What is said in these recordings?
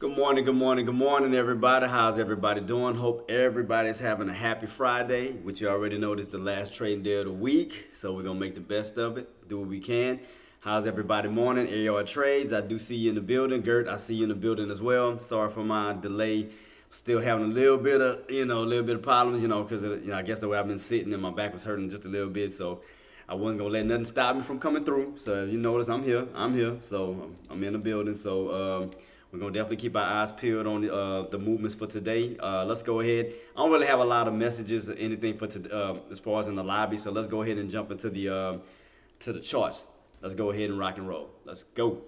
Good morning, good morning, good morning, everybody. How's everybody doing? Hope everybody's having a happy Friday, which you already know this is the last trading day of the week. So we're gonna make the best of it, do what we can. How's everybody morning? AR Trades, I do see you in the building. Gert, I see you in the building as well. Sorry for my delay. Still having a little bit of, a little bit of problems, because I guess the way I've been sitting and my back was hurting just a little bit. So I wasn't gonna let nothing stop me from coming through. So as you notice, I'm here. I'm here. So I'm in the building. So we're gonna definitely keep our eyes peeled on the movements for today. Let's go ahead. I don't really have a lot of messages or anything for as far as in the lobby. So let's go ahead and jump into the charts. Let's go ahead and rock and roll. Let's go.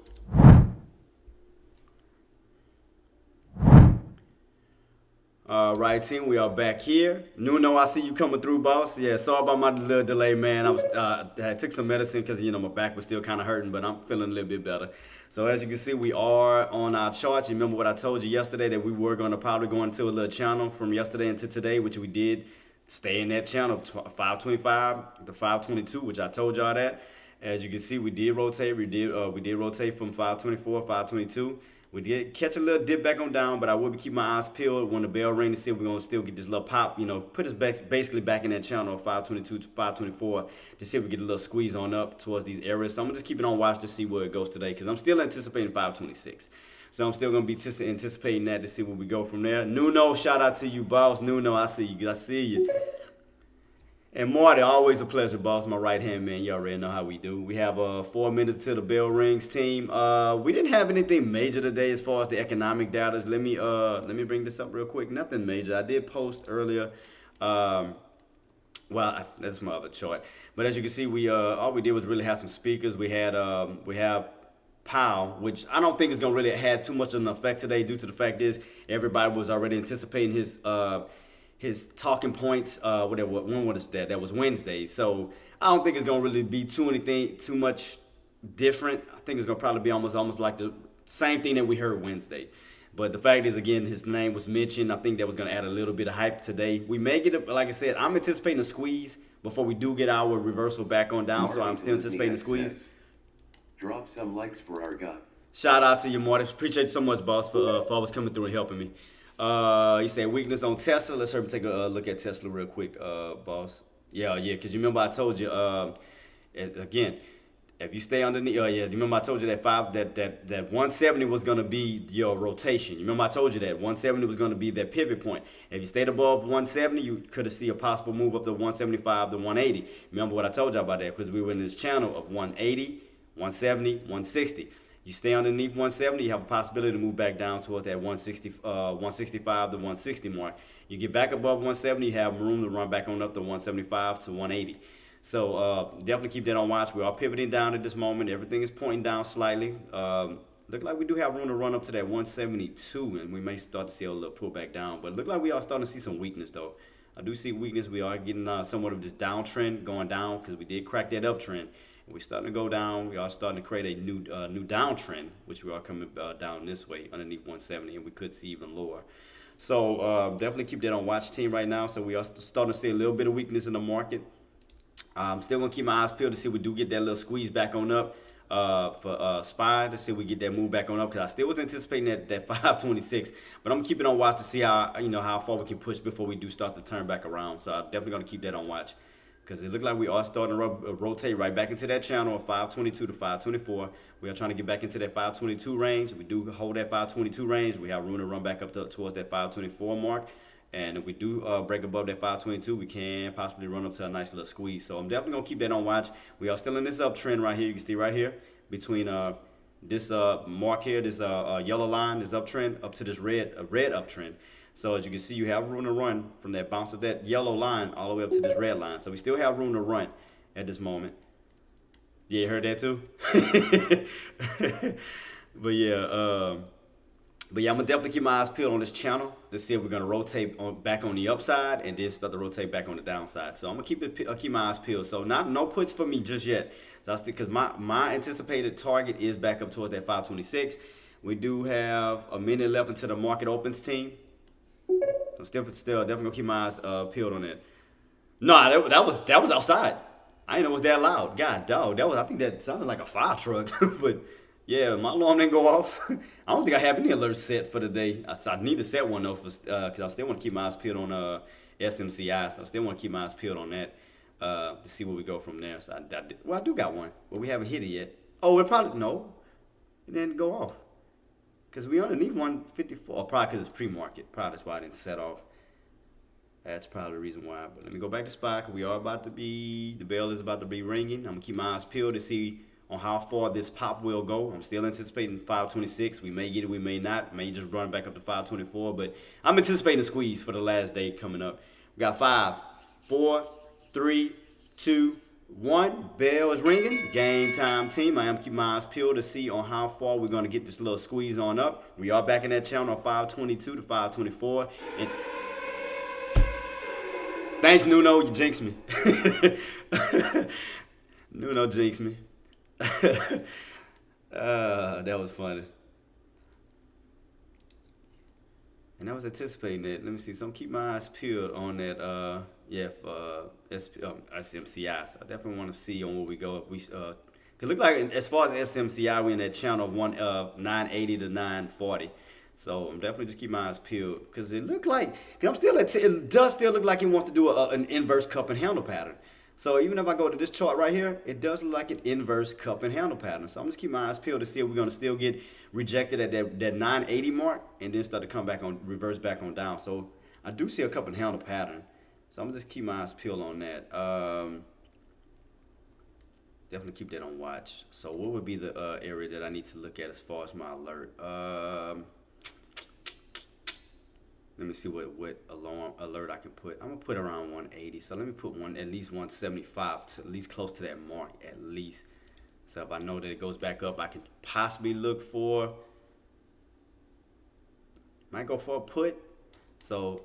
All right, team, we are back here. Nuno, I see you coming through, boss. Yeah, sorry about my little delay, man. I took some medicine because my back was still kind of hurting, but I'm feeling a little bit better. So as you can see, we are on our charts. You remember what I told you yesterday that we were going to probably go into a little channel from yesterday into today, which we did. Stay in that channel, 525 to 522, which I told y'all that. As you can see, we did rotate. We did rotate from 524, 522. We did catch a little dip back on down, but I will be keeping my eyes peeled when the bell rings to see if we're going to still get this little pop, put us basically back in that channel of 522 to 524 to see if we get a little squeeze on up towards these areas. So I'm going to just keep it on watch to see where it goes today because I'm still anticipating 526. So I'm still going to be anticipating that to see where we go from there. Nuno, shout out to you, boss. Nuno, I see you. I see you. And Marty, always a pleasure, boss. My right hand man. You already know how we do. We have 4 minutes till the bell rings, team. We didn't have anything major today as far as the economic data. Let me bring this up real quick. Nothing major. I did post earlier. Well, that's my other chart. But as you can see, we all we did was really have some speakers. We have Powell, which I don't think is gonna really have too much of an effect today, due to the fact is everybody was already anticipating his talking points. When was that? That was Wednesday. So I don't think it's gonna really be too much different. I think it's gonna probably be almost like the same thing that we heard Wednesday. But the fact is, again, his name was mentioned. I think that was going to add a little bit of hype today. We may get it, like I said, I'm anticipating a squeeze before we do get our reversal back on down. So I'm still anticipating a squeeze. Drop some likes for our guy. Shout out to you, Marty. Appreciate you so much, boss, for always coming through and helping me. You said weakness on Tesla. Let's take a look at Tesla real quick, boss. Yeah, because you remember I told you, again, if you stay underneath, yeah, you remember I told you that 170 was gonna be your rotation. You remember I told you that 170 was gonna be that pivot point. If you stayed above 170, you could have seen a possible move up to 175 to 180. Remember what I told you about that? Because we were in this channel of 180, 170, 160. You stay underneath 170, you have a possibility to move back down towards that 165 to 160 mark. You get back above 170, you have room to run back on up to 175 to 180. So definitely keep that on watch. We are pivoting down at this moment. Everything is pointing down slightly. Look like we do have room to run up to that 172, and we may start to see a little pullback down. But look like we are starting to see some weakness, though. I do see weakness. We are getting somewhat of this downtrend going down because we did crack that uptrend. We're starting to go down. We are starting to create a new downtrend, which we are coming down this way underneath 170, and we could see even lower. So definitely keep that on watch, team, right now. So we are starting to see a little bit of weakness in the market. I'm still going to keep my eyes peeled to see if we do get that little squeeze back on up for SPY, to see if we get that move back on up, because I still was anticipating that 526, but I'm keeping on watch to see how far we can push before we do start to turn back around. So I'm definitely going to keep that on watch, because it looks like we are starting to rotate right back into that channel of 522 to 524. We are trying to get back into that 522 range. We do hold that 522 range. We have room to run back up towards that 524 mark. And if we do break above that 522, we can possibly run up to a nice little squeeze. So I'm definitely going to keep that on watch. We are still in this uptrend right here. You can see right here between this mark here, this yellow line, this uptrend, up to this red uptrend. So as you can see, you have room to run from that bounce of that yellow line all the way up to this red line. So we still have room to run at this moment. Yeah, you heard that too? But yeah, I'm gonna definitely keep my eyes peeled on this channel to see if we're gonna rotate back on the upside and then start to rotate back on the downside. So I'm gonna keep my eyes peeled. So no puts for me just yet. So because my anticipated target is back up towards that 526. We do have a minute left until the market opens, team. So still definitely gonna keep my eyes peeled on that. No, that was outside. I didn't know it was that loud. God dog, I think that sounded like a fire truck, but Yeah, my alarm didn't go off. I don't think I have any alerts set for the day. I need to set one though, because I still want to keep my eyes peeled on SMCI. So I still want to keep my eyes peeled on that to see where we go from there. So well, I do got one, but we haven't hit it yet. Oh, it probably no, it didn't go off because we only need 154. Or probably because it's pre-market. Probably that's why I didn't set off. That's probably the reason why. But let me go back to SPY. We are about to be, the bell is about to be ringing. I'm going to keep my eyes peeled to see on how far this pop will go. I'm still anticipating 526. We may get it, we may not. May just run back up to 524. But I'm anticipating a squeeze for the last day coming up. We got 5, 4, 3, 2, 1. Bell is ringing. Game time, team. I am keeping my eyes peeled to see on how far we're going to get this little squeeze on up. We are back in that channel 522 to 524. And thanks, Nuno. You jinxed me. Nuno jinxed me. That was funny. And I was anticipating that. Let me see. So I'm keep my eyes peeled on that. SMCI. So I definitely want to see on where we go. If we it look like as far as SMCI, we in that channel of 980 to 940. So I'm definitely just keep my eyes peeled because it look like it does still look like it wants to do an inverse cup and handle pattern. So even if I go to this chart right here, it does look like an inverse cup and handle pattern. So I'm just keep my eyes peeled to see if we're gonna still get rejected at that 980 mark and then start to come back on, reverse back on down. So I do see a cup and handle pattern. So I'm just keep my eyes peeled on that. Definitely keep that on watch. So what would be the area that I need to look at as far as my alert? Let me see what alarm alert I can put. I'm gonna put around 180. So let me put at least 175 to at least close to that mark at least. So if I know that it goes back up, I can possibly look for. Might go for a put. So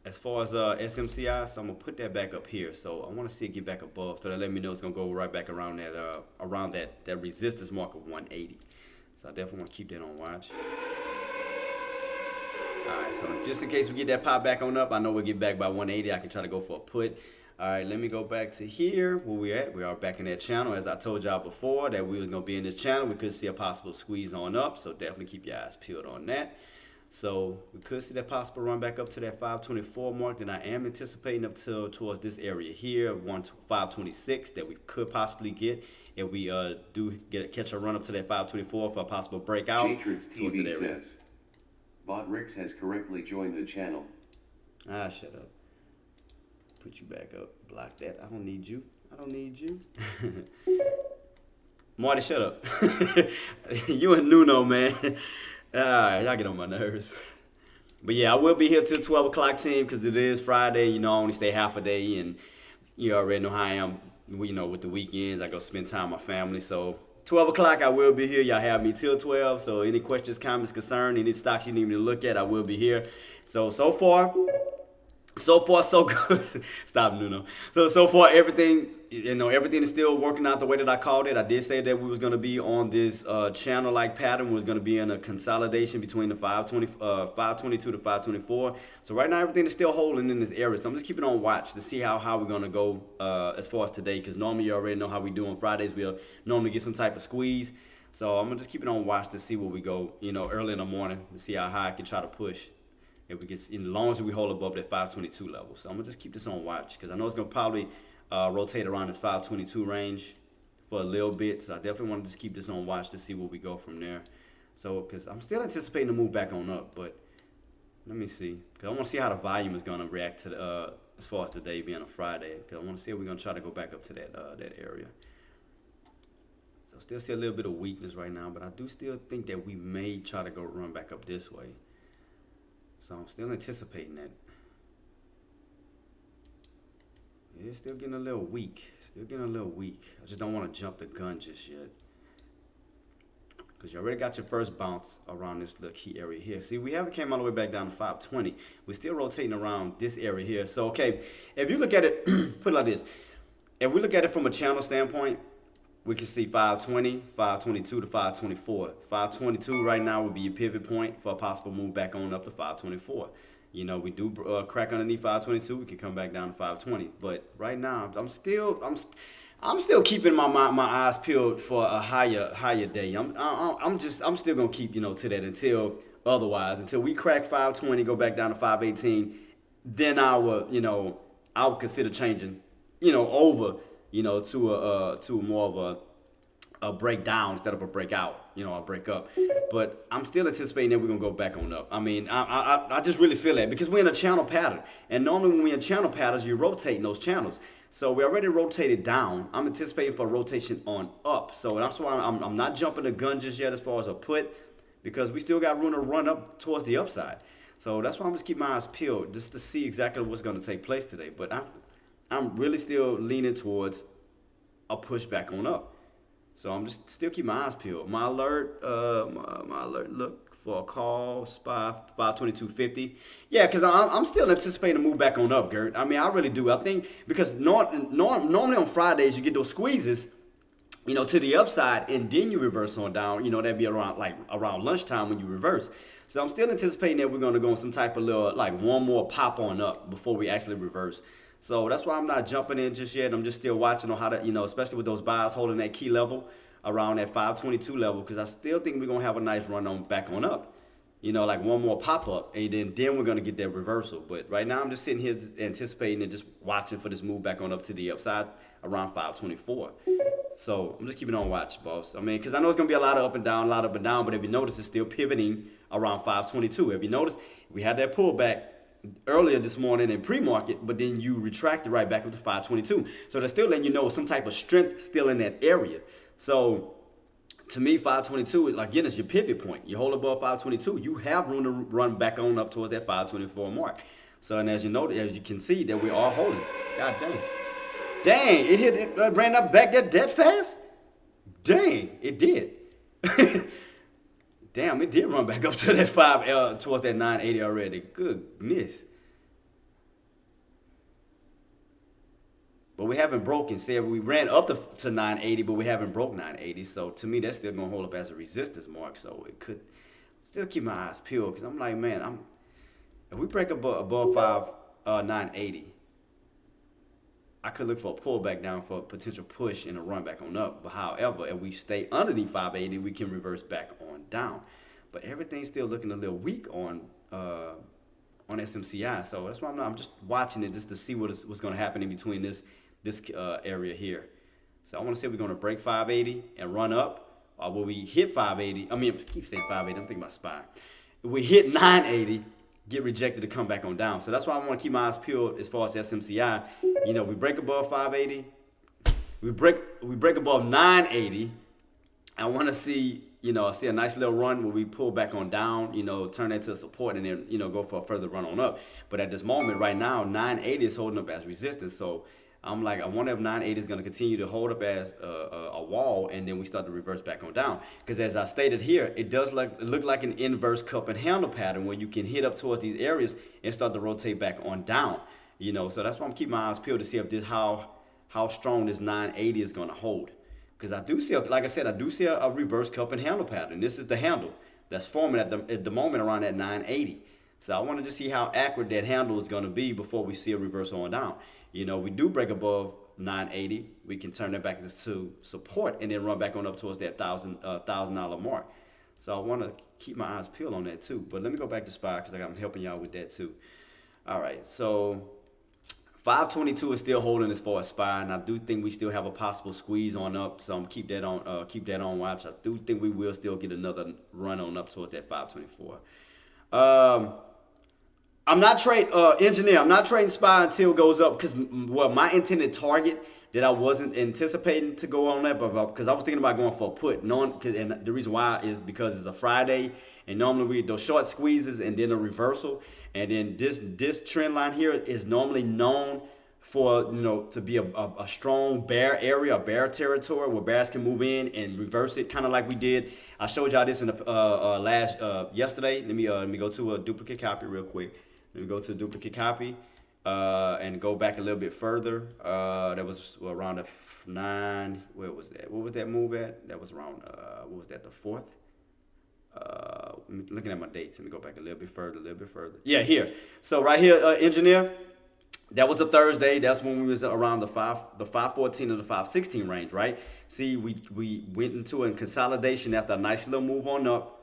as far as SMCI, so I'm gonna put that back up here. So I want to see it get back above. So that let me know it's gonna go right back around that resistance mark of 180. So I definitely want to keep that on watch. Alright, so just in case we get that pop back on up, I know we'll get back by 180. I can try to go for a put. Alright, let me go back to here where we're at. We are back in that channel. As I told y'all before that we was going to be in this channel. We could see a possible squeeze on up, so definitely keep your eyes peeled on that. So we could see that possible run back up to that 524 mark that I am anticipating up towards this area here, 526 that we could possibly get if we catch a run up to that 524 for a possible breakout. Jatrix TV says, Bot Rix has correctly joined the channel. Ah, shut up. Put you back up. Block that. I don't need you. I don't need you. Marty, shut up. You and Nuno, man. Alright, y'all get on my nerves. But yeah, I will be here till 12 o'clock, team, because it is Friday. You know, I only stay half a day, and you already know how I am. You know, with the weekends, I go spend time with my family. So 12 o'clock, I will be here. Y'all have me till 12. So any questions, comments, concern, any stocks you need me to look at, I will be here. So far, so good. Stop, Nuno. So far, everything, everything is still working out the way that I called it. I did say that we was going to be on this channel-like pattern. We was going to be in a consolidation between the 522 to 524. So right now, everything is still holding in this area. So I'm just keeping on watch to see how we're going to go as far as today. Because normally, you already know how we do on Fridays. We'll normally get some type of squeeze. So I'm going to just keep it on watch to see where we go, early in the morning to see how high I can try to push. If we get, as long as we hold above that 522 level. So I'm gonna just keep this on watch because I know it's gonna probably rotate around this 522 range for a little bit. So I definitely want to just keep this on watch to see where we go from there. So because I'm still anticipating to move back on up, but let me see because I want to see how the volume is gonna react to as far as today being a Friday. Because I want to see if we're gonna try to go back up to that area. So still see a little bit of weakness right now, but I do still think that we may try to go run back up this way. So I'm still anticipating that. It's still getting a little weak. I just don't want to jump the gun just yet. Because you already got your first bounce around this little key area here. See, we haven't came all the way back down to 520. We're still rotating around this area here. So, okay, if you look at it, put it like this. If we look at it from a channel standpoint, we can see 520, 522 to 524. 522 right now would be your pivot point for a possible move back on up to 524. We do crack underneath 522. We can come back down to 520. But right now, I'm still keeping my eyes peeled for a higher day. I'm still gonna keep to that until otherwise, until we crack 520, go back down to 518. Then I would consider changing over to more of a breakdown instead of a breakout, a break up. But I'm still anticipating that we're gonna go back on up. I mean, I just really feel that because we're in a channel pattern, and normally when we're in channel patterns, you're rotating those channels. So we already rotated down. I'm anticipating for a rotation on up. So that's why I'm not jumping the gun just yet as far as a put, because we still got room to run up towards the upside. So that's why I'm just keeping my eyes peeled just to see exactly what's going to take place today. But I'm really still leaning towards a pushback on up. So I'm just still keeping my eyes peeled. My alert, look for a call, spy 522.50. Yeah, because I'm still anticipating a move back on up, Gert. I mean, I really do. I think because normally on Fridays you get those squeezes, to the upside, and then you reverse on down. That'd be around lunchtime when you reverse. So I'm still anticipating that we're gonna go on some type of little one more pop on up before we actually reverse. So that's why I'm not jumping in just yet. I'm just still watching on how to, especially with those buys holding that key level around that 522 level, because I still think we're gonna have a nice run on back on up. One more pop up, and then we're gonna get that reversal. But right now I'm just sitting here anticipating and just watching for this move back on up to the upside around 524. So I'm just keeping on watch, boss. I mean, because I know it's gonna be a lot of up and down, but if you notice, it's still pivoting around 522. If you notice, we had that pullback earlier this morning in pre-market, but then you retracted right back up to 522. So that's still letting you know some type of strength still in that area. So to me, 522 is again, it's your pivot point. You hold above 522, you have room to run back on up towards that 524 mark. So, and as you can see, that we are holding. God dang. Dang, it ran up back that fast? Dang, it did. Damn, it did run back up to that 5 towards that 980 already. Goodness. But we haven't broken. Say we ran up to 980, but we haven't broke 980. So to me, that's still gonna hold up as a resistance mark. So it could still keep my eyes peeled, because I'm like, man, if we break above 980. I could look for a pullback down for a potential push and a run back on up. But however, if we stay underneath 580, we can reverse back on down. But everything's still looking a little weak on SMCI. So that's why I'm just watching it just to see what's going to happen in between this area here. So I want to see if we're going to break 580 and run up, or will we hit 580? I mean, I keep saying 580. I'm thinking about SPY. If we hit 980, get rejected to come back on down. So that's why I want to keep my eyes peeled as far as SMCI. We break above 580, we break above 980. I want to see, I see a nice little run where we pull back on down, turn that to support, and then, go for a further run on up. But at this moment right now, 980 is holding up as resistance. So I'm like, I wonder if 980 is going to continue to hold up as a wall, and then we start to reverse back on down. Because as I stated here, it does look like an inverse cup and handle pattern where you can hit up towards these areas and start to rotate back on down. So that's why I'm keeping my eyes peeled to see if how strong this 980 is going to hold. Because I do see, like I said, a reverse cup and handle pattern. This is the handle that's forming at the moment around that 980. So I want to just see how accurate that handle is going to be before we see a reversal on down. We do break above 980, we can turn that back to support and then run back on up towards that $1,000 mark. So I want to keep my eyes peeled on that too. But let me go back to SPY because I'm helping y'all with that too. All right, so 522 is still holding as far as SPY, and I do think we still have a possible squeeze on up. So I'm keep that on watch. I do think we will still get another run on up towards that 524. I'm not trading engineer. I'm not trading SPY until it goes up, because my intended target that I wasn't anticipating to go on that, because I was thinking about going for a put. And the reason why is because it's a Friday, and normally we those short squeezes and then a reversal, and then this trend line here is normally known for to be a strong bear area, a bear territory where bears can move in and reverse it, kind of like we did. I showed y'all this in the yesterday. Let me go to a duplicate copy real quick. Let me go to duplicate copy and go back a little bit further. That was around the 9. Where was that? What was that move at? That was around, what was that, the 4th? Looking at my dates. Let me go back a little bit further, Yeah, here. So right here, engineer. That was a Thursday. That's when we was around the 514 or the 516 range, right? See, we went into a consolidation after a nice little move on up.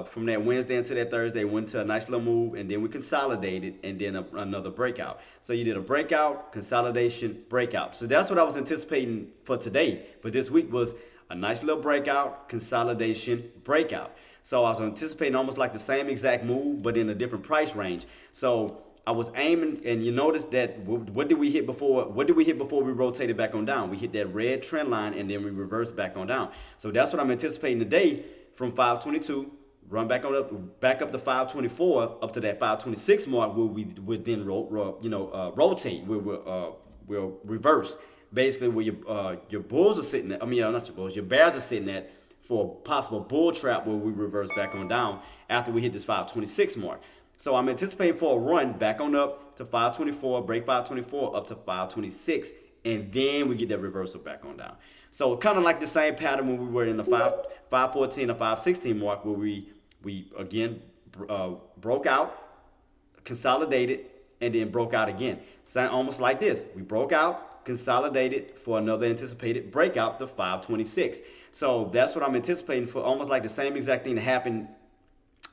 From that Wednesday into that Thursday, went to a nice little move, and then we consolidated, and then another breakout. So you did a breakout, consolidation, breakout. So that's what I was anticipating for today, for this week, was a nice little breakout, consolidation, breakout. So I was anticipating almost like the same exact move, but in a different price range. So I was aiming, and you notice that what did we hit before? What did we hit before we rotated back on down? We hit that red trend line, and then we reversed back on down. So that's what I'm anticipating today from 522. Run back up to 524, up to that 526 mark, where we would then rotate. We'll reverse basically where your bulls are sitting at. I mean, not your bulls, your bears are sitting at for a possible bull trap where we reverse back on down after we hit this 526 mark. So I'm anticipating for a run back on up to 524, break 524 up to 526, and then we get that reversal back on down. So kind of like the same pattern when we were in the 514 or 516 mark, where we again broke out, consolidated, and then broke out again. So almost like this. We broke out, consolidated for another anticipated breakout to 526. So that's what I'm anticipating for, almost like the same exact thing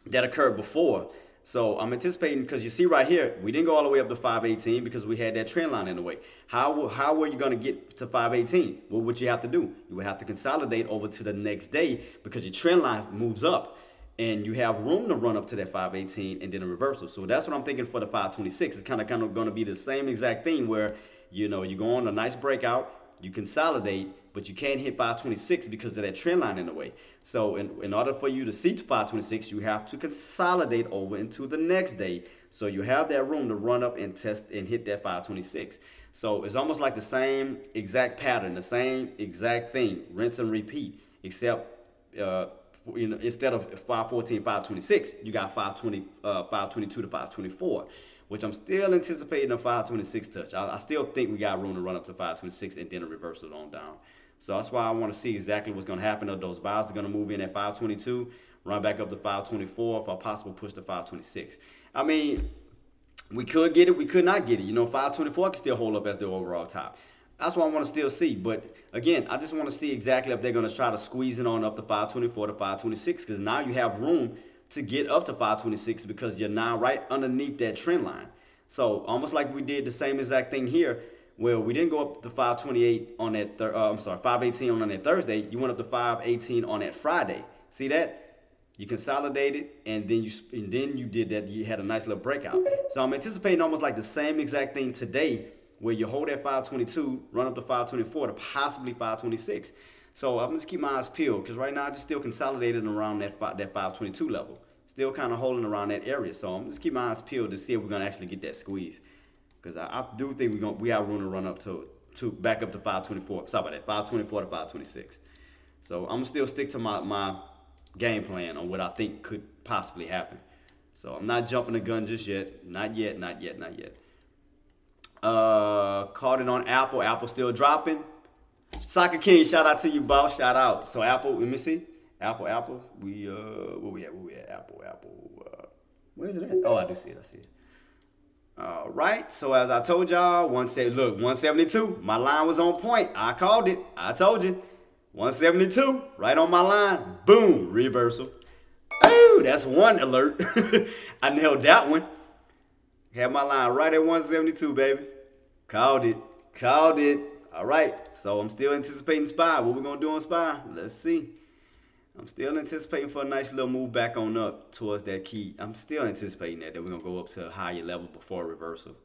that occurred before. So I'm anticipating, because you see right here, we didn't go all the way up to 518 because we had that trend line in the way. How were you going to get to 518? Well, what you have to do, you would have to consolidate over to the next day, because your trend line moves up and you have room to run up to that 518 and then a reversal. So that's what I'm thinking for the 526. It's kind of going to be the same exact thing where, you go on a nice breakout, you consolidate, but you can't hit 526 because of that trend line in the way. So in order for you to see to 526, you have to consolidate over into the next day. So you have that room to run up and test and hit that 526. So it's almost like the same exact pattern, the same exact thing, rinse and repeat, except instead of 514, 526, you got 522 to 524. Which I'm still anticipating a 526 touch. I still think we got room to run up to 526 and then a reversal on down. So that's why I want to see exactly what's going to happen. Those buyers are going to move in at 522, run back up to 524, if possible push to 526. I mean, we could get it, we could not get it. 524 can still hold up as the overall top. That's what I want to still see. But again, I just want to see exactly if they're going to try to squeeze it on up to 524 to 526, because now you have room to get up to 526 because you're now right underneath that trend line. So almost like we did the same exact thing here, where we didn't go up to 528 on that 518 on that Thursday. You went up to 518 on that Friday. See that? You consolidated, and then you did that. You had a nice little breakout. So I'm anticipating almost like the same exact thing today, where you hold at 522, run up to 524 to possibly 526. So I'm just keep my eyes peeled, because right now I just still consolidated around that 522 level. Still kind of holding around that area. So I'm just keep my eyes peeled to see if we're going to actually get that squeeze. Because I do think we have room to run up to back up to 524. Sorry about that, 524 to 526. So I'm going to still stick to my game plan on what I think could possibly happen. So I'm not jumping the gun just yet. Not yet. Caught it on Apple. Apple still dropping. Soccer King, shout out to you, boss. Shout out. So Apple, let me see. Apple. We where we at? Apple. Where is it at? Oh, I see it. All right. So as I told y'all, 172. My line was on point. I called it. I told you. 172, right on my line. Boom, reversal. Oh, that's one alert. I nailed that one. Had my line right at 172, baby. Called it. All right, so I'm still anticipating SPY. What we gonna do on SPY? Let's see. I'm still anticipating for a nice little move back on up towards that key. I'm still anticipating that we're gonna go up to a higher level before a reversal.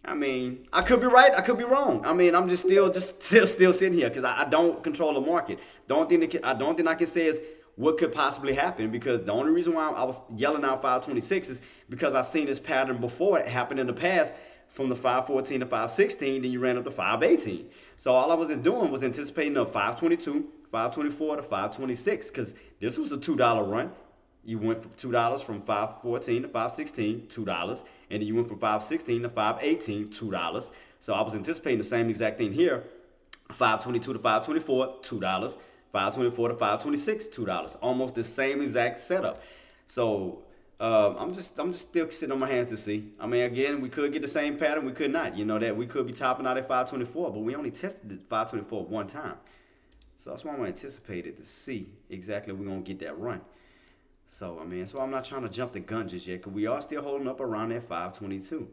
I mean, I could be right, I could be wrong. I mean, I'm just still sitting here because I don't control the market. The only thing I can say is what could possibly happen, because the only reason why I was yelling out 526 is because I seen this pattern before it happened in the past. From the 514 to 516, then you ran up to 518. So all I was doing was anticipating a 522, 524 to 526, because this was a $2 run. You went from $2 from 514 to 516, $2, and then you went from 516 to 518, $2. So I was anticipating the same exact thing here. 522 to 524, $2. 524 to 526, $2. Almost the same exact setup. So I'm just still sitting on my hands to see. I mean, again, we could get the same pattern, we could not. You know that we could be topping out at 524, but we only tested the 524 one time. So that's why I'm anticipated to see exactly we're gonna get that run. So I mean, that's why I'm not trying to jump the gun just yet, because we are still holding up around that 522.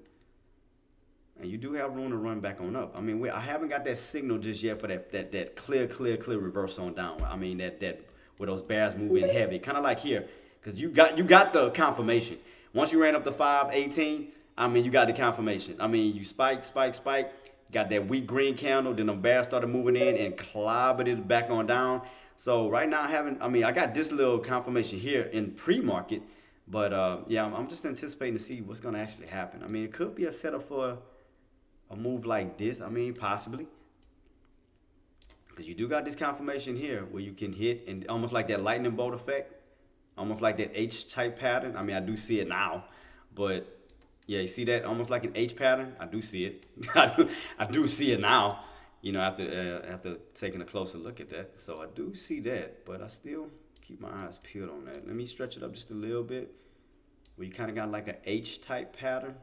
And you do have room to run back on up. I mean, I haven't got that signal just yet for that clear reverse on down. I mean, that where those bears move in heavy, kind of like here, because you got the confirmation. Once you ran up to 518, I mean, you got the confirmation. I mean, you spike, got that weak green candle, then the bears started moving in and clobbered it back on down. So right now, I got this little confirmation here in pre-market, but yeah, I'm just anticipating to see what's gonna actually happen. I mean, it could be a setup for a move like this. I mean, possibly, because you do got this confirmation here where you can hit and almost like that lightning bolt effect, almost like that H type pattern. I mean, I do see it now, but yeah, you see that almost like an H pattern. I do see it. I do see it now. You know, after taking a closer look at that, so I do see that, but I still keep my eyes peeled on that. Let me stretch it up just a little bit, where you kind of got like an H type pattern,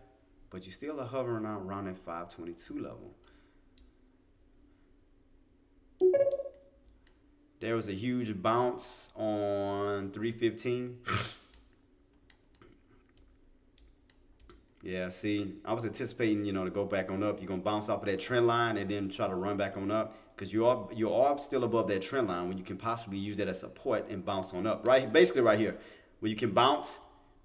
but you still are hovering around that 522 level. There was a huge bounce on 315. Yeah, see, I was anticipating, to go back on up. You're gonna bounce off of that trend line and then try to run back on up, because you are still above that trend line when you can possibly use that as support and bounce on up. Right, basically right here, where you can bounce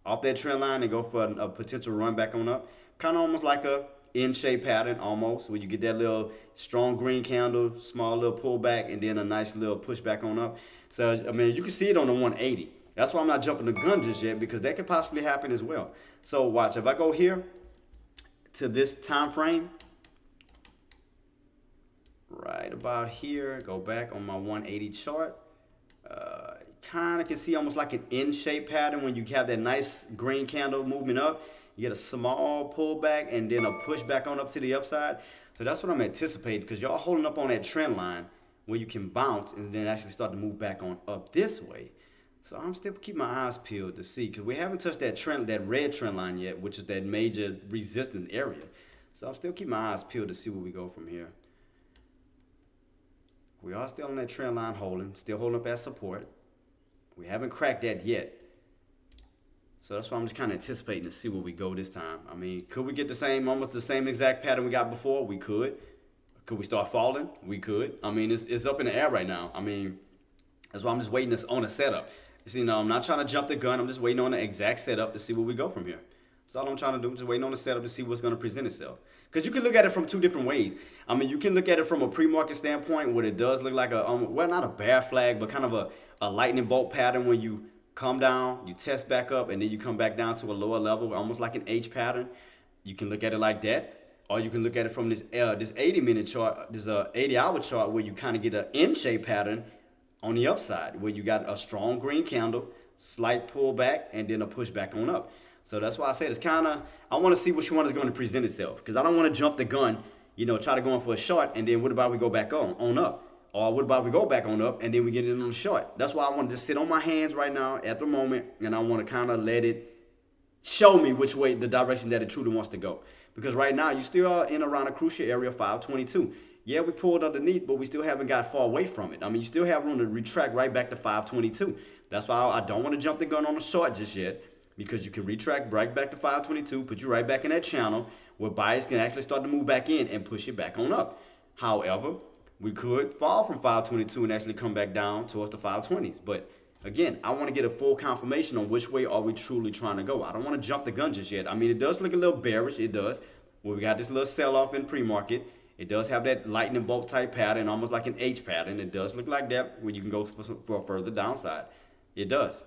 off that trend line and go for a potential run back on up. Kind of almost like a in-shape pattern, almost, where you get that little strong green candle, small little pullback, and then a nice little pushback on up. So, I mean, you can see it on the 180. That's why I'm not jumping the gun just yet, because that could possibly happen as well. So watch, if I go here to this time frame, right about here, go back on my 180 chart, kind of can see almost like an in-shape pattern when you have that nice green candle movement up. You get a small pullback and then a push back on up to the upside. So that's what I'm anticipating, because y'all holding up on that trend line where you can bounce and then actually start to move back on up this way. So I'm still keeping my eyes peeled to see, because we haven't touched that red trend line yet, which is that major resistance area. So I'm still keeping my eyes peeled to see where we go from here. We are still on that trend line still holding up as support. We haven't cracked that yet. So that's why I'm just kind of anticipating to see where we go this time. I mean, could we get almost the same exact pattern we got before? We could. Could we start falling? We could. I mean, it's up in the air right now. I mean, that's why I'm just waiting on a setup. See, I'm not trying to jump the gun. I'm just waiting on the exact setup to see where we go from here. That's all I'm trying to do. Just waiting on the setup to see what's going to present itself. Because you can look at it from two different ways. I mean, you can look at it from a pre-market standpoint, where it does look like well, not a bear flag, but kind of a lightning bolt pattern where you come down, you test back up, and then you come back down to a lower level, almost like an H pattern. You can look at it like that. Or you can look at it from this 80-minute chart, this 80-hour chart, where you kind of get an N-shaped pattern on the upside, where you got a strong green candle, slight pullback, and then a pushback on up. So that's why I said it's kind of, I want to see which one is going to present itself, because I don't want to jump the gun, try to go in for a short, and then what about we go back on up? Or what about we go back on up, and then we get in on the short? That's why I want to just sit on my hands right now at the moment, and I want to kind of let it show me which way, the direction that it truly wants to go. Because right now, you still are in around a crucial area, 522. Yeah, we pulled underneath, but we still haven't got far away from it. I mean, you still have room to retract right back to 522. That's why I don't want to jump the gun on the short just yet, because you can retract right back to 522, put you right back in that channel where buyers can actually start to move back in and push it back on up. However, we could fall from 522 and actually come back down towards the 520s. But again, I want to get a full confirmation on which way are we truly trying to go. I don't want to jump the gun just yet. I mean, it does look a little bearish. It does. Well, we got this little sell-off in pre-market. It does have that lightning bolt type pattern, almost like an H pattern. It does look like that where you can go for a further downside. It does.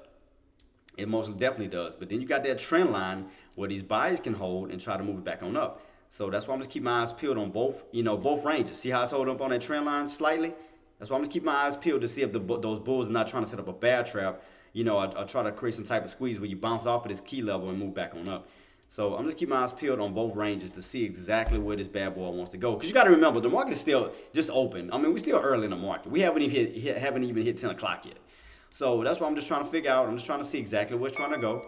It most definitely does. But then you got that trend line where these buyers can hold and try to move it back on up. So that's why I'm just keeping my eyes peeled on both ranges. See how it's holding up on that trend line slightly? That's why I'm just keeping my eyes peeled to see if those bulls are not trying to set up a bear trap. I try to create some type of squeeze where you bounce off of this key level and move back on up. So I'm just keeping my eyes peeled on both ranges to see exactly where this bad boy wants to go. Because you got to remember, the market is still just open. I mean, we're still early in the market. We haven't even hit 10 o'clock yet. So that's why I'm just trying to figure out. I'm just trying to see exactly where it's trying to go.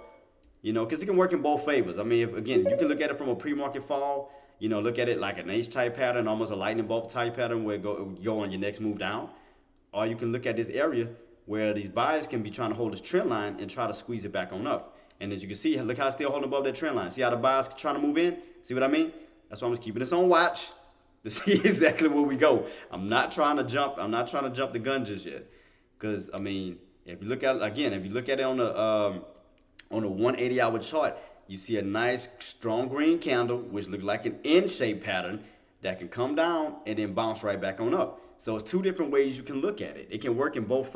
because it can work in both favors. I mean, again, you can look at it from a pre-market fall. Look at it like an H type pattern, almost a lightning bolt type pattern where go on your next move down. Or you can look at this area where these buyers can be trying to hold this trend line and try to squeeze it back on up. And as you can see, look how it's still holding above that trend line. See how the buyers trying to move in? See what I mean? That's why I'm just keeping this on watch to see exactly where we go. I'm not trying to jump the gun just yet. Because, I mean, if you look at it on the 180-hour chart, you see a nice strong green candle, which looks like an N-shaped pattern that can come down and then bounce right back on up. So it's two different ways you can look at it. It can work in both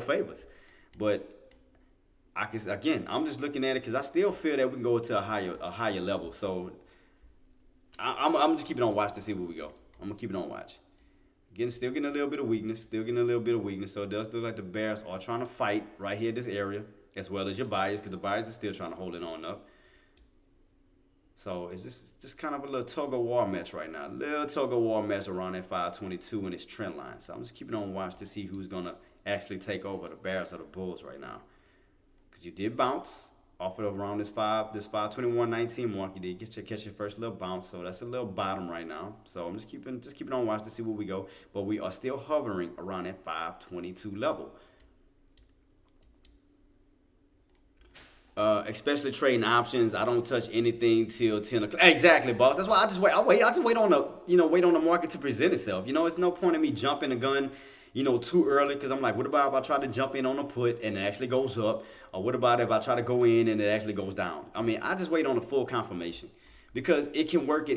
favors. But I'm just looking at it because I still feel that we can go to a higher level. So I'm just keeping on watch to see where we go. I'm gonna keep it on watch. Again, still getting a little bit of weakness. So it does look like the bears are trying to fight right here in this area, as well as your buyers, because the buyers are still trying to hold it on up. So it's just kind of a little tug-of-war match right now. A little tug-of-war match around that 522 in its trend line. So I'm just keeping on watch to see who's going to actually take over, the bears or the bulls right now. Because you did bounce off of around this 521.19 mark. You did catch your first little bounce. So that's a little bottom right now. So I'm just keeping on watch to see where we go. But we are still hovering around that 522 level. Especially trading options, I don't touch anything till 10 o'clock. Exactly, boss. That's why I just wait. I just wait on the market to present itself. It's no point in me jumping the gun, too early, because I'm like, what about if I try to jump in on a put and it actually goes up, or what about if I try to go in and it actually goes down? I mean, I just wait on the full confirmation, because it can work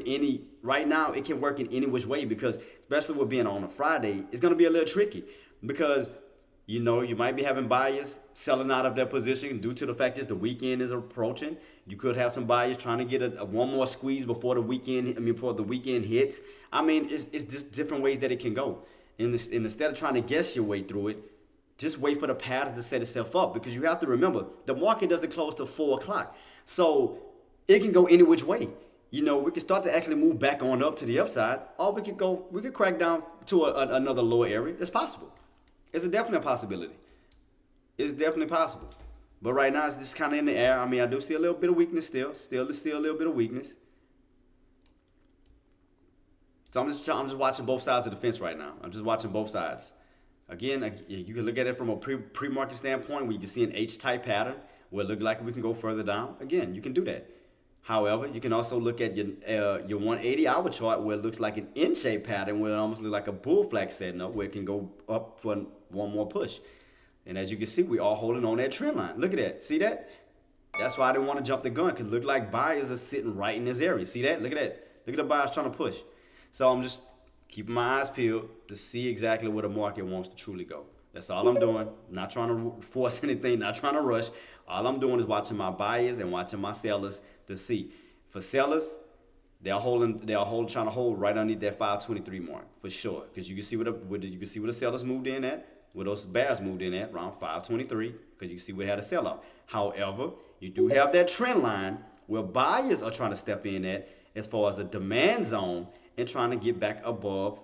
right now. It can work in any which way, because especially with being on a Friday, it's gonna be a little tricky, because you might be having buyers selling out of their position due to the fact that the weekend is approaching. You could have some buyers trying to get a one more squeeze before the weekend hits. I mean, it's just different ways that it can go. And instead of trying to guess your way through it, just wait for the pattern to set itself up. Because you have to remember, the market doesn't close till 4 o'clock. So it can go any which way. We can start to actually move back on up to the upside, or we could crack down to another lower area. It's possible. It's definitely a possibility. It's definitely possible. But right now, it's just kind of in the air. I mean, I do see a little bit of weakness still. Still a little bit of weakness. So I'm just watching both sides of the fence right now. I'm just watching both sides. Again, you can look at it from a pre-market standpoint, where you can see an H-type pattern where it looks like we can go further down. Again, you can do that. However, you can also look at your 180-hour chart where it looks like an N-shaped pattern, where it almost looks like a bull flag setting up, where it can go up for one more push. And as you can see, we are holding on that trend line. Look at that. See that? That's why I didn't want to jump the gun, because it looked like buyers are sitting right in this area. See that? Look at that. Look at the buyers trying to push. So I'm just keeping my eyes peeled to see exactly where the market wants to truly go. That's all I'm doing. Not trying to force anything, not trying to rush. All I'm doing is watching my buyers and watching my sellers to see. For sellers, they're trying to hold right underneath that 523 mark for sure. Because you can see where the sellers moved in at, where those bears moved in at, around 523. Because you can see where it had a sell off. However, you do have that trend line where buyers are trying to step in at, as far as the demand zone, and trying to get back above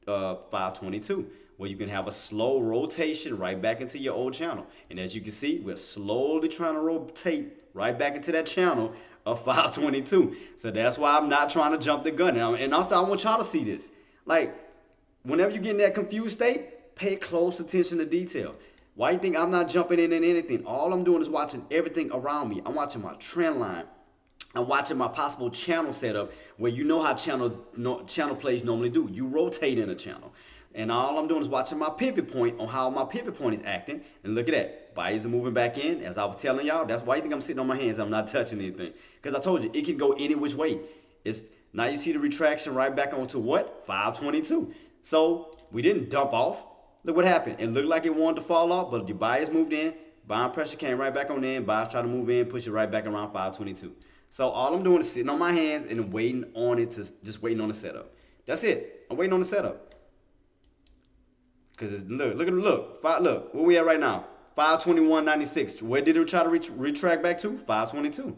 522. Where you can have a slow rotation right back into your old channel. And as you can see, we're slowly trying to rotate right back into that channel of 522. So that's why I'm not trying to jump the gun. And also, I want y'all to see this. Like, whenever you get in that confused state, pay close attention to detail. Why you think I'm not jumping in anything? All I'm doing is watching everything around me. I'm watching my trend line. I'm watching my possible channel setup, where you know how channel plays normally do. You rotate in a channel. And all I'm doing is watching my pivot point on how my pivot point is acting. And look at that. Buyers are moving back in. As I was telling y'all, that's why you think I'm sitting on my hands. I'm not touching anything. Because I told you, it can go any which way. Now you see the retraction right back onto what? 522. So we didn't dump off. Look what happened. It looked like it wanted to fall off, but the buyers moved in. Buying pressure came right back on in. Buyers try to move in, push it right back around 522. So all I'm doing is sitting on my hands and waiting on the setup. That's it. I'm waiting on the setup. Because look, where we at right now? 521.96. Where did it try to retract back to? 522.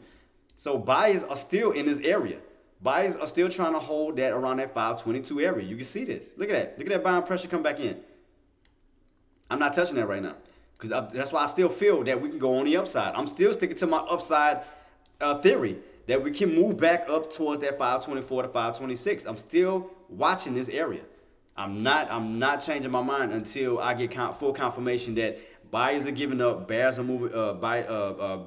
So buyers are still in this area. Buyers are still trying to hold that around that 522 area. You can see this. Look at that. Look at that buying pressure come back in. I'm not touching that right now. because that's why I still feel that we can go on the upside. I'm still sticking to my upside theory that we can move back up towards that 524 to 526. I'm still watching this area. I'm not changing my mind until I get full confirmation that buyers are giving up, bears are moving,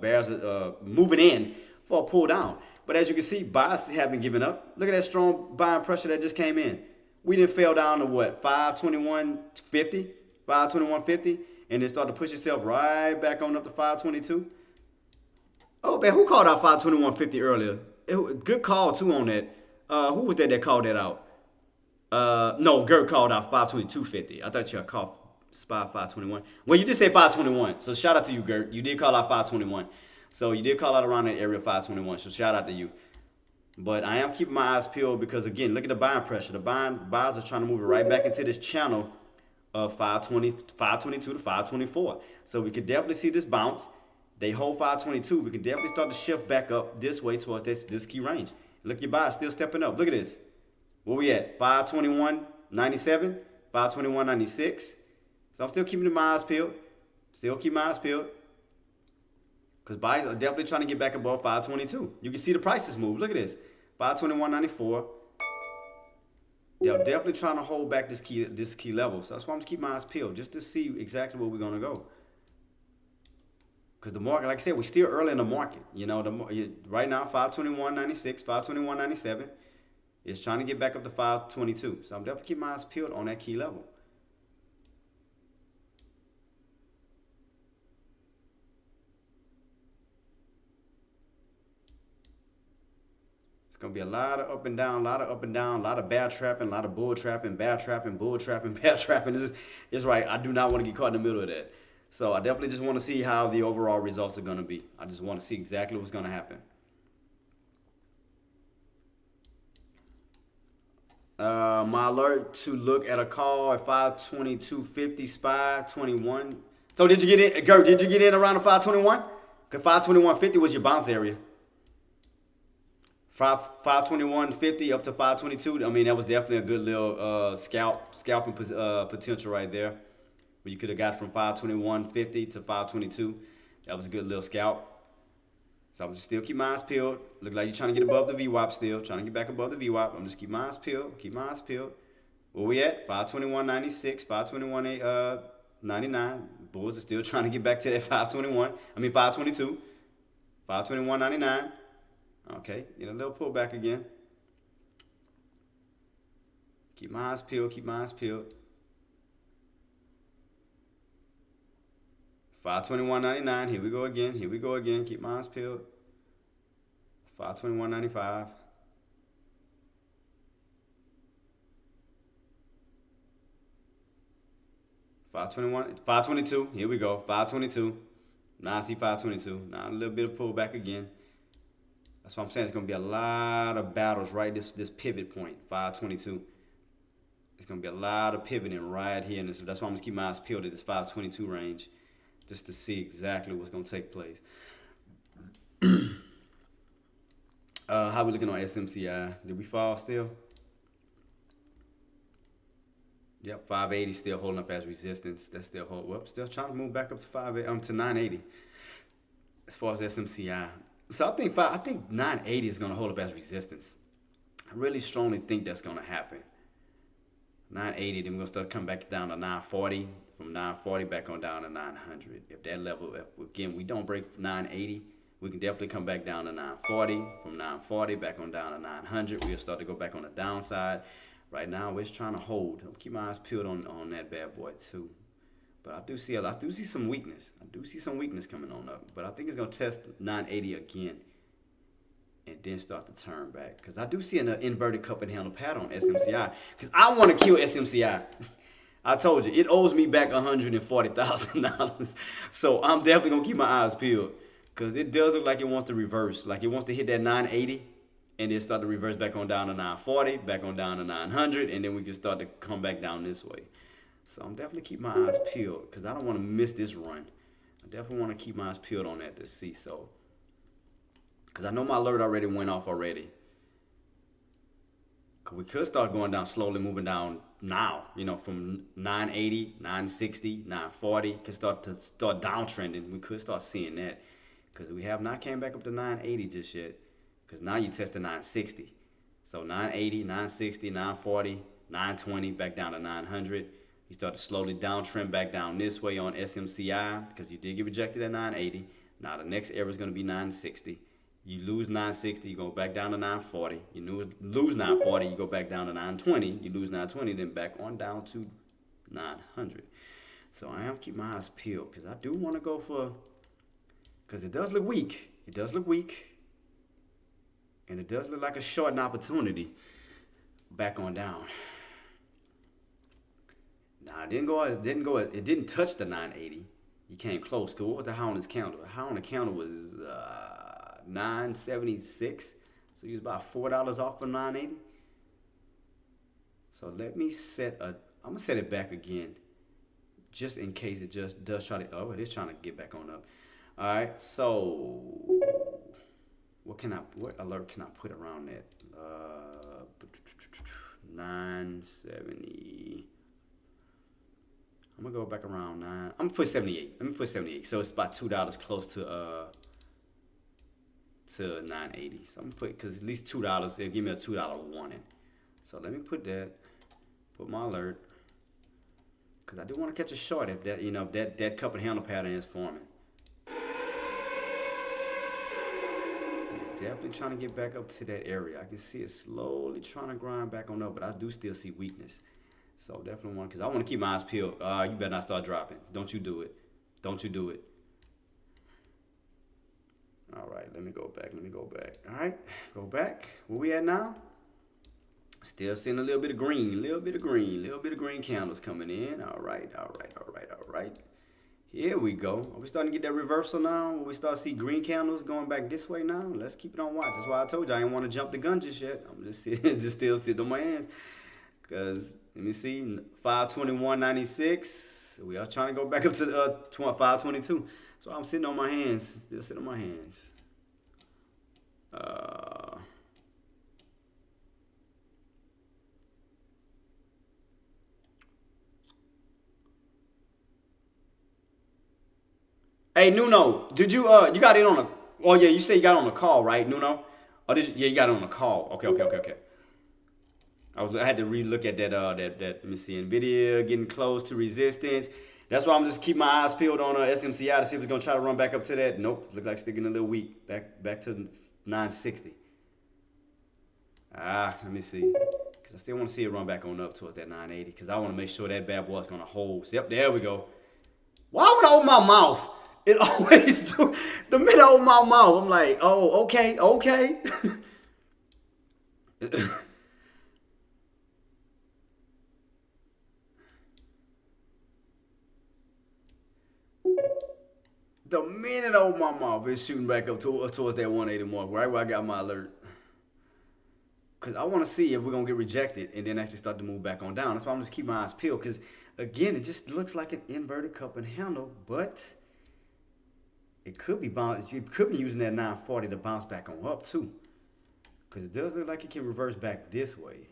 bears are moving in for a pull down. But as you can see, buyers haven't given up. Look at that strong buying pressure that just came in. We didn't fell down to what, 521.50, 521.50, and then started to push itself right back on up to 522. Oh man, who called out 521.50 earlier? Good call too on that. Who was that called that out? No, Gert called out 522.50. I thought you had called spot 521. Well, you did say 521. So shout out to you, Gert. You did call out 521. So you did call out around that area 521. So shout out to you. But I am keeping my eyes peeled because again, look at the buying pressure. The buyers are trying to move it right back into this channel of 522 to 524. So we could definitely see this bounce. They hold 522. We can definitely start to shift back up this way towards this key range. Look, your buy still stepping up. Look at this. Where we at? 521.97, 521.96. So I'm still keeping my eyes peeled. Still keep my eyes peeled. Because buyers are definitely trying to get back above 522. You can see the prices move. Look at this. 521.94. They're definitely trying to hold back this key level. So that's why I'm just keeping my eyes peeled, just to see exactly where we're going to go. Because the market, like I said, we're still early in the market. You know, right now, 521.96, 521.97. It's trying to get back up to 522. So I'm definitely keeping my eyes peeled on that key level. It's going to be a lot of up and down, a lot of up and down, a lot of bad trapping, a lot of bull trapping, bad trapping, bull trapping, bad trapping. It's right. I do not want to get caught in the middle of that. So I definitely just want to see how the overall results are going to be. I just want to see exactly what's going to happen. My alert to look at a call at 522.50, SPY 21. So did you get in, Gert, did you get in around the 521? Because 521.50 was your bounce area. 521.50 up to 522. I mean, that was definitely a good little scalping potential right there. Where you could have got from 521.50 to 522. That was a good little scalp. So I'm just still keep my eyes peeled. Look like you're trying to get above the VWAP still. Trying to get back above the VWAP. I'm just keep my eyes peeled. Keep my eyes peeled. Where we at? 521.96, 521.99. Bulls are still trying to get back to that 522. 521.99. Okay, get a little pullback again. Keep my eyes peeled. Keep my eyes peeled. 521.99. Here we go again. Here we go again. Keep my eyes peeled. 521.95. 522. Here we go. 522. Now I see 522. Now a little bit of pullback again. That's what I'm saying. It's going to be a lot of battles right this pivot point, 522. It's going to be a lot of pivoting right here. And that's why I'm going to keep my eyes peeled at this 522 range, just to see exactly what's going to take place. How we looking on SMCI? Did we fall still? Yep, 580 still holding up as resistance. That's still holding up. Still trying to move back up to to 980 as far as SMCI. So I think 980 is going to hold up as resistance. I really strongly think that's going to happen. 980, then we're going to start coming back down to 940. From 940 back on down to 900. If that level, again, we don't break 980, we can definitely come back down to 940. From 940 back on down to 900. We'll start to go back on the downside. Right now, we're just trying to hold. I'll keep my eyes peeled on that bad boy too. But I do see some weakness. I do see some weakness coming on up. But I think it's going to test 980 again and then start to turn back. Because I do see an inverted cup and handle pattern on SMCI. Because I want to kill SMCI. I told you, it owes me back $140,000. So I'm definitely going to keep my eyes peeled. Because it does look like it wants to reverse. Like it wants to hit that 980 and then start to reverse back on down to 940, back on down to 900, and then we can start to come back down this way. So I'm definitely keep my eyes peeled because I don't want to miss this run. I definitely want to keep my eyes peeled on that to see. So, because I know my alert already went off already. We could start going down slowly, moving down now. From 980, 960, 940, could start downtrending. We could start seeing that because we have not came back up to 980 just yet. Because now you test the 960. So 980, 960, 940, 920, back down to 900. You start to slowly downtrend back down this way on SMCI because you did get rejected at 980. Now the next area is going to be 960. You lose 960, you go back down to 940. You lose 940, you go back down to 920. You lose 920, then back on down to 900. So I am keeping my eyes peeled because I do want to go for, because it does look weak. It does look weak. And it does look like a short opportunity back on down. Now it didn't touch the 980. You came close. Cause what was the high on this candle? The high on the candle was 976. So you was about $4 off from 980. So let me I'm gonna set it back again, just in case it just does try to. Oh, it is trying to get back on up. All right. So what alert can I put around that? 970. I'm gonna go back around 9. I'm gonna put 78. Let me put 78. So it's about $2 close to 980. So I'm gonna put, because at least $2, it'll give me a $2 warning. So let me put that. Put my alert. Because I do want to catch a short if that, that cup and handle pattern is forming. It's definitely trying to get back up to that area. I can see it slowly trying to grind back on up, but I do still see weakness. So definitely want, because I want to keep my eyes peeled. You better not start dropping. Don't you do it. Don't you do it. All right, let me go back. All right, go back. Where we at now? Still seeing a little bit of green, little bit of green candles coming in. All right. Here we go. Are we starting to get that reversal now? Will we start to see green candles going back this way now? Let's keep it on watch. That's why I told you I didn't want to jump the gun just yet. I'm just still sitting on my hands. Because, let me see, 521.96. We are trying to go back up to 522. So I'm sitting on my hands. Still sitting on my hands. Hey, Nuno, did you got it on a, oh yeah, you said you got on a call, right, Nuno? Or you got it on a call. Okay. I had to re-look at that, let me see, NVIDIA getting close to resistance. That's why I'm just keeping my eyes peeled on SMCI to see if it's going to try to run back up to that. Nope, look like it's sticking a little weak. Back to 960. Let me see. Because I still want to see it run back on up towards that 980. Because I want to make sure that bad boy's going to hold. Yep, there we go. Why would I open my mouth? It always do. The minute I open my mouth, I'm like, oh, okay. The minute I open my mouth, it's shooting back up towards that 180 mark, right where I got my alert. Because I want to see if we're going to get rejected and then actually start to move back on down. That's why I'm just keeping my eyes peeled. Because, again, it just looks like an inverted cup and handle, but it could be bounce. You could be using that 940 to bounce back on up, too. Because it does look like it can reverse back this way.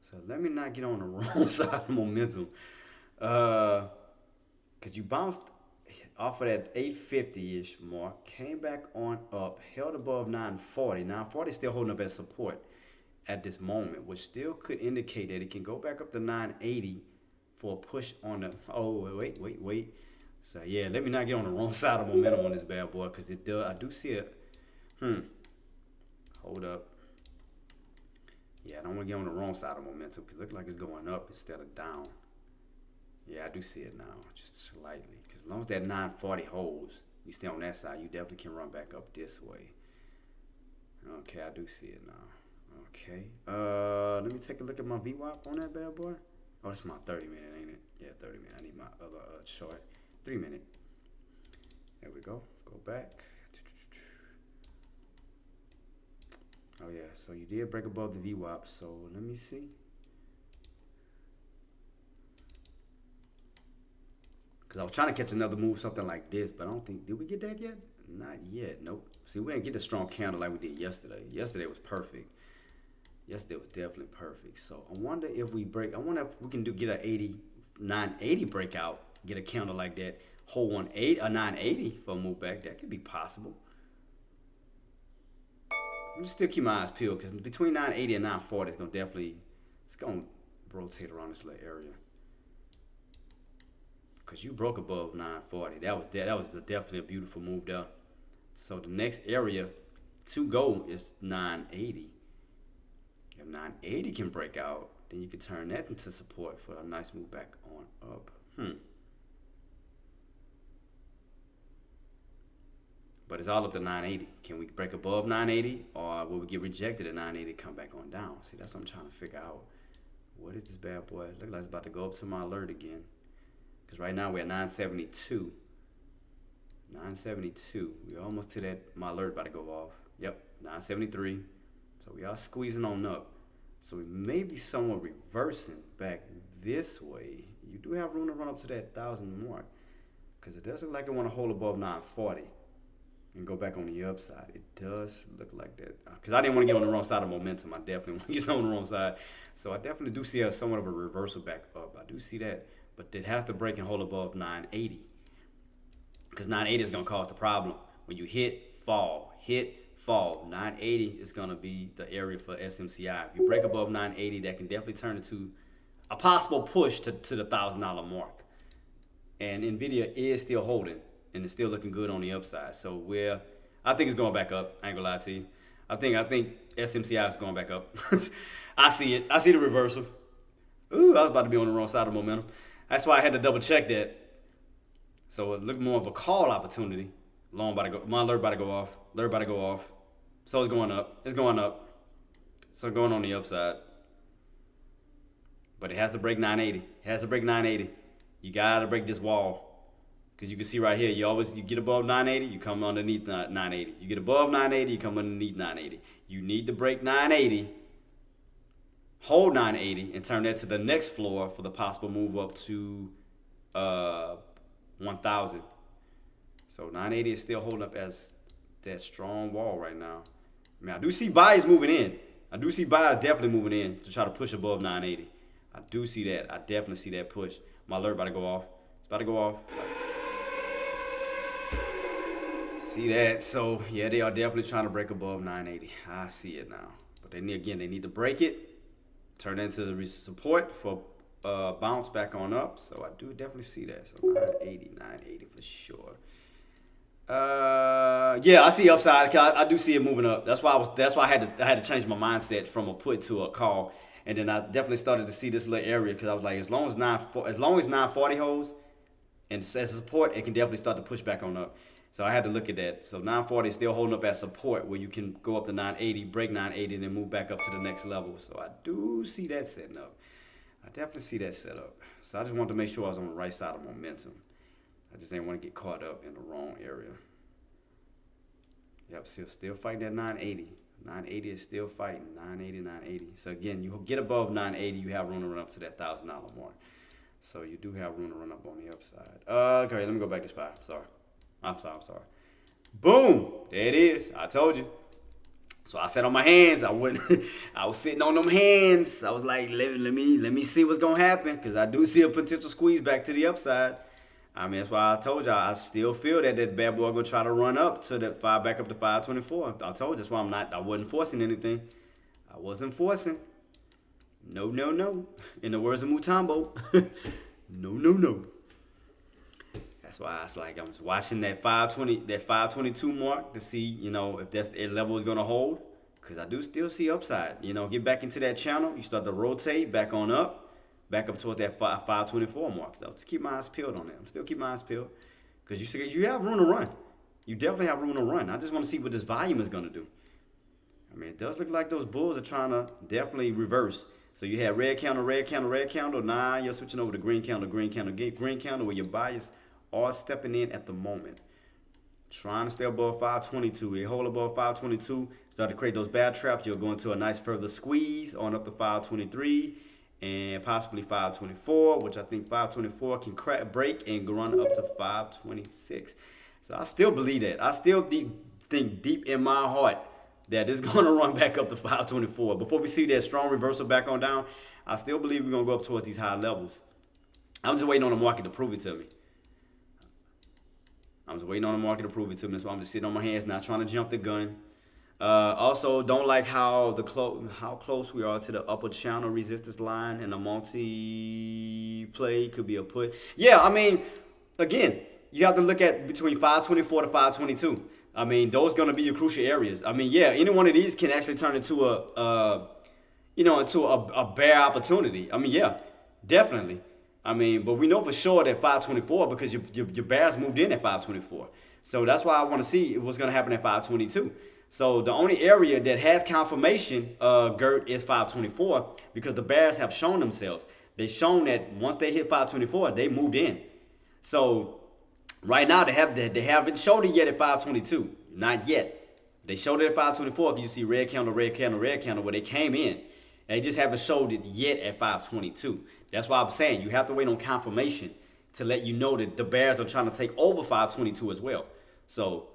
So let me not get on the wrong side of momentum. Because you bounced off of that 850-ish mark, came back on up, held above 940. 940 is still holding up as support at this moment, which still could indicate that it can go back up to 980 for a push on the, oh, wait. So, yeah, let me not get on the wrong side of momentum on this bad boy, because I do see it. Hold up. Yeah, I don't want to get on the wrong side of momentum, because it looks like it's going up instead of down. Yeah, I do see it now, just slightly. Because as long as that 940 holds, you stay on that side, you definitely can run back up this way. Okay, I do see it now. Okay. Let me take a look at my VWAP on that bad boy. Oh, that's my 30-minute, ain't it? Yeah, 30-minute. I need my other short. 3-minute. There we go. Go back. Oh, yeah. So you did break above the VWAP. So let me see. Because I was trying to catch another move, something like this, but I don't think, did we get that yet? Not yet, nope. See, we didn't get the strong candle like we did yesterday. Yesterday was perfect. Yesterday was definitely perfect. So I wonder if we break. I wonder if we can get a 980 breakout, get a candle like that, hold on a 980 for a move back. That could be possible. I'm just still keep my eyes peeled because between 980 and 940, it's gonna rotate around this little area. Because you broke above 940. That was definitely a beautiful move there. So the next area to go is 980. If 980 can break out, then you can turn that into support for a nice move back on up. But it's all up to 980. Can we break above 980, or will we get rejected at 980 come back on down? See, that's what I'm trying to figure out. What is this bad boy? Look like it's about to go up to my alert again. Because right now we're at 972. 972. We're almost to that. My alert about to go off. Yep, 973. So we are squeezing on up. So we may be somewhat reversing back this way. You do have room to run up to that 1,000 mark. Because it does look like it want to hold above 940 and go back on the upside. It does look like that. Because I didn't want to get on the wrong side of momentum. I definitely want to get on the wrong side. So I definitely do see somewhat of a reversal back up. I do see that. But it has to break and hold above 980. Because 980 is going to cause the problem. When you hit, fall. 980 is going to be the area for SMCI. If you break above 980, that can definitely turn into a possible push to the $1,000 mark. And NVIDIA is still holding, and it's still looking good on the upside. So I think it's going back up. I ain't gonna lie to you. I think SMCI is going back up. I see it. I see the reversal. Ooh, I was about to be on the wrong side of momentum. That's why I had to double check that. So it looked more of a call opportunity. My alert about to go off. Alert about to go off. So it's going up. It's going up. So going on the upside. But it has to break 980. It has to break 980. You gotta break this wall. Because you can see right here, you get above 980, you come underneath 980. You get above 980, you come underneath 980. You need to break 980, hold 980, and turn that to the next floor for the possible move up to 1,000. So 980 is still holding up as that strong wall right now. I mean, I do see buyers moving in. I do see buyers definitely moving in to try to push above 980. I do see that. I definitely see that push. My alert about to go off. It's about to go off. See that? So, yeah, they are definitely trying to break above 980. I see it now. But they need to break it, turn it into the support for bounce back on up. So I do definitely see that. So 980 for sure. Yeah, I see upside. I do see it moving up. That's why I had to change my mindset from a put to a call. And then I definitely started to see this little area because I was like, as long as 940 holds and as a support, it can definitely start to push back on up. So I had to look at that. So 940 is still holding up as support where you can go up to 980, break 980, and then move back up to the next level. So I do see that setting up. I definitely see that set up. So I just wanted to make sure I was on the right side of momentum. I just didn't want to get caught up in the wrong area. Yep, still fighting that 980. 980 is still fighting. 980. So again, you get above 980, you have room to run up to that $1,000 mark. So you do have room to run up on the upside. Okay, let me go back to SPY. I'm sorry. Boom! There it is. I told you. So I sat on my hands. I was sitting on them hands. I was like, let me see what's gonna happen, because I do see a potential squeeze back to the upside. I mean, that's why I told y'all I still feel that bad boy gonna try to run up to that back up to 524. I told you that's why I wasn't forcing anything. I wasn't forcing. No. In the words of Mutombo, no. That's why I was like, I'm just watching that 522 mark to see, if that's the level is gonna hold. Cause I do still see upside. Get back into that channel. You start to rotate back on up. Back up towards that 524 mark. So just keep my eyes peeled on that. I'm still keeping my eyes peeled. Because you have room to run. You definitely have room to run. I just want to see what this volume is going to do. I mean, it does look like those bulls are trying to definitely reverse. So you had red candle. Now you're switching over to green candle, green candle, where your buyers are stepping in at the moment. Trying to stay above 522. They hold above 522. Start to create those bad traps. You'll go into a nice further squeeze on up to 523. And possibly 524, which I think 524 can break and run up to 526. So I still believe that. I still think deep in my heart that it's going to run back up to 524. Before we see that strong reversal back on down, I still believe we're going to go up towards these high levels. I'm just waiting on the market to prove it to me. I'm just waiting on the market to prove it to me. So I'm just sitting on my hands, not trying to jump the gun. Also, don't like how close we are to the upper channel resistance line, and the multi-play could be a put. Yeah, I mean, again, you have to look at between 524 to 522. I mean, those are going to be your crucial areas. I mean, yeah, any one of these can actually turn into a bear opportunity. I mean, yeah, definitely. I mean, but we know for sure that 524 because your bears moved in at 524. So that's why I want to see what's going to happen at 522. So the only area that has confirmation, Gert, is 524 because the bears have shown themselves. They've shown that once they hit 524, they moved in. So right now they haven't showed it yet at 522. Not yet. They showed it at 524 because you see red candle, red candle, red candle where they came in. They just haven't showed it yet at 522. That's why I'm saying you have to wait on confirmation to let you know that the bears are trying to take over 522 as well. So,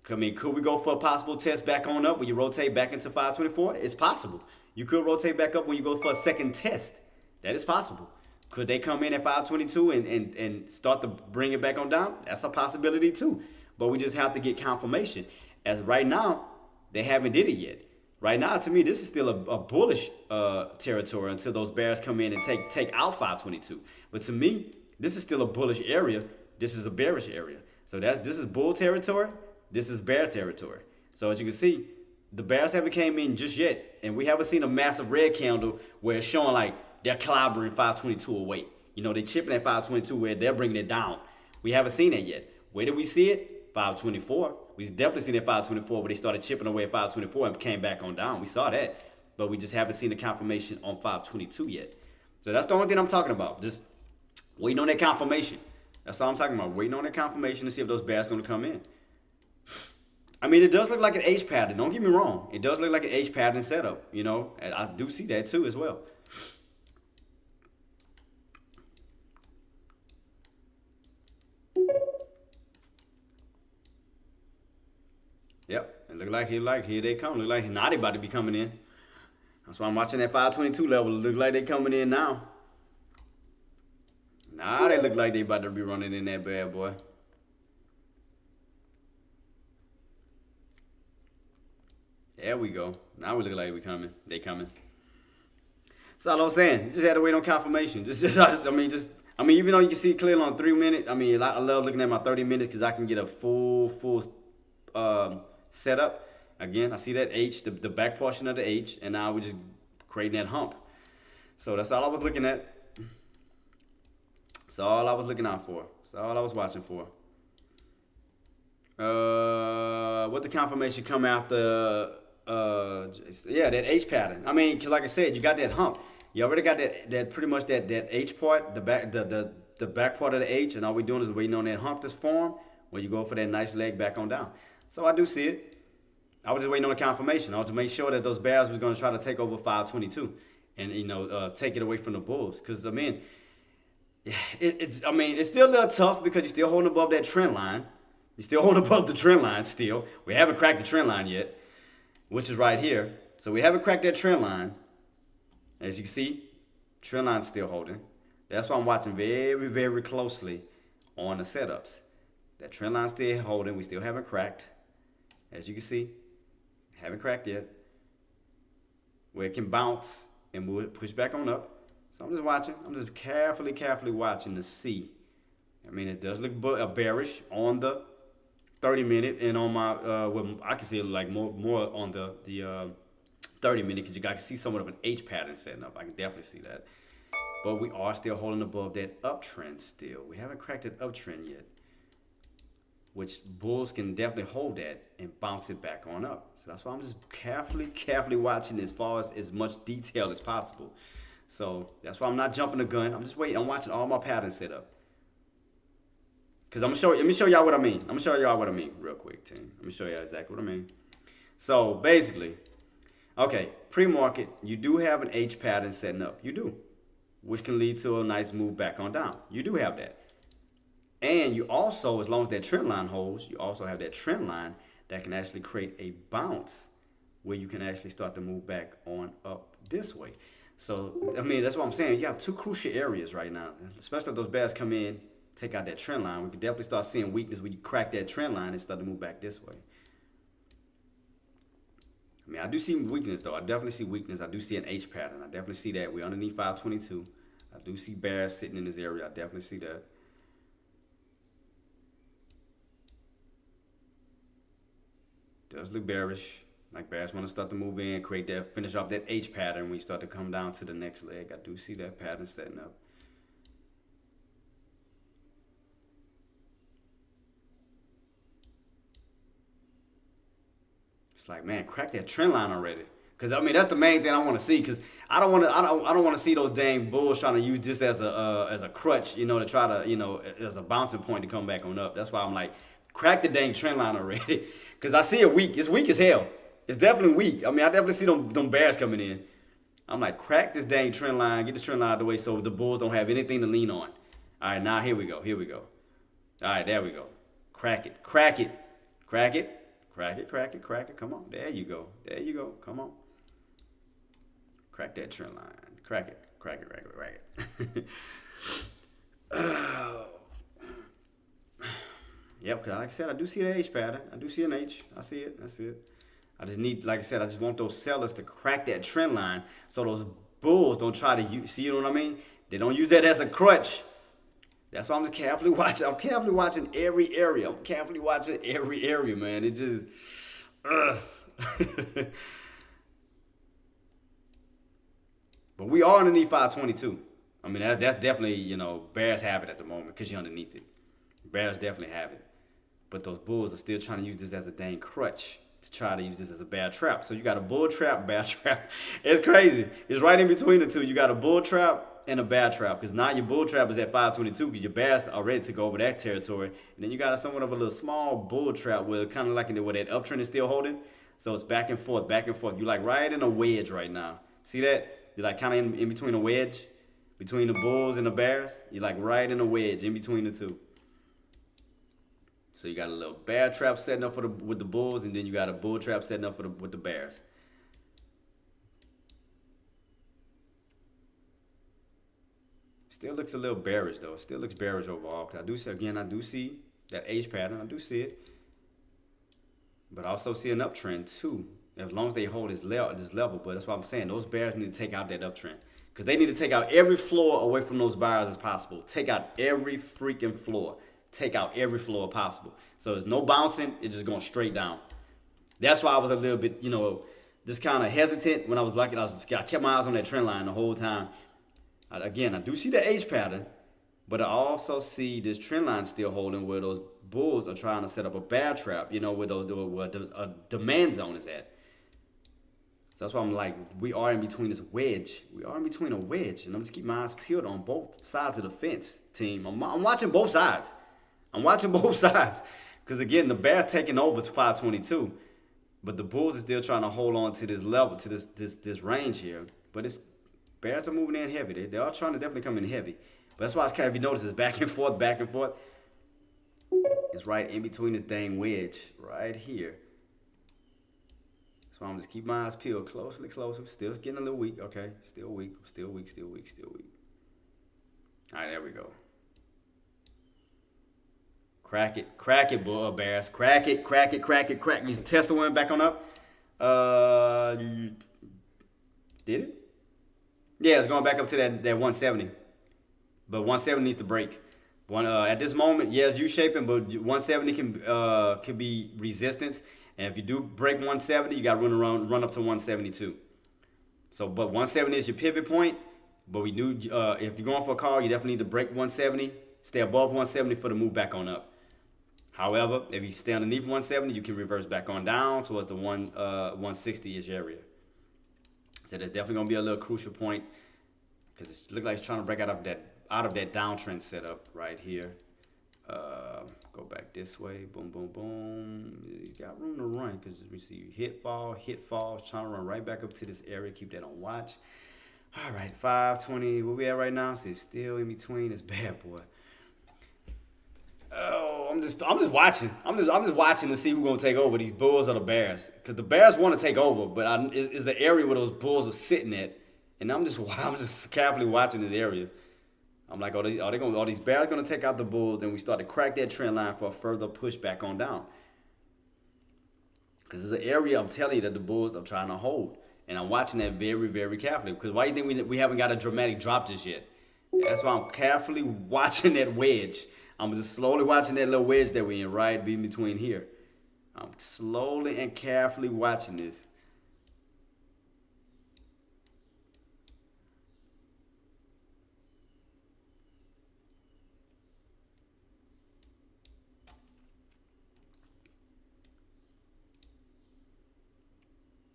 I mean, could we go for a possible test back on up when you rotate back into 524? It's possible. You could rotate back up when you go for a second test. That is possible. Could they come in at 522 and start to bring it back on down? That's a possibility too. But we just have to get confirmation. As right now, they haven't did it yet. Right now, to me, this is still a bullish territory until those bears come in and take out 522. But to me, this is still a bullish area. This is a bearish area. So this is bull territory. This is bear territory. So as you can see, the bears haven't came in just yet. And we haven't seen a massive red candle where it's showing like they're clobbering 522 away. You know, they're chipping at 522 where they're bringing it down. We haven't seen that yet. Where did we see it? 524. We definitely seen it at 524 where they started chipping away at 524 and came back on down. We saw that. But we just haven't seen the confirmation on 522 yet. So that's the only thing I'm talking about. Just waiting on that confirmation. That's all I'm talking about. Waiting on that confirmation to see if those bears going to come in. I mean, it does look like an H pattern. Don't get me wrong. It does look like an H pattern setup, you know. And I do see that too as well. Yep. It look like here they come. Look like now they about to be coming in. That's why I'm watching that 522 level. It look like they coming in now. Now they look like they about to be running in that bad boy. There we go. Now we look like we coming. They coming. That's all I'm saying. Just had to wait on confirmation. I mean, even though you can see it clearly on 3 minutes. I mean, I love looking at my 30 minutes because I can get a full setup. Again, I see that H, the back portion of the H, and now we're just creating that hump. So that's all I was looking at. That's all I was looking out for. That's all I was watching for. What the confirmation come after? Yeah, that H pattern. I mean, cause like I said, you got that hump. You already got that pretty much that H part, the back part of the H, and all we're doing is waiting on that hump to form when you go for that nice leg back on down. So I do see it. I was just waiting on the confirmation. I was to make sure that those bears was going to try to take over 522 and take it away from the bulls. Cause I mean, it's still a little tough because you're still holding above that trend line. You're still holding above the trend line still. We haven't cracked the trend line yet, which is right here. So we haven't cracked that trend line. As you can see, trend line's still holding. That's why I'm watching very, very closely on the setups. That trend line's still holding. We still haven't cracked. As you can see, haven't cracked yet. Where it can bounce and move, push back on up. So I'm just watching. I'm just carefully watching to see. I mean, it does look bearish on the 30-minute and on my, I can see it like more on the 30-minute because you guys can see somewhat of an H pattern setting up. I can definitely see that. But we are still holding above that uptrend still. We haven't cracked that uptrend yet, which bulls can definitely hold that and bounce it back on up. So that's why I'm just carefully watching as far as much detail as possible. So that's why I'm not jumping the gun. I'm just waiting. I'm watching all my patterns set up. Because let me show y'all what I mean. I'm going to show y'all what I mean real quick, team. Let me show y'all exactly what I mean. So basically, okay, pre-market, you do have an H pattern setting up. You do. Which can lead to a nice move back on down. You do have that. And you also, as long as that trend line holds, you also have that trend line that can actually create a bounce where you can actually start to move back on up this way. So, I mean, that's what I'm saying. You have two crucial areas right now, especially if those bears come in, take out that trend line. We can definitely start seeing weakness when you crack that trend line and start to move back this way. I mean, I do see weakness, though. I definitely see weakness. I do see an H pattern. I definitely see that. We're underneath 522. I do see bears sitting in this area. I definitely see that. Does look bearish. Like bears want to start to move in, create that, finish off that H pattern when you start to come down to the next leg. I do see that pattern setting up. It's like, man, crack that trend line already. Cause I mean that's the main thing I want to see. Cause I don't want to see those dang bulls trying to use this as a crutch, you know, to try to, you know, as a bouncing point to come back on up. That's why I'm like, crack the dang trend line already. Cause I see it weak. It's weak as hell. It's definitely weak. I mean, I definitely see them bears coming in. I'm like, crack this dang trend line, get this trend line out of the way so the bulls don't have anything to lean on. All right, now here we go. Here we go. All right, there we go. Crack it. Crack it. Crack it. Crack it, crack it, crack it. Come on. There you go. There you go. Come on. Crack that trend line. Crack it. Crack it, crack it, crack it. Yep, because like I said, I do see the H pattern. I do see an H. I see it. I see it. I just need, like I said, I just want those sellers to crack that trend line so those bulls don't try to use, see what I mean? They don't use that as a crutch. That's why I'm just carefully watching. I'm carefully watching every area. I'm carefully watching every area, man. It just, But we are underneath 522. I mean, that's definitely, you know, bears have it at the moment because you're underneath it. Bears definitely have it. But those bulls are still trying to use this as a dang crutch to try to use this as a bear trap. So you got a bull trap, bear trap. It's crazy. It's right in between the two. You got a bull trap and a bear trap, because now your bull trap is at 522 because your bears are ready to go over that territory. And then you got somewhat of a little small bull trap where kind of like where that uptrend is still holding. So it's back and forth, back and forth. You're like right in a wedge right now. See that? You're like kind of in between a wedge between the bulls and the bears. You're like right in a wedge in between the two. So you got a little bear trap setting up with the bulls, and then you got a bull trap setting up with the bears. Still looks a little bearish though. Still looks bearish overall. Cause I do see that H pattern. I do see it, but I also see an uptrend too. As long as they hold this level. But that's what I'm saying. Those bears need to take out that uptrend, because they need to take out every floor away from those buyers as possible. Take out every freaking floor. Take out every floor possible. So there's no bouncing. It's just going straight down. That's why I was a little bit, you know, just kind of hesitant when I was looking. I kept my eyes on that trend line the whole time. Again, I do see the H pattern, but I also see this trend line still holding where those bulls are trying to set up a bear trap, you know, where a demand zone is at. So that's why I'm like, we are in between this wedge. We are in between a wedge, and I'm just keeping my eyes peeled on both sides of the fence, team. I'm watching both sides. I'm watching both sides. Because, again, the bears taking over to 522, but the bulls are still trying to hold on to this level, to this range here. But bears are moving in heavy. They are trying to definitely come in heavy. But that's why it's kind of, if you notice, it's back and forth, back and forth. It's right in between this dang wedge right here. So I'm just keep my eyes peeled closer. Still getting a little weak. Okay, still weak. All right, there we go. Crack it, bull bears. Crack it. You test the one back on up. Did it? Yeah, it's going back up to that 170. But 170 needs to break. At this moment, yeah, it's U-shaping, but 170 can be resistance. And if you do break 170, you got to run up to 172. So, but 170 is your pivot point. But we do, if you're going for a call, you definitely need to break 170, stay above 170 for the move back on up. However, if you stay underneath 170, you can reverse back on down towards the 160-ish area. So there's definitely going to be a little crucial point, because it looks like it's trying to break out of that downtrend setup right here. Go back this way. Boom, boom, boom. You got room to run, because we see hit fall. It's trying to run right back up to this area. Keep that on watch. All right, 520. Where we at right now? See, it's still in between. It's bad, boy. Oh, I'm just watching. I'm just watching to see who's gonna take over, these Bulls or the Bears, because the Bears want to take over, but is the area where those Bulls are sitting at, and I'm just carefully watching this area. I'm like, are these Bears gonna take out the Bulls, and we start to crack that trend line for a further pushback on down? Because it's an area I'm telling you that the Bulls are trying to hold, and I'm watching that very, very carefully. Because why do you think we haven't got a dramatic drop just yet? That's why I'm carefully watching that wedge. I'm just slowly watching that little wedge that we're in, right in between here. I'm slowly and carefully watching this.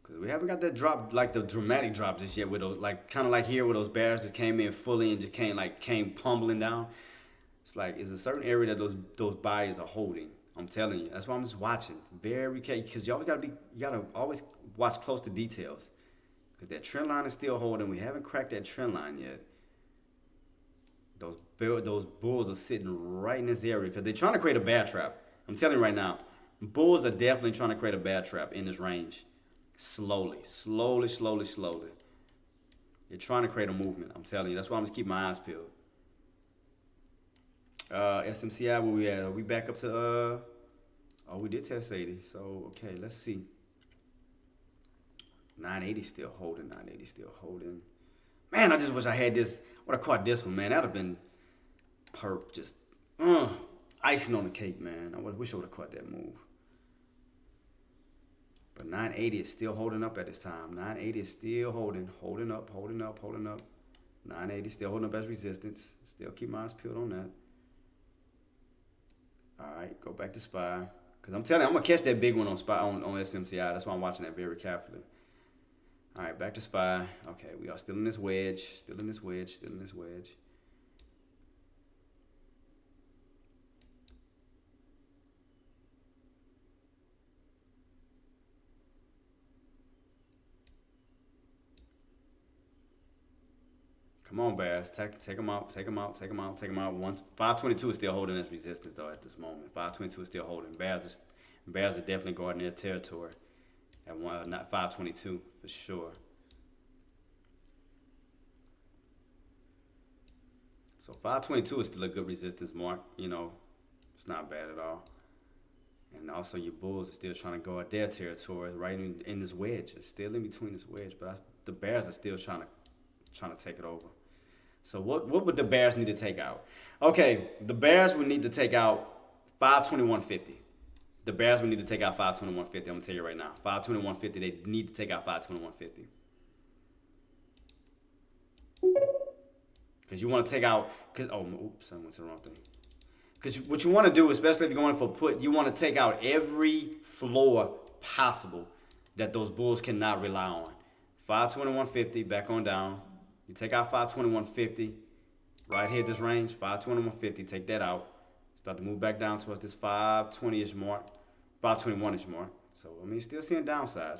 Because we haven't got that drop, like the dramatic drop just yet with those, like kind of like here where those Bears just came in fully and just came pumbling down. It's like, it's a certain area that those buyers are holding. I'm telling you. That's why I'm just watching. Very careful. Because you gotta always watch close to details. Because that trend line is still holding. We haven't cracked that trend line yet. Those Bulls are sitting right in this area because they're trying to create a bear trap. I'm telling you right now, Bulls are definitely trying to create a bear trap in this range. Slowly. They're trying to create a movement. I'm telling you. That's why I'm just keeping my eyes peeled. SMCI, where we at? Are we back up to oh, we did test 80. So okay, let's see. 980 still holding. 980 still holding. Man, I just wish I had this. Would have caught this one, man. That'd have been just icing on the cake, man. I wish I would have caught that move. But 980 is still holding up at this time. 980 is still holding up. 980 still holding up as resistance. Still keep my eyes peeled on that. All right, go back to SPY. Because I'm telling you, I'm going to catch that big one on SPY on SMCI. That's why I'm watching that very carefully. All right, back to SPY. Okay, we are still in this wedge. Come on, Bears. Take them out. 522 is still holding as resistance, though, at this moment. 522 is still holding. Bears are definitely guarding their territory at not 522 for sure. So 522 is still a good resistance mark. You know, it's not bad at all. And also your Bulls are still trying to guard their territory right in this wedge. It's still in between this wedge, but the Bears are still trying to take it over. So what would the Bears need to take out? Okay, the Bears would need to take out 521.50. The Bears would need to take out 521.50. I'm gonna tell you right now, 521.50. They need to take out 521.50. Because you want to take out, I went to the wrong thing. Because what you want to do, especially if you're going for put, you want to take out every floor possible that those Bulls cannot rely on. 521.50, back on down. You take out 521.50, right here, this range, 521.50, take that out. Start to move back down towards this 520-ish mark, 521-ish mark. So, I mean, still seeing downside.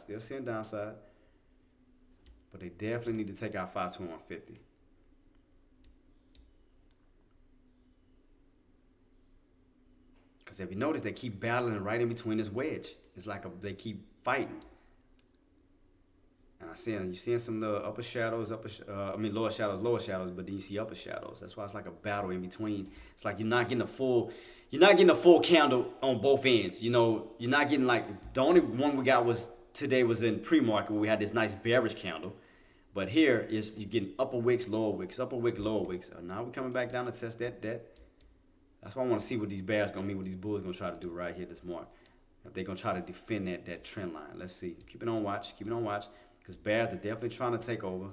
But they definitely need to take out 521.50. Because if you notice, they keep battling right in between this wedge. It's like they keep fighting. And you're seeing some of the upper shadows, lower shadows, but then you see upper shadows. That's why it's like a battle in between. It's like you're not getting a full candle on both ends. You know, you're not getting like, the only one we got today was in pre-market where we had this nice bearish candle. But here is you're getting upper wicks, lower wicks, upper wick, lower wicks. Now we're coming back down to test that. That's why I want to see what these Bears gonna mean, what these Bulls gonna try to do right here this mark. If they're gonna try to defend that trend line. Let's see. Keep it on watch. Because Bears are definitely trying to take over.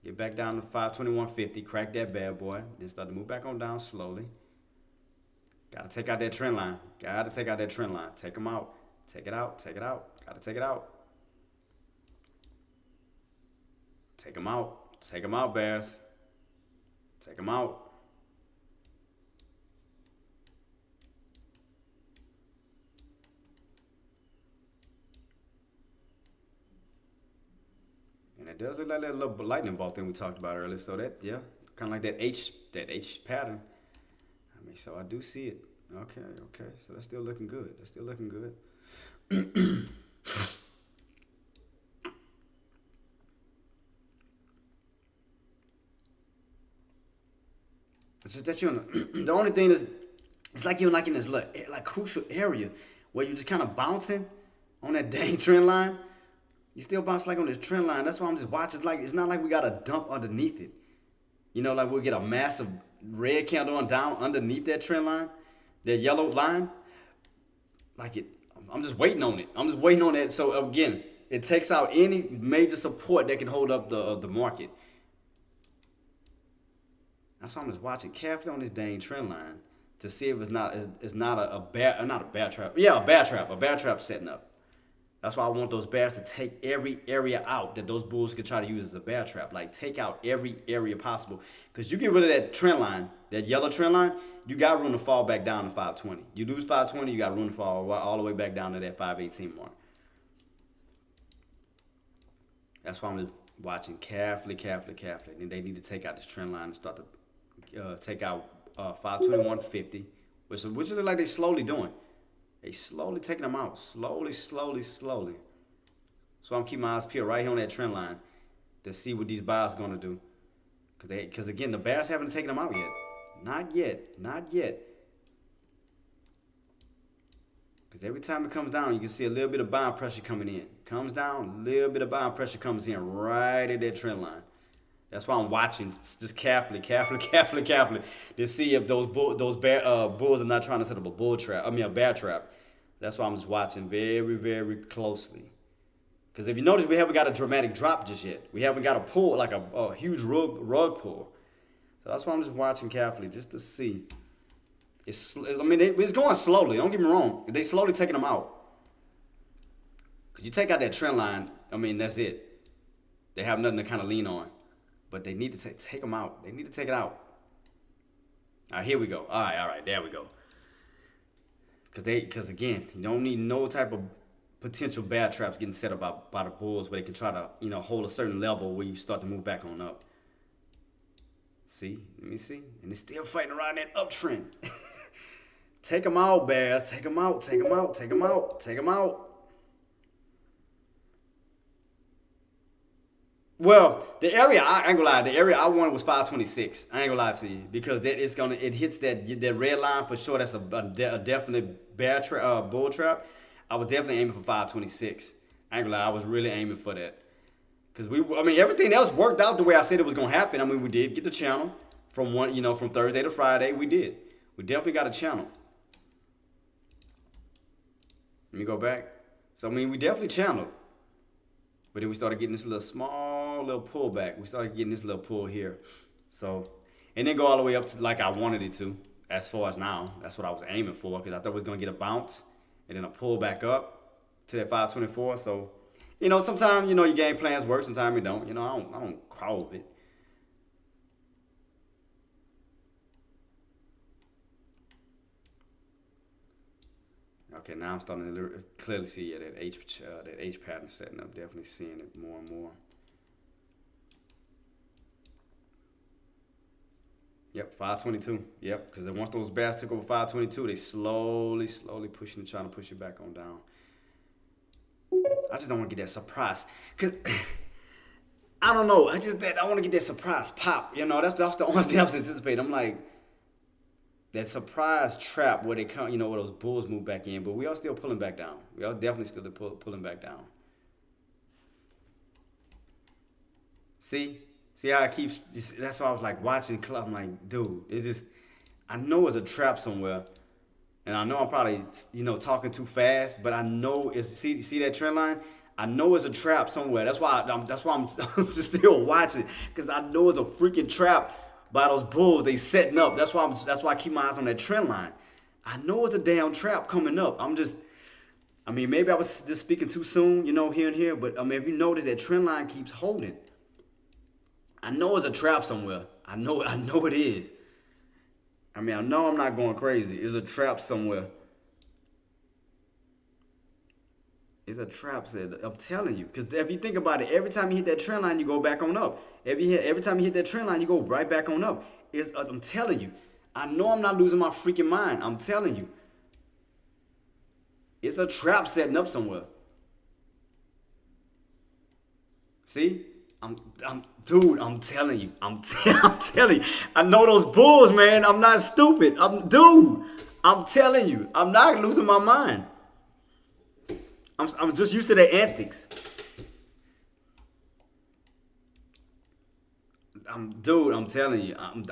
Get back down to 521.50. Crack that bad boy. Then start to move back on down slowly. Gotta take out that trend line. Take them out. Take it out. Gotta take it out. Take them out. Take them out, Bears. Take them out. And it does look like that little lightning bolt thing we talked about earlier. So that, yeah, kind of like that H pattern. I mean, so I do see it. Okay, okay. So that's still looking good. That's still looking good. It's just that you're in the only thing is, it's like you're like in this like crucial area where you're just kind of bouncing on that dang trend line. You still bounce like on this trend line. That's why I'm just watching. It's like it's not like we got a dump underneath it. You know, like we'll get a massive red candle on down underneath that trend line, that yellow line. Like it, I'm just waiting on it. I'm just waiting on that. So again, it takes out any major support that can hold up the market. That's why I'm just watching carefully on this dang trend line to see if it's not a bad not a bad trap. Yeah, a bad trap setting up. That's why I want those bears to take every area out that those bulls could try to use as a bear trap. Like take out every area possible. Because you get rid of that trend line, that yellow trend line, you got room to fall back down to 520. You lose 520, you got room to fall all the way back down to that 518 mark. That's why I'm just watching carefully. And they need to take out this trend line and start to take out 521.50, which is like they slowly doing. They slowly taking them out. Slowly. So I'm keeping my eyes peeled right here on that trend line to see what these buyers going to do. Because again, the bears haven't taken them out yet. Not yet. Because every time it comes down, you can see a little bit of buying pressure coming in. Comes down, a little bit of buying pressure comes in right at that trend line. That's why I'm watching just carefully to see if those bulls are not trying to set up a bull trap. I mean a bear trap. That's why I'm just watching very closely. Because if you notice, we haven't got a dramatic drop just yet. We haven't got a pull like a huge rug pull. So that's why I'm just watching carefully just to see. It's going slowly. Don't get me wrong. They slowly taking them out. Because you take out that trend line, that's it. They have nothing to kind of lean on. But they need to take them out. They need to take it out. All right, here we go. All right, there we go. Because again, you don't need no type of potential bad traps getting set up by the bulls where they can try to, hold a certain level where you start to move back on up. See? Let me see. And they're still fighting around that uptrend. Take them out, bears. Take them out. Well, the area I ain't gonna lie, the area I wanted was 526. I ain't gonna lie to you because it hits that red line for sure. That's a definite bull trap. I was definitely aiming for 526. I ain't gonna lie, I was really aiming for that because everything else worked out the way I said it was gonna happen. We did get the channel from from Thursday to Friday. We definitely got a channel. Let me go back. So we definitely channeled. But then we started getting this little pullback. We started getting this little pull here. So, and then go all the way up to like I wanted it to, as far as now. That's what I was aiming for because I thought it was going to get a bounce and then a pull back up to that 524. So, sometimes, your game plans work. Sometimes it don't. I don't crawl with it. Okay, now I'm starting to clearly see that H pattern setting up. Definitely seeing it more and more. Yep, 522. Yep, because once those bears took over 522, they slowly pushing and trying to push it back on down. I just don't want to get that surprise. Cause I don't know. I want to get that surprise pop. That's the only thing I was anticipating. I'm like, that surprise trap where they come, where those bulls move back in, but we are still pulling back down. We are definitely still pulling back down. See how it keeps. That's why I was like watching. I'm like, dude, I know it's a trap somewhere, and I know I'm probably talking too fast, but I know it's see that trend line. I know it's a trap somewhere. That's why I'm just still watching because I know it's a freaking trap. By those bulls, they setting up. That's why I keep my eyes on that trend line. I know it's a damn trap coming up. Maybe I was just speaking too soon, here and here. But if you notice that trend line keeps holding, I know it's a trap somewhere. I know it is. I know I'm not going crazy. It's a trap somewhere. It's a trap, I'm telling you. Because if you think about it, every time you hit that trend line, you go back on up. Every time you hit that trend line, you go right back on up. I'm telling you, I know I'm not losing my freaking mind. I'm telling you. It's a trap setting up somewhere. See? Dude, I'm telling you. I'm telling you. I know those bulls, man. I'm not stupid. I'm telling you. I'm not losing my mind. I'm just used to their antics. I'm telling you. I'm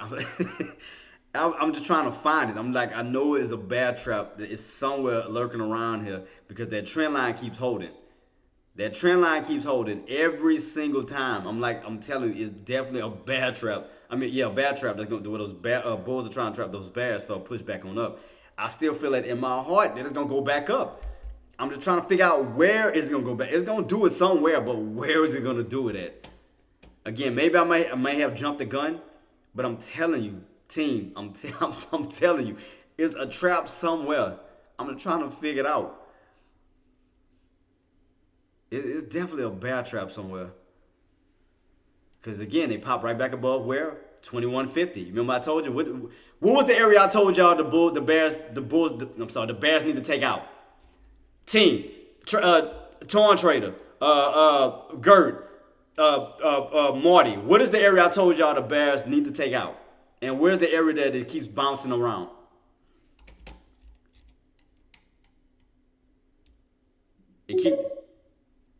just trying to find it. I'm like, I know it's a bad trap that is somewhere lurking around here because that trend line keeps holding. That trend line keeps holding every single time. I'm telling you, it's definitely a bad trap. I mean, yeah, a bad trap that's going to do what those bulls are trying to trap those bears for a push back on up. I still feel it in my heart that it's going to go back up. I'm just trying to figure out where it's going to go back. It's going to do it somewhere, but where is it going to do it at? Again, maybe I may have jumped the gun, but I'm telling you, team, I'm telling you, it's a trap somewhere. I'm trying to figure it out. It's definitely a bear trap somewhere. Because again, they pop right back above where? 2150. Remember I told you what was the area I told y'all the Bears need to take out? Team, Torn Trader, Gert, Marty. What is the area I told y'all the Bears need to take out? And where's the area that it keeps bouncing around?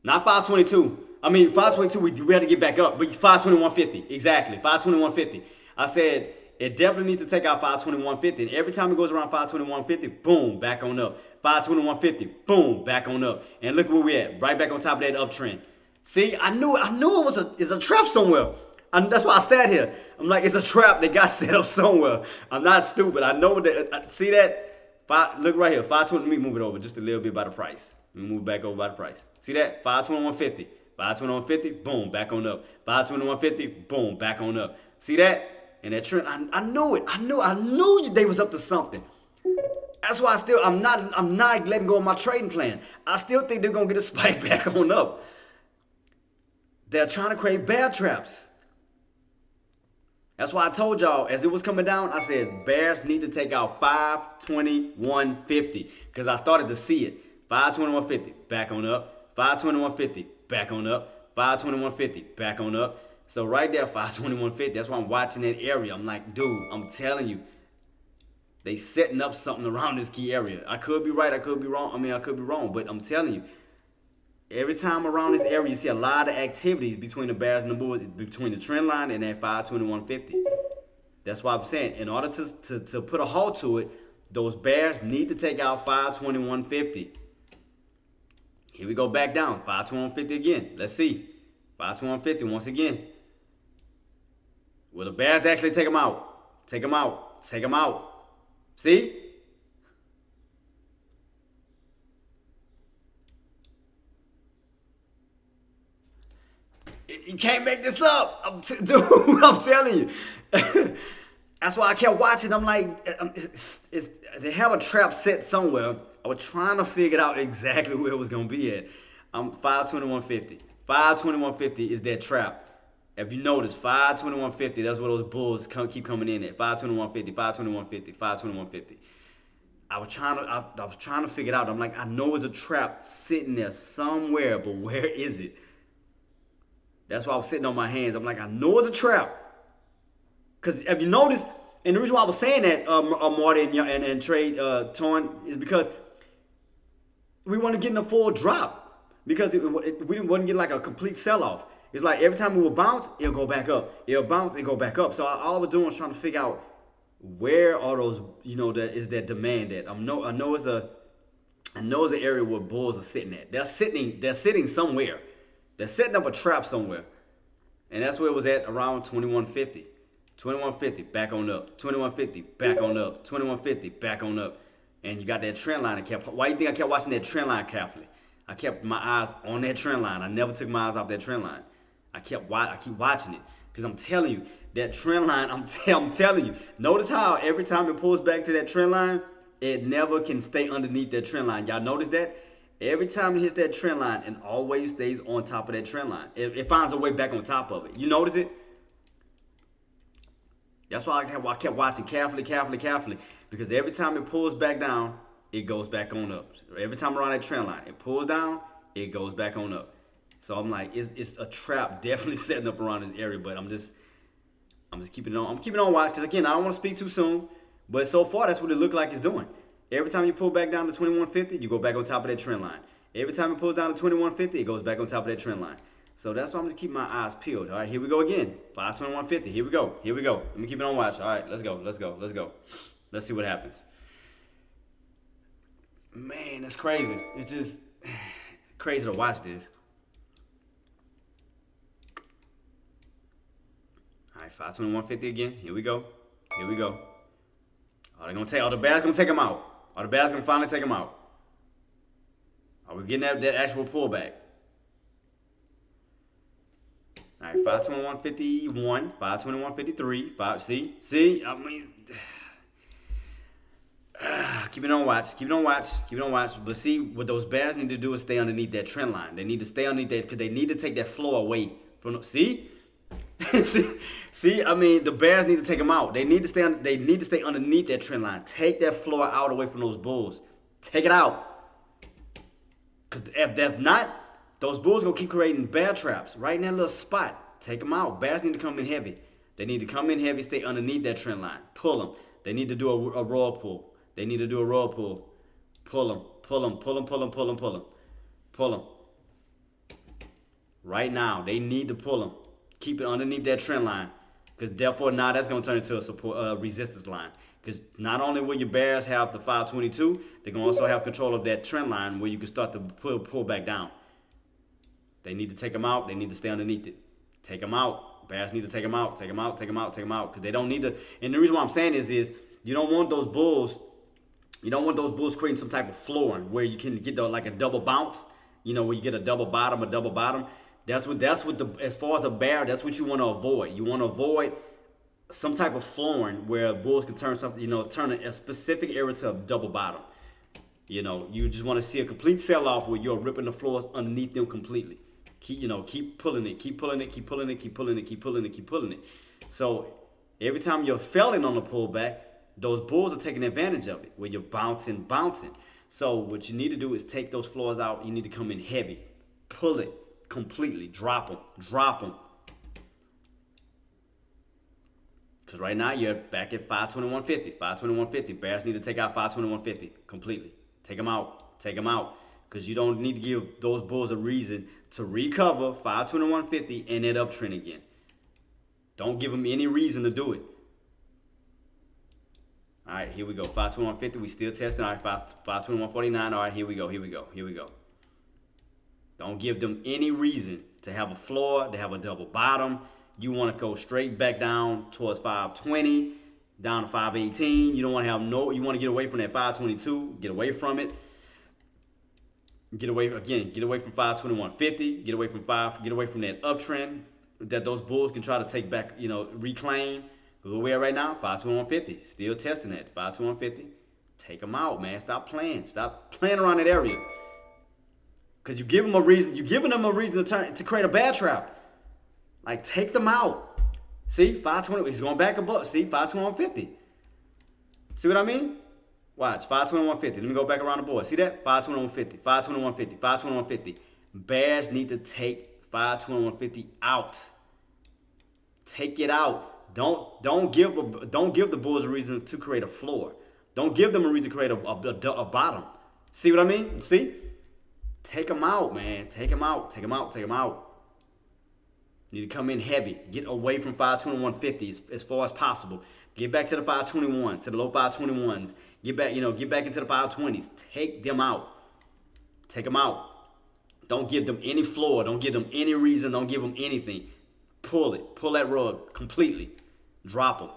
Not 522. I mean, 522, we had to get back up, but 521.50. Exactly, 521.50. I said it definitely needs to take out 521.50. And every time it goes around 521.50, boom, back on up. 521.50, boom, back on up. And look where we're at, right back on top of that uptrend. See, I knew it's a trap somewhere. That's why I sat here. I'm like, it's a trap that got set up somewhere. I'm not stupid. I know that. See that? Look right here, 520. Let me move it over just a little bit by the price. Let me move back over by the price. See that? 521.50. 521.50, boom, back on up. 521.50, boom, back on up. See that? And that trend, I knew it. I knew they was up to something. That's why I'm not letting go of my trading plan. I still think they're gonna get a spike back on up. They're trying to create bear traps. That's why I told y'all as it was coming down, I said bears need to take out 521.50 because I started to see it. 521.50, back on up. 521.50, back on up. 521.50, back on up. So right there, 521.50, that's why I'm watching that area. I'm like, dude, I'm telling you, they setting up something around this key area. I could be right, I could be wrong. I could be wrong, but I'm telling you, every time around this area, you see a lot of activities between the bears and the bulls, between the trend line and that 521.50. That's why I'm saying, in order to put a halt to it, those bears need to take out 521.50. Here we go back down, 521.50 again. Let's see, 521.50 once again. Will the bears actually take them out? Take them out. Take them out. See? You can't make this up. Dude, I'm telling you. That's why I kept watching. I'm like, they have a trap set somewhere. I was trying to figure out exactly where it was going to be at. 521.50. 521.50 is that trap. If you notice, 521.50, that's where those bulls keep coming in at. 521.50, 521.50, 521.50. I was trying to figure it out. I'm like, I know it's a trap sitting there somewhere, but where is it? That's why I was sitting on my hands. I'm like, I know it's a trap. Because if you notice, and the reason why I was saying that, Marty and Trade Torn, is because we want to get in a full drop. Because we wasn't getting like a complete sell-off. It's like every time we would bounce, it'll go back up. It'll bounce, it'll go back up. So all I was doing was trying to figure out where are those, is that demand at. I know it's an area where bulls are sitting at. They're sitting somewhere. They're setting up a trap somewhere. And that's where it was at, around 21.50. 21.50, back on up. 21.50, back on up. 21.50, back on up. And you got that trend line. Why do you think I kept watching that trend line carefully? I kept my eyes on that trend line. I never took my eyes off that trend line. I keep watching it. Because I'm telling you, that trend line, I'm telling you. Notice how every time it pulls back to that trend line, it never can stay underneath that trend line. Y'all notice that? Every time it hits that trend line, it always stays on top of that trend line. It finds a way back on top of it. You notice it? That's why I kept watching carefully, because every time it pulls back down, it goes back on up. Every time around that trend line, it pulls down, it goes back on up. So I'm like, it's a trap definitely setting up around this area, but I'm just keeping it on. I'm keeping it on watch because again, I don't want to speak too soon, but so far that's what it looked like it's doing. Every time you pull back down to 2150, you go back on top of that trend line. Every time it pulls down to 2150, it goes back on top of that trend line. So that's why I'm just keeping my eyes peeled. All right, here we go again. 521.50. Here we go. Let me keep it on watch. All right, let's go. Let's see what happens. Man, that's crazy. It's just crazy to watch this. All right, 521.50 again. Here we go. Are they gonna take? Are the bears gonna take them out? Are the bears gonna finally take them out? Are we getting that actual pullback? All right, 521.51, 521.53, 5. See. I mean, keep it on watch. But see, what those bears need to do is stay underneath that trend line. They need to stay underneath that because they need to take that floor away from. See. See, I mean, the bears need to take them out. They need to stay underneath that trend line. Take that floor out away from those bulls. Take it out. Because if not, those bulls gonna keep creating bear traps right in that little spot. Take them out. Bears need to come in heavy. They need to come in heavy, stay underneath that trend line. Pull them. They need to do a roll pull. Pull them. Right now, they need to pull them. Keep it underneath that trend line, because therefore now that's going to turn into a support resistance line. Because not only will your bears have the 522, they're going to also have control of that trend line where you can start to pull back down. They need to take them out. They need to stay underneath it. Take them out. Bears need to take them out. Because they don't need to. And the reason why I'm saying this is you don't want those bulls. You don't want those bulls creating some type of flooring where you can get like a double bounce. Where you get a double bottom. That's what as far as a bear, that's what you want to avoid. You want to avoid some type of flooring where bulls can turn something, turn a specific area to a double bottom. You just want to see a complete sell-off where you're ripping the floors underneath them completely. Keep pulling it. So every time you're failing on the pullback, those bulls are taking advantage of it where you're bouncing. So what you need to do is take those floors out. You need to come in heavy, pull it completely, drop them. Because right now you're back at 521.50. Bears need to take out 521.50 completely. Take them out. Because you don't need to give those bulls a reason to recover 521.50 and that uptrend again. Don't give them any reason to do it. All right, here we go. 521.50. We still testing. All right, 521.49. All right, here we go. Don't give them any reason to have a floor, to have a double bottom. You want to go straight back down towards 520, down to 518. You don't want to you want to get away from that 522. Get away from it. Get away from 521.50. Get away from that uptrend that those bulls can try to take back, reclaim. Where we're at right now, 521.50. Still testing that. 521.50. Take them out, man. Stop playing around that area. Because you're giving them a reason to create a bad trap. Like, take them out. See, 520, he's going back above. See, 521.50. See what I mean? Watch, 521.50. Let me go back around the board. See that? 521.50, 521.50, 521.50. Bears need to take 521.50 out. Take it out. Don't give the Bulls a reason to create a floor. Don't give them a reason to create a bottom. See what I mean? See? Take them out, man. Take them out. You need to come in heavy. Get away from 521.50 as far as possible. Get back to the 521s, to the low 521s. Get back into the 520s. Take them out. Don't give them any floor. Don't give them any reason. Don't give them anything. Pull it. Pull that rug completely. Drop them.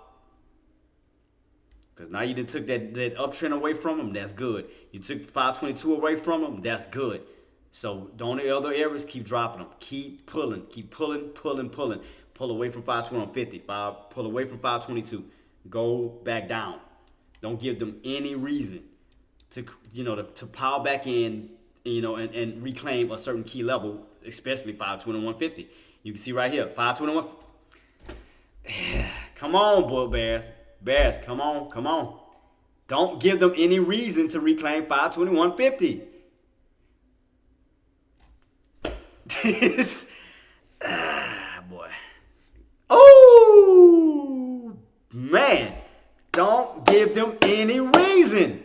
Because now you took that uptrend away from them. That's good. You took the 522 away from them. That's good. So the only other areas, keep dropping them. Keep pulling. Pull away from 521.50. Pull away from 522. Go back down. Don't give them any reason to pile back in, and reclaim a certain key level, especially 521.50. You can see right here, 521. Come on, boy, Bears. Bears, come on, come on. Don't give them any reason to reclaim 521.50. This, boy. Oh, man. Don't give them any reason.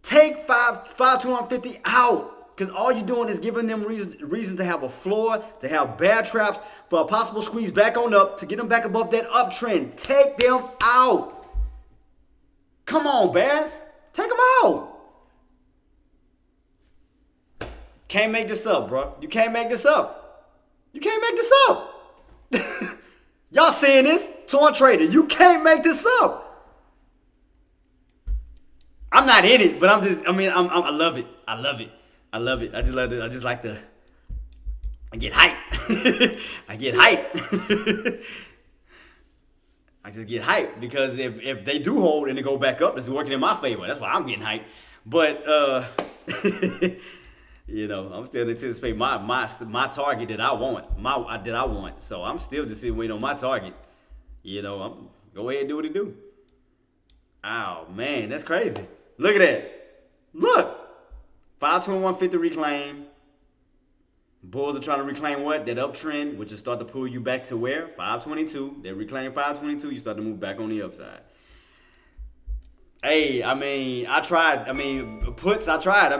Take 521.50 out. Because all you're doing is giving them reason to have a floor, to have bear traps, for a possible squeeze back on up, to get them back above that uptrend. Take them out. Come on, Bears. Take them out. Can't make this up, bro. You can't make this up. You can't make this up. Y'all seeing this? Torn Trader, you can't make this up. I'm not in it, but I love it. I love it. I love it. I just love it. I just like to. I get hype. I get hype. I just get hype because if they do hold and they go back up, it's working in my favor. That's why I'm getting hype. But I'm still anticipating my target that I want. So I'm still just sitting waiting on my target. I'm go ahead and do what it do. Oh man, that's crazy. Look at that. Look. 521.50 reclaim. Bulls are trying to reclaim what? That uptrend, which is start to pull you back to where? 522. They reclaim 522. You start to move back on the upside. Hey, I tried. Puts, I tried. I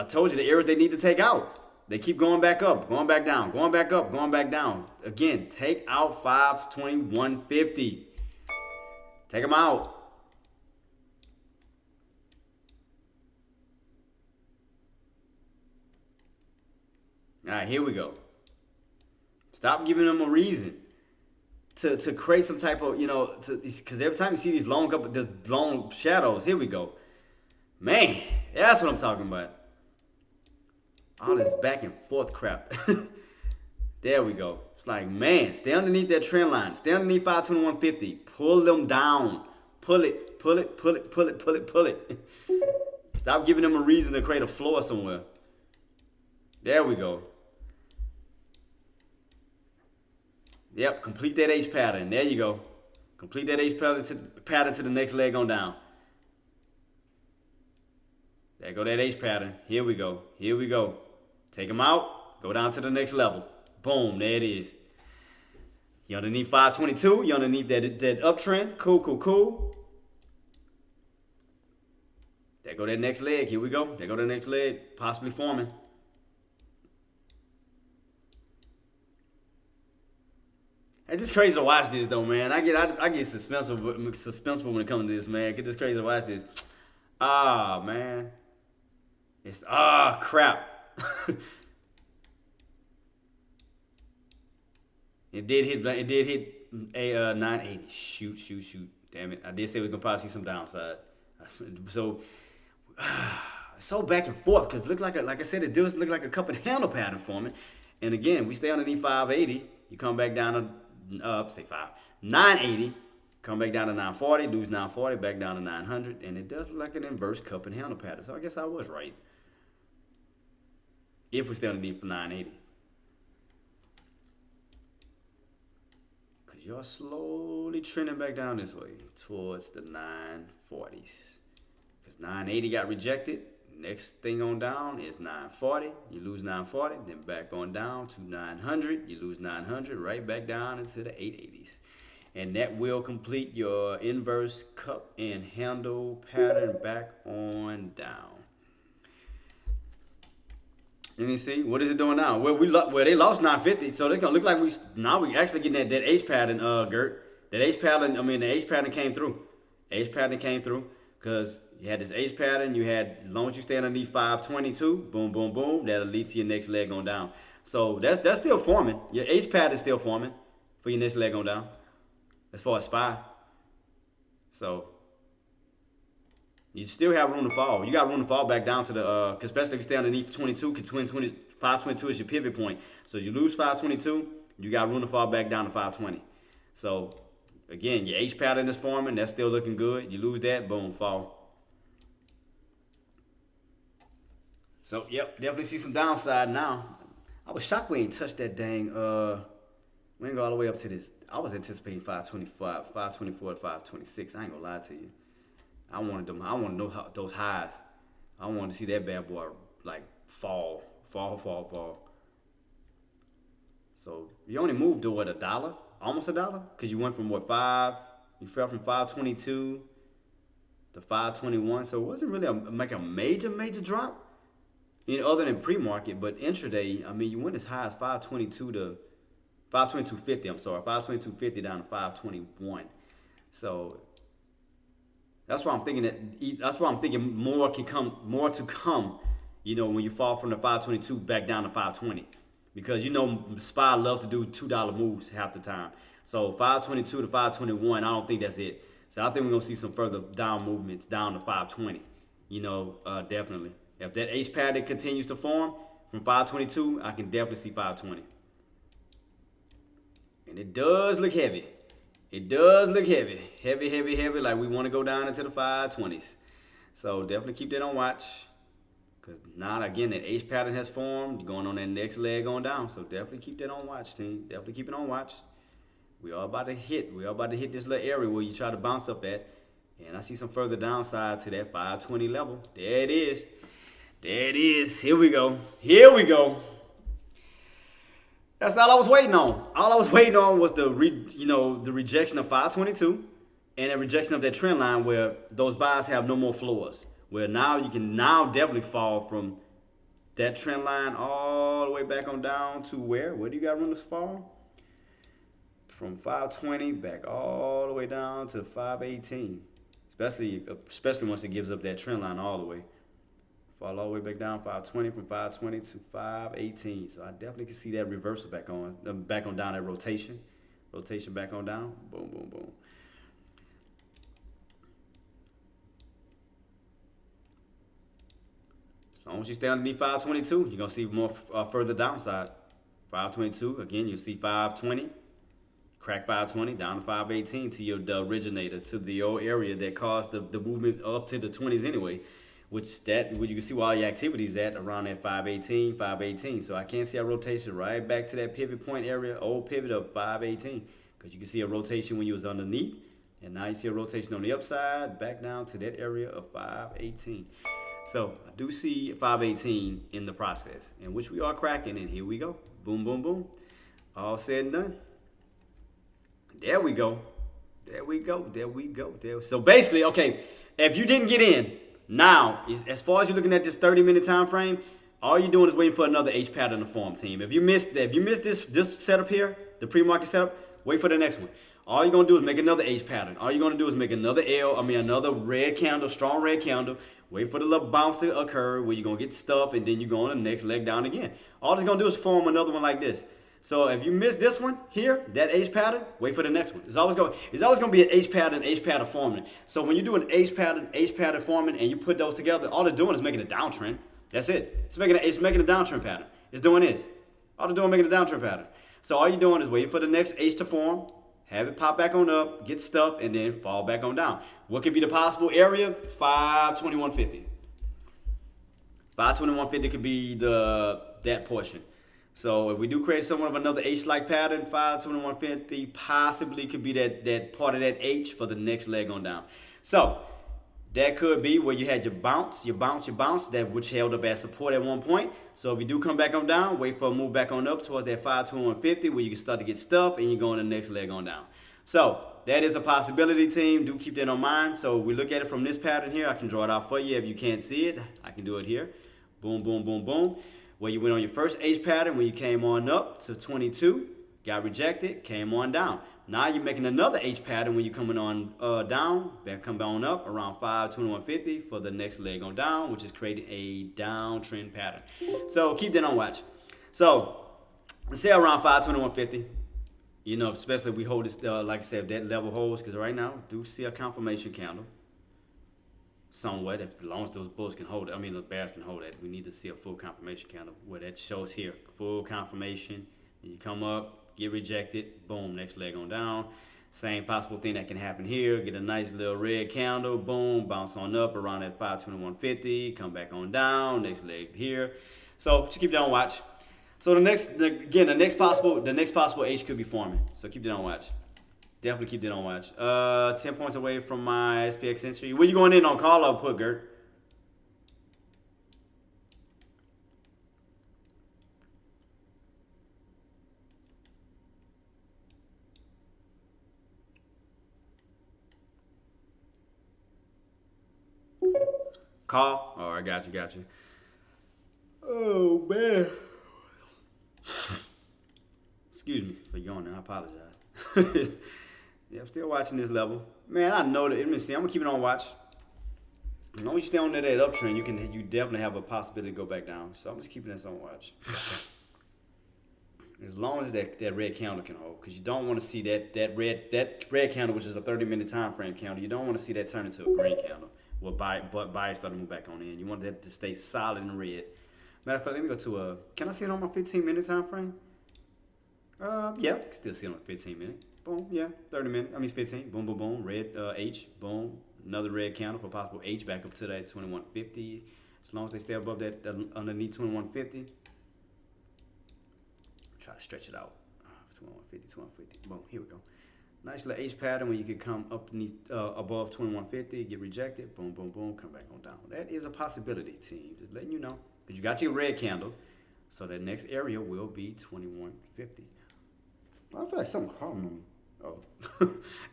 told you the areas they need to take out. They keep going back up, going back down, going back up, going back down. Again, take out 521.50. Take them out. All right, here we go. Stop giving them a reason to create some type of, because every time you see these long shadows, here we go. Man, that's what I'm talking about. All this back and forth crap. There we go. It's like, man, stay underneath that trend line. Stay underneath 521.50. Pull them down. Pull it, pull it, pull it, pull it, pull it, pull it. Stop giving them a reason to create a floor somewhere. There we go. Yep, complete that H pattern. There you go. Complete that H pattern to the next leg on down. There go that H pattern. Here we go. Here we go. Take them out. Go down to the next level. Boom. There it is. You underneath 522. You underneath that uptrend. Cool, cool, cool. There go that next leg. Here we go. There go the next leg. Possibly forming. It's just crazy to watch this though, man. I get suspenseful when it comes to this, man. Get this crazy to watch this. Ah, man. It's crap. It did hit a 980. Shoot. Damn it. I did say we're gonna probably see some downside. So so back and forth because it looked like I said, it does look like a cup and handle pattern forming. And again, we stay underneath 580. You come back down to 980, come back down to 940, lose 940, back down to 900, and it does look like an inverse cup and handle pattern. So I guess I was right. If we stay underneath for 980. Because you're slowly trending back down this way towards the 940s. Because 980 got rejected. Next thing on down is 940. You lose 940, then back on down to 900. You lose 900, right back down into the 880s. And that will complete your inverse cup and handle pattern back on down. Let me see. What is it doing now? Well, they lost 950, so they're gonna look like we actually getting that H pattern, Gert. That H pattern. The H pattern came through. H pattern came through because you had this H pattern. You had, as long as you stay underneath 522, boom, boom, boom, that'll lead to your next leg on down. So that's still forming. Your H pattern is still forming for your next leg on down, as far as SPY. So you still have room to fall. You got room to fall back down to the, especially if you stay underneath 22, because 522 is your pivot point. So you lose 522, you got room to fall back down to 520. So again, your H pattern is forming. That's still looking good. You lose that, boom, fall. So, yep, definitely see some downside now. I was shocked we ain't touched that dang, We ain't go all the way up to this. I was anticipating 525, 524 to 526. I ain't gonna lie to you. I wanted them. I want to know those highs. I wanted to see that bad boy like fall. So you only moved to what, $1, almost $1, because you went from what, five? You fell from 522 to 521. So it wasn't really like a major drop. Other than pre-market, but intraday, I mean, you went as high as 522 to 522.50. I'm sorry, 522.50 down to 521. So that's why I'm thinking more to come. When you fall from the 522 back down to 520, because SPY loves to do $2 moves half the time. So 522 to 521, I don't think that's it. So I think we're gonna see some further down movements down to 520. Definitely. If that H pattern continues to form from 522, I can definitely see 520. And it does look heavy. It does look heavy. Heavy, like we want to go down into the 520s. So definitely keep that on watch. Because now, again, that H pattern has formed. You're going on that next leg on down. So definitely keep that on watch, team. Definitely keep it on watch. We are about to hit this little area where you try to bounce up at. And I see some further downside to that 520 level. There it is. Here we go. That's all I was waiting on. All I was waiting on was the rejection of 522 and a rejection of that trend line where those buys have no more floors. Where now you can definitely fall from that trend line all the way back on down to where? Where do you got room to fall? From 520 back all the way down to 518. Especially once it gives up that trend line all the way. Fall all the way back down 520 from 520 to 518. So I definitely can see that reversal back on down, that rotation. Rotation back on down. Boom. As long as you stay underneath 522, you're going to see more further downside. 522, again, you'll see 520. Crack 520 down to 518 to the originator, to the old area that caused the movement up to the 20s anyway. Which you can see where all your activities at around that 518. So I can see a rotation right back to that pivot point area, old pivot of 518. Because you can see a rotation when you was underneath. And now you see a rotation on the upside, back down to that area of 518. So I do see 518 in the process, in which we are cracking. And here we go. Boom. All said and done. There we go. So basically, okay, if you didn't get in, now, as far as you're looking at this 30-minute time frame, all you're doing is waiting for another H pattern to form, team. If you missed this setup here, the pre-market setup, wait for the next one. All you're gonna do is make another H pattern. All you're gonna do is make another another red candle, strong red candle. Wait for the little bounce to occur where you're gonna get stuff, and then you go on the next leg down again. All it's gonna do is form another one like this. So if you miss this one here, that H pattern, wait for the next one. It's always gonna be an H pattern forming. So when you do an H pattern forming, and you put those together, all it's doing is making a downtrend. That's it. It's making a downtrend pattern. It's doing this. All it's doing is making a downtrend pattern. So all you're doing is waiting for the next H to form, have it pop back on up, get stuff, and then fall back on down. What could be the possible area? 521.50. 521.50 could be that portion. So if we do create somewhat of another H-like pattern, 521.50 possibly could be that part of that H for the next leg on down. So that could be where you had your bounce, that which held up as support at one point. So if you do come back on down, wait for a move back on up towards that 521.50 where you can start to get stuff and you go on the next leg on down. So that is a possibility, team. Do keep that on mind. So we look at it from this pattern here. I can draw it out for you. If you can't see it, I can do it here. Boom. Where you went on your first H pattern when you came on up to 22, got rejected, came on down. Now you're making another H pattern when you're coming on down, back come on up around 521.50 for the next leg on down, which is creating a downtrend pattern. So keep that on watch. So let's say around 521.50, especially if we hold this, like I said, that level holds, because right now do see a confirmation candle. Somewhat, as long as those bulls can hold it. The bears can hold it. We need to see a full confirmation candle where that shows here. Full confirmation. And you come up, get rejected, boom, next leg on down. Same possible thing that can happen here. Get a nice little red candle, boom, bounce on up around at 521.50, come back on down, next leg here. So just keep that on watch. So the next possible H could be forming. So keep that on watch. Definitely keep that on watch. 10 points away from my SPX entry. Where you going in on call or put, Gert? Call? Oh, I got you. Oh, man. Excuse me for yawning. I apologize. Yeah, I'm still watching this level. Man, I know that. Let me see. I'm going to keep it on watch. As long as you stay on that uptrend, you definitely have a possibility to go back down. So I'm just keeping this on watch. As long as that red candle can hold, because you don't want to see that red candle, which is a 30-minute time frame candle, you don't want to see that turn into a green candle. Well, buyers start to move back on in. You want that to stay solid in red. Matter of fact, let me go to can I see it on my 15-minute time frame? Yeah, I can still see it on 15-minute. Boom, yeah, 30-minute. I mean 15. Boom, boom, boom. Red H. Boom. Another red candle for possible H back up to that 2150. As long as they stay above that underneath 2150. Try to stretch it out. 2150, 2150. Boom, here we go. Nice little H pattern where you could come up above 2150, get rejected. Boom, boom, boom, come back on down. That is a possibility, team. Just letting you know. But you got your red candle. So that next area will be 2150. I feel like something crawling on me. Oh.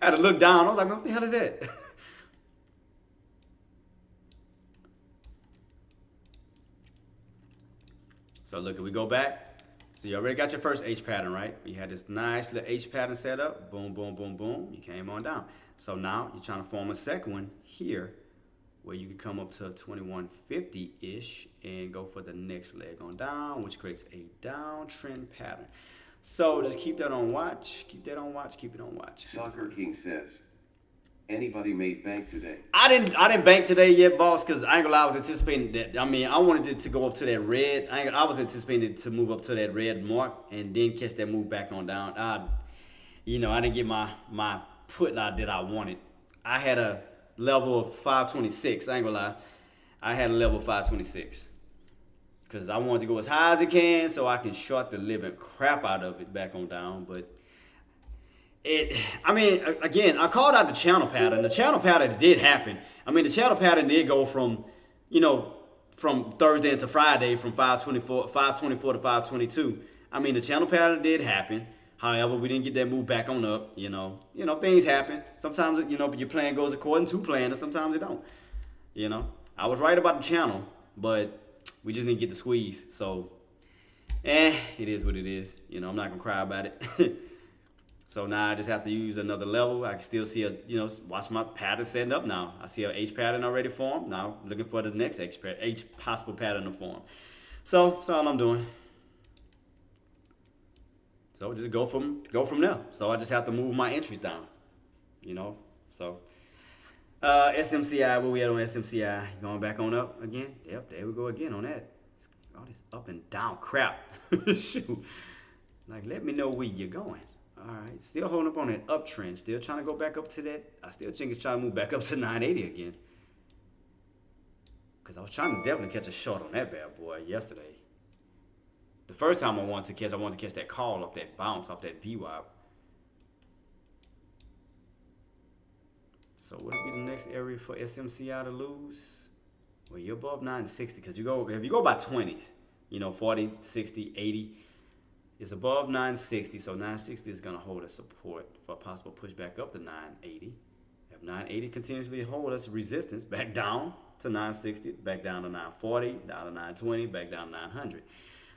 I had to look down. I was like, what the hell is that? So look, if we go back. So you already got your first H pattern, right? You had this nice little H pattern set up. Boom, boom, boom, boom. You came on down. So now you're trying to form a second one here where you can come up to 2150-ish and go for the next leg on down, which creates a downtrend pattern. So just keep that on watch. Keep that on watch. Keep it on watch. Soccer King says, anybody made bank today? I didn't bank today yet, boss, because I ain't gonna lie, I was anticipating that. I mean, I wanted it to go up to that red. I was anticipating it to move up to that red mark and then catch that move back on down. I didn't get my put lot that I wanted. I had a level of 526. I ain't gonna lie. I had a level of 526. Because I wanted to go as high as it can so I can short the living crap out of it back on down. But again, I called out the channel pattern. The channel pattern did happen. I mean, the channel pattern did go from Thursday into Friday from 524 to 522. I mean, the channel pattern did happen. However, we didn't get that move back on up. Things happen. Sometimes, your plan goes according to plan, and sometimes it don't. I was right about the channel, but we just didn't get the squeeze. So, it is what it is. I'm not gonna cry about it. So now I just have to use another level. I can still see watch my pattern setting up now. I see an H pattern already formed. Now looking for the next H possible pattern to form. So that's all I'm doing. So just go from there. So I just have to move my entries down. So SMCI, where we at on SMCI? Going back on up again? Yep, there we go again on that. All this up and down crap. Shoot. Like, let me know where you're going. All right, still holding up on that uptrend. Still trying to go back up to that. I still think it's trying to move back up to 980 again. Because I was trying to definitely catch a short on that bad boy yesterday. The first time I wanted to catch that call off that bounce, off that VWAP. So what would be the next area for SMCI to lose? Well, you're above 960 because if you go by 20s, 40, 60, 80, it's above 960. So 960 is going to hold us support for a possible pushback up to 980. If 980 continuously hold us resistance back down to 960, back down to 940, down to 920, back down to 900.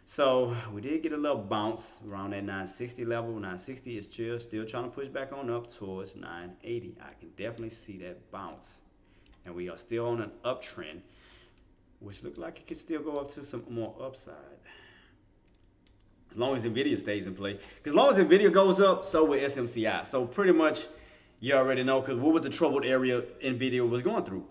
So we did get a little bounce around that 960 level. 960 is still trying to push back on up towards 980. I can definitely see that bounce. And we are still on an uptrend, which looks like it could still go up to some more upside. As long as NVIDIA stays in play. Because as long as NVIDIA goes up, so will SMCI. So pretty much you already know, because what was the troubled area NVIDIA was going through?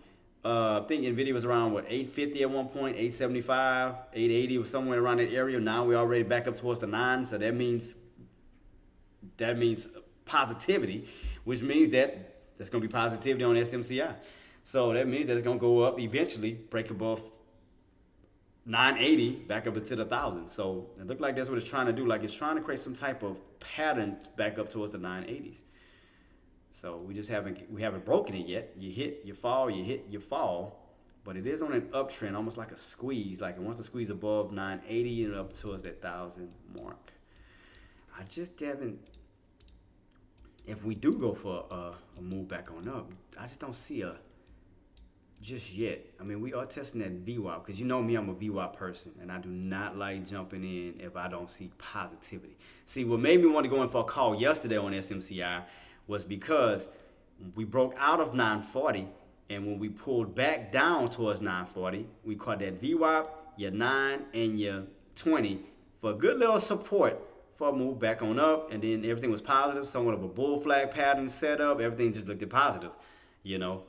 I think NVIDIA was around, 850 at one point, 875, 880 was somewhere around that area. Now we're already back up towards the 9, so that means positivity, which means that there's going to be positivity on SMCI. So that means that it's going to go up eventually, break above 980 back up into the 1,000. So it looked like that's what it's trying to do. Like it's trying to create some type of pattern back up towards the 980s. So we haven't broken it yet. You hit, you fall, you hit, you fall. But it is on an uptrend, almost like a squeeze. Like it wants to squeeze above 980 and up towards that 1,000 mark. I just haven't. If we do go for a move back on up, I just don't see a just yet. I mean, we are testing that VWAP because you know me, I'm a VWAP person, and I do not like jumping in if I don't see positivity. See, what made me want to go in for a call yesterday on SMCI was because we broke out of 940, and when we pulled back down towards 940, we caught that VWAP, your 9 and your 20 for a good little support for a move back on up, and then everything was positive, somewhat of a bull flag pattern set up. Everything just looked positive, you know.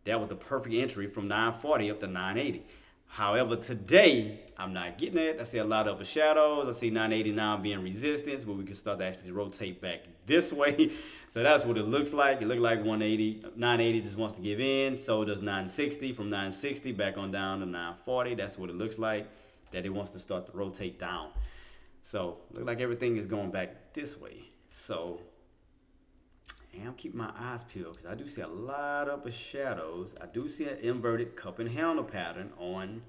That was the perfect entry from 940 up to 980. However, today, I'm not getting it. I see a lot of upper shadows. I see 980 now being resistance, but we can start to actually rotate back this way. So that's what it looks like. It looked like 980 just wants to give in. So does 960. From 960 back on down to 940. That's what it looks like, that it wants to start to rotate down. So look like everything is going back this way. So and I'm keeping my eyes peeled because I do see a lot of upper shadows. I do see an inverted cup and handle pattern on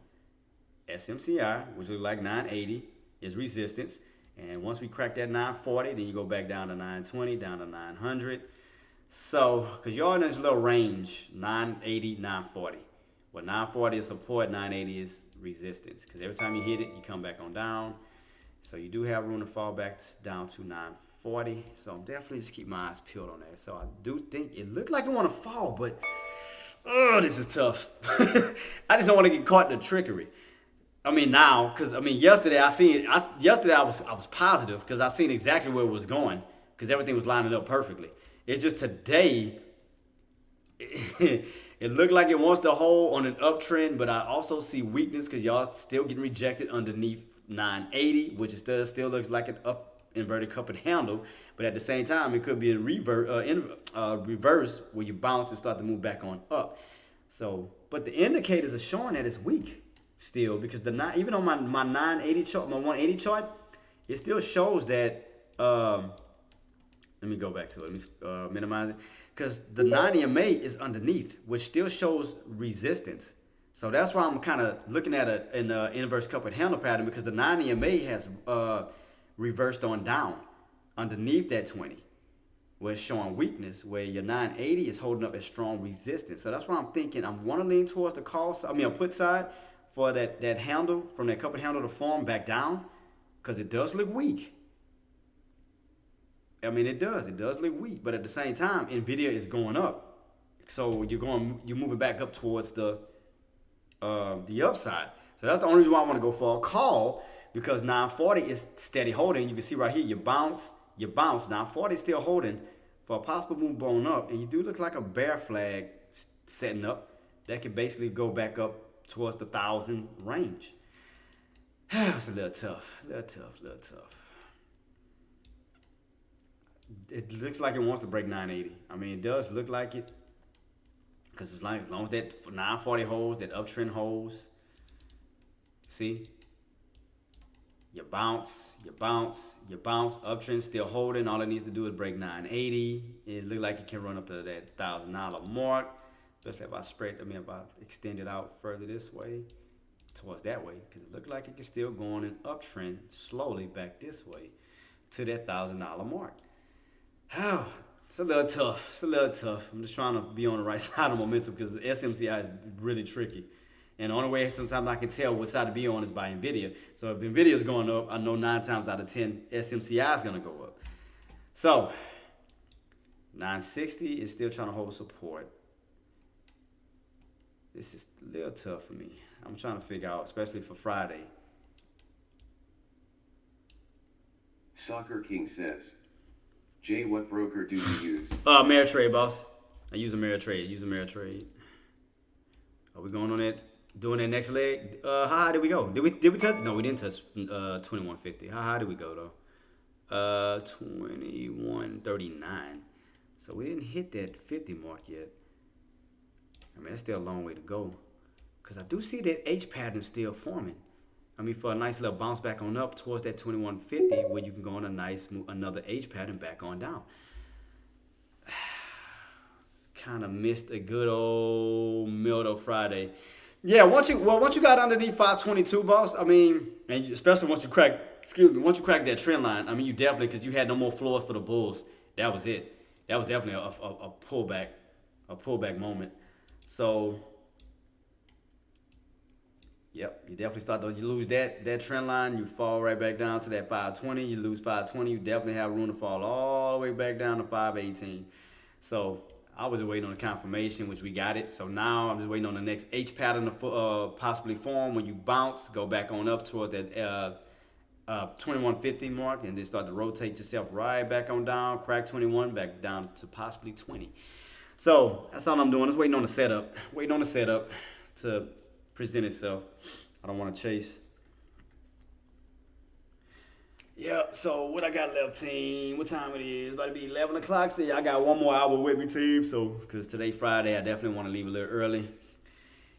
SMCI, which looks like 980 is resistance. And once we crack that 940, then you go back down to 920, down to 900. So, because you're in this little range, 980, 940. Well, 940 is support, 980 is resistance. Because every time you hit it, you come back on down. So you do have room to fall back down to 940. So I'm definitely just keep my eyes peeled on that. So I do think it looked like it want to fall, but this is tough. I just don't want to get caught in the trickery. I mean now, because I mean yesterday I seen it. Yesterday I was positive because I seen exactly where it was going because everything was lining up perfectly. It's just today it looked like it wants to hold on an uptrend, but I also see weakness because y'all still getting rejected underneath 980, which is still looks like an up inverted cup and handle, but at the same time it could be a reverse where you bounce and start to move back on up. So, but the indicators are showing that it's weak still because even on my 980 chart, my 180 chart, it still shows that. Let me go back to it. Let me minimize it because the 9 EMA is underneath, which still shows resistance. So that's why I'm kind of looking at an inverse cup and handle pattern because the 9 EMA has reversed on down underneath that 20, where it's showing weakness, where your 980 is holding up as strong resistance. So that's why I'm thinking I want to lean towards the call. A put side for that handle from that cup and handle to form back down because it does look weak. I mean, it does look weak, but at the same time, Nvidia is going up, so you're moving back up towards the upside. So that's the only reason why I want to go for a call because 940 is steady holding. You can see right here, you bounce. 940 is still holding for a possible move bone up, and you do look like a bear flag setting up that could basically go back up towards the 1,000 range. It's a little tough. It looks like it wants to break 980. I mean, it does look like it. Because as long as that 940 holds, that uptrend holds, see? You bounce, uptrend still holding. All it needs to do is break 980. It looks like it can run up to that $1,000 mark. Especially if I extend it out further this way, towards that way. Because it looks like it can still go on an uptrend slowly back this way to that $1,000 mark. Oh, it's a little tough. I'm just trying to be on the right side of momentum because SMCI is really tricky. And the only way sometimes I can tell what side to be on is by NVIDIA. So if NVIDIA is going up, I know 9 times out of 10, SMCI is going to go up. So 960 is still trying to hold support. This is a little tough for me. I'm trying to figure out, especially for Friday. Soccer King says, Jay, what broker do you use? Ameritrade, boss. I use Ameritrade. Are we going on that? Doing that next leg? How high did we go? Did we touch? No, we didn't touch 2150. How high did we go though? 2139. So we didn't hit that 50 mark yet. I mean, that's still a long way to go. Because I do see that H pattern still forming. For a nice little bounce back on up towards that 2150, where you can go on a nice another H pattern back on down. Kind of missed a good old Mildo Friday. Yeah, once you got underneath 522, boss. And especially once you crack that trend line. You definitely, because you had no more floors for the bulls. That was it. That was definitely a pullback moment. So, yep, you definitely you lose that trend line, you fall right back down to that 520. You lose 520, you definitely have room to fall all the way back down to 518. So I was waiting on the confirmation, which we got it. So now I'm just waiting on the next H pattern to possibly form. When you bounce, go back on up towards that 2150 mark, and then start to rotate yourself right back on down, crack 21, back down to possibly 20. So that's all I'm doing. Just waiting on the setup. Waiting on the setup to present itself. I don't want to chase. Yep, so what I got left, team? What time it is? About to be 11 o'clock. So yeah, I got one more hour with me, team. So, because today's Friday, I definitely want to leave a little early.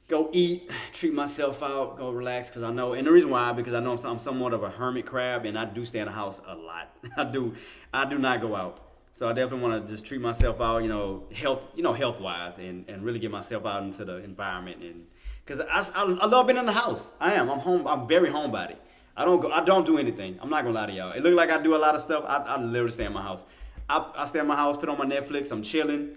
Go eat, treat myself out, go relax, because I know, and the reason why, because I know I'm somewhat of a hermit crab, and I do stay in the house a lot. I do not go out. So I definitely want to just treat myself out, health-wise, and really get myself out into the environment. And because I love being in the house. I'm home. I'm very homebody. I don't do anything. I'm not gonna lie to y'all. It look like I do a lot of stuff. I literally stay in my house. I stay in my house, put on my Netflix. I'm chilling.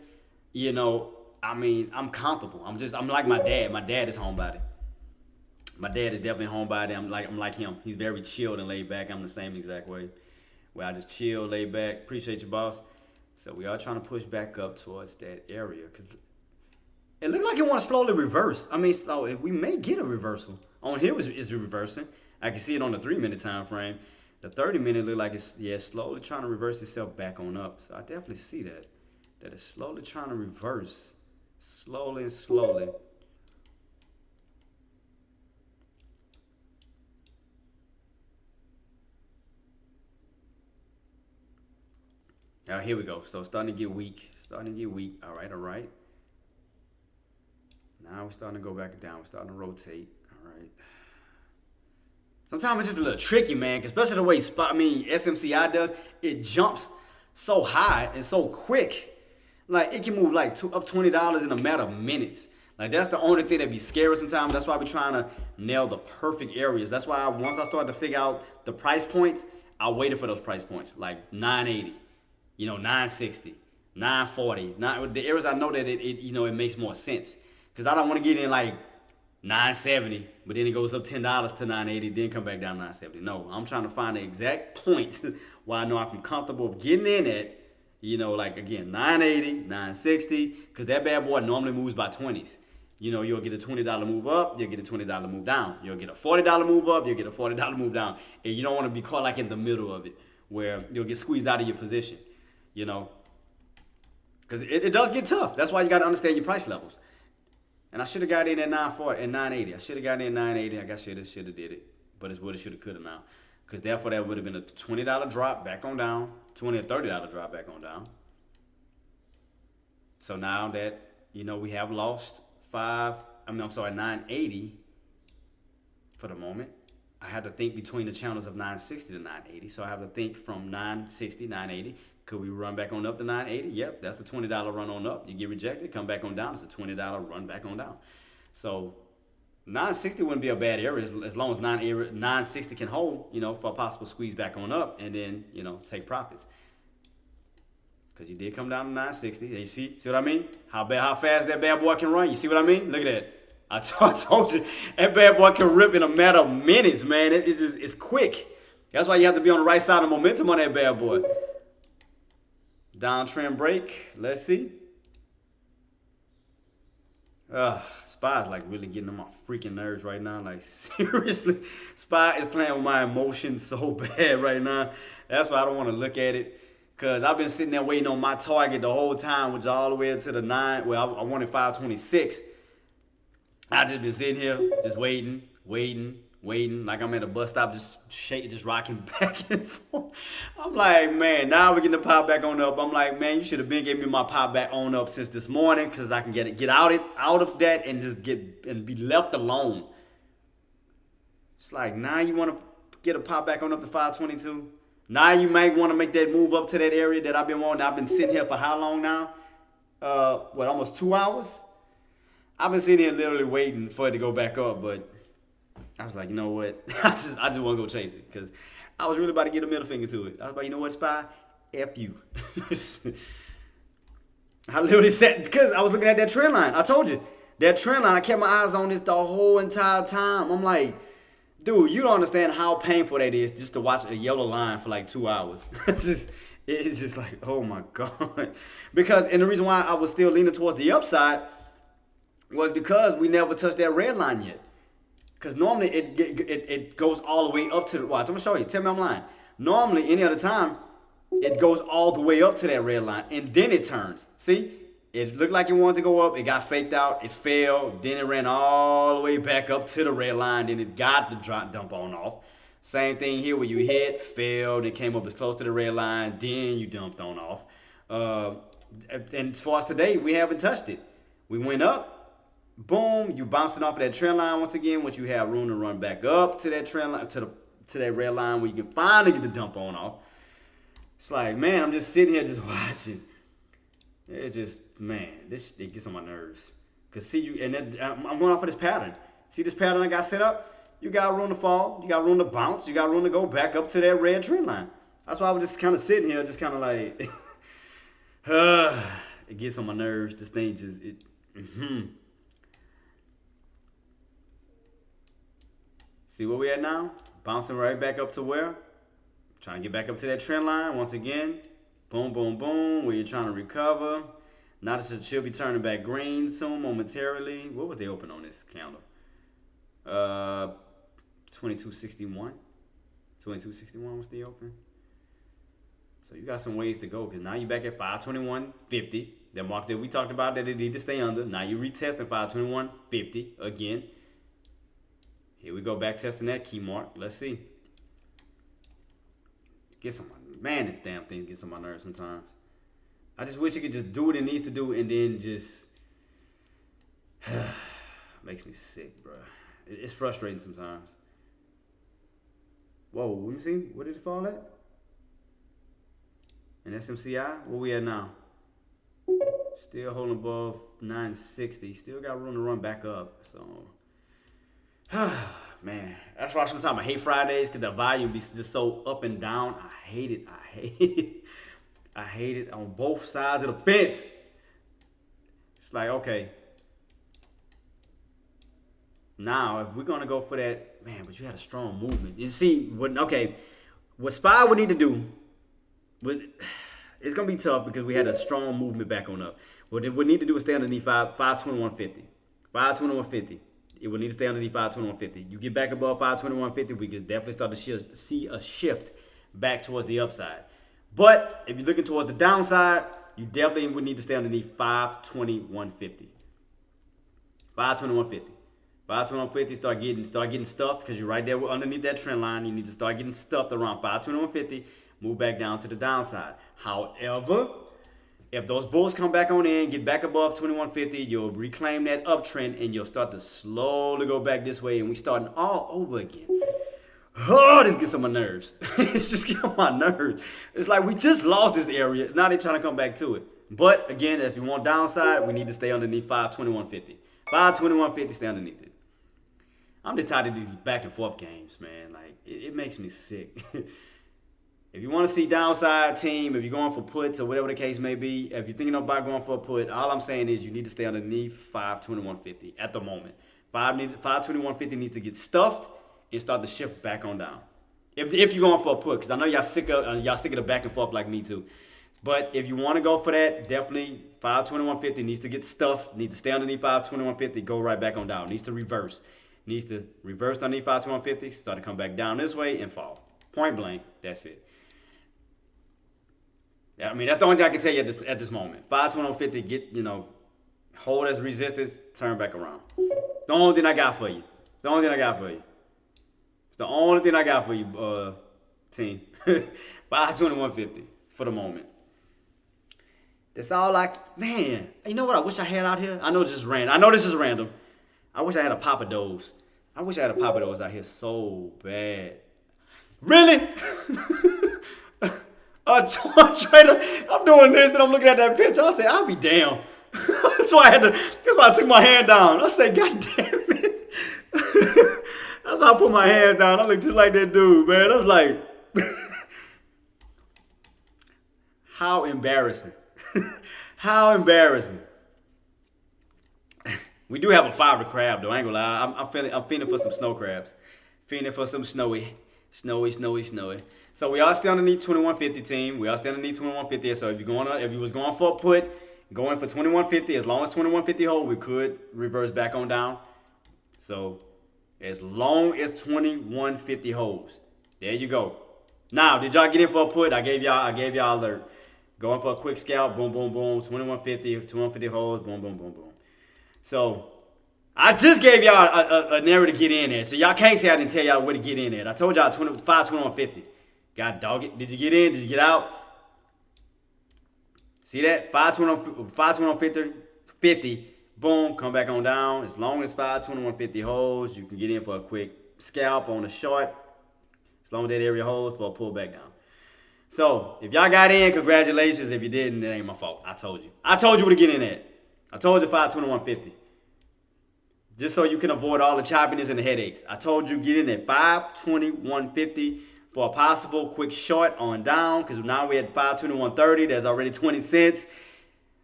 I'm comfortable. I'm like my dad. My dad is homebody. My dad is definitely homebody. I'm like him. He's very chilled and laid back. I'm the same exact way, where I just chill, lay back. Appreciate you, boss. So we are trying to push back up towards that area, because it looked like it want to slowly reverse. We may get a reversal. On here is reversing. I can see it on the 3-minute time frame. The 30-minute look like it's slowly trying to reverse itself back on up. So I definitely see that it's slowly trying to reverse, slowly and slowly. Now here we go. So starting to get weak. All right. Now we're starting to go back down. We're starting to rotate. All right. Sometimes it's just a little tricky, man, especially the way SMCI does. It jumps so high and so quick. Like, it can move like up $20 in a matter of minutes. Like, that's the only thing that be scary sometimes. That's why we trying to nail the perfect areas. That's why once I started to figure out the price points, I waited for those price points, like 980, 960, 940. The areas I know that it makes more sense. Because I don't want to get in like 970, but then it goes up $10 to 980, then come back down to 970. No, I'm trying to find the exact point where I know I'm comfortable getting in at, like again, 980, 960, because that bad boy normally moves by 20s. You'll get a $20 move up, you'll get a $20 move down. You'll get a $40 move up, you'll get a $40 move down. And you don't want to be caught like in the middle of it, where you'll get squeezed out of your position, because it does get tough. That's why you got to understand your price levels. And I should have got in at 940 and 980. I should have got in at 980. I guess should have did it. But it's what it should have, could have now. Because therefore that would have been a $20 drop back on down. $20 or $30 drop back on down. So now that, we have lost 980 for the moment. I had to think between the channels of 960 to 980. So I have to think from 960, 980. Could we run back on up to 980? Yep, that's a $20 run on up. You get rejected, come back on down. It's a $20 run back on down. So 960 wouldn't be a bad area as long as 960 can hold, for a possible squeeze back on up, and then, take profits. Because you did come down to 960. You see what I mean? How fast that bad boy can run. You see what I mean? Look at that. I told you, that bad boy can rip in a matter of minutes, man. It's quick. That's why you have to be on the right side of the momentum on that bad boy. Downtrend break. Let's see. SPY is like really getting on my freaking nerves right now. Like, seriously, SPY is playing with my emotions so bad right now. That's why I don't want to look at it. Because I've been sitting there waiting on my target the whole time, which is all the way up to the 9. Well, I wanted 526. I just been sitting here, just waiting. Like I'm at a bus stop, just rocking back and forth. I'm like, man, now we're getting the pop back on up. I'm like, man, you should have been giving me my pop back on up since this morning, because I can get out of that and just be left alone. It's like now you want to get a pop back on up to 522. Now you might want to make that move up to that area that I've been wanting. I've been sitting here for how long now? Almost 2 hours? I've been sitting here literally waiting for it to go back up, but I was like, you know what? I just want to go chase it because I was really about to get a middle finger to it. I was like, you know what, Spy? F you. I literally said, because I was looking at that trend line. I told you, that trend line, I kept my eyes on this the whole entire time. I'm like, dude, you don't understand how painful that is just to watch a yellow line for like 2 hours. It's just like, oh my God. Because, and the reason why I was still leaning towards the upside was because we never touched that red line yet. Because normally it goes all the way up to the, watch, I'm going to show you. Tell me I'm lying. Normally, any other time, it goes all the way up to that red line, and then it turns. See? It looked like it wanted to go up. It got faked out. It fell. Then it ran all the way back up to the red line. Then it got the dump on off. Same thing here where you hit, failed, it came up as close to the red line. Then you dumped on off. And as far as today, we haven't touched it. We went up. Boom. You bouncing off of that trend line once again. Once you have room to run back up to that trend line, to that red line where you can finally get the dump on off. It's like, man, I'm just sitting here just watching. It just, man, it gets on my nerves. Cause see you, and then I'm going off of this pattern. See this pattern I got set up? You got room to fall. You got room to bounce. You got room to go back up to that red trend line. That's why I was just kind of sitting here, just kind of like, it gets on my nerves. This thing just, See where we at now? Bouncing right back up to where? Trying to get back up to that trend line once again. Boom, boom, boom. Where you're trying to recover. Notice it should be turning back green soon, momentarily. What was the open on this candle? 2261. 2261 was the open. So you got some ways to go because now you're back at 521.50. That mark that we talked about that it need to stay under. Now you're retesting 521.50 again. Here we go, back testing that key mark. Let's see. Gets on my, man, this damn thing gets on my nerves sometimes. I just wish it could just do what it needs to do and then just makes me sick, bro. It's frustrating sometimes. Whoa, let me see. What did it fall at? In SMCI? Where we at now? Still holding above 960. Still got room to run back up. So, man, that's why sometimes I hate Fridays because the volume be just so up and down. I hate it. I hate it. I hate it on both sides of the fence. It's like, okay. Now, if we're going to go for that, man, but you had a strong movement. You see, what SPY would need to do, it's going to be tough because we had a strong movement back on up. What it would need to do is stay underneath 521.50. 521.50. It would need to stay underneath 521.50. You get back above 521.50, we can definitely start to see a shift back towards the upside. But if you're looking towards the downside, you definitely would need to stay underneath 521.50. 521.50. 521.50, start getting stuffed because you're right there underneath that trend line. You need to start getting stuffed around 521.50, move back down to the downside. However, if those bulls come back on in, get back above 21.50, you'll reclaim that uptrend and you'll start to slowly go back this way and we starting all over again. Oh, this gets on my nerves. It's just getting on my nerves. It's like we just lost this area. Now they're trying to come back to it. But again, if you want downside, we need to stay underneath 521.50. 521.50, stay underneath it. I'm just tired of these back and forth games, man. Like, it makes me sick. If you want to see downside team, if you're going for puts or whatever the case may be, if you're thinking about going for a put, all I'm saying is you need to stay underneath 521.50 at the moment. 521.50 needs to get stuffed and start to shift back on down. If you're going for a put, because I know y'all sick of the back and forth like me too. But if you want to go for that, definitely 521.50 needs to get stuffed, needs to stay underneath 521.50, go right back on down. Needs to reverse. Needs to reverse underneath 521.50, start to come back down this way and fall. Point blank, that's it. I mean, that's the only thing I can tell you at this moment. 521.50, hold as resistance, turn back around. It's the only thing I got for you. It's the only thing I got for you. It's the only thing I got for you, team. 521.50 for the moment. That's all man, you know what I wish I had out here? I know this is random. I wish I had a Papa Do's. I wish I had a Papa that was out here so bad. Really? Trader, I'm doing this and I'm looking at that picture. I say, I'll be damned. That's why I took my hand down. I say, God damn it. That's why I put my hand down. I look just like that dude, man. I was like, how embarrassing. How embarrassing. We do have a favorite crab though. I ain't gonna lie. I'm feeling for some snow crabs. Feeling for some snowy. So we are still underneath 2150 team. We are still underneath 2150. So if you was going for a put, going for 2150, as long as 2150 hold, we could reverse back on down. So as long as 2150 holds, there you go. Now, did y'all get in for a put? I gave y'all alert. Going for a quick scalp, boom, boom, boom. 2150 holds, boom, boom, boom, boom. So I just gave y'all an area to get in there. So y'all can't say I didn't tell y'all where to get in there. I told y'all 2150. God dog it. Did you get in? Did you get out? See that? 52150. Boom. Come back on down. As long as 52150 holds, you can get in for a quick scalp on the short. As long as that area holds for a pullback down. So if y'all got in, congratulations. If you didn't, it ain't my fault. I told you. I told you where to get in at. I told you 52150. Just so you can avoid all the choppiness and the headaches. I told you get in at 52150 for a possible quick short on down, because now we're at 521.30. There's already 20 cents.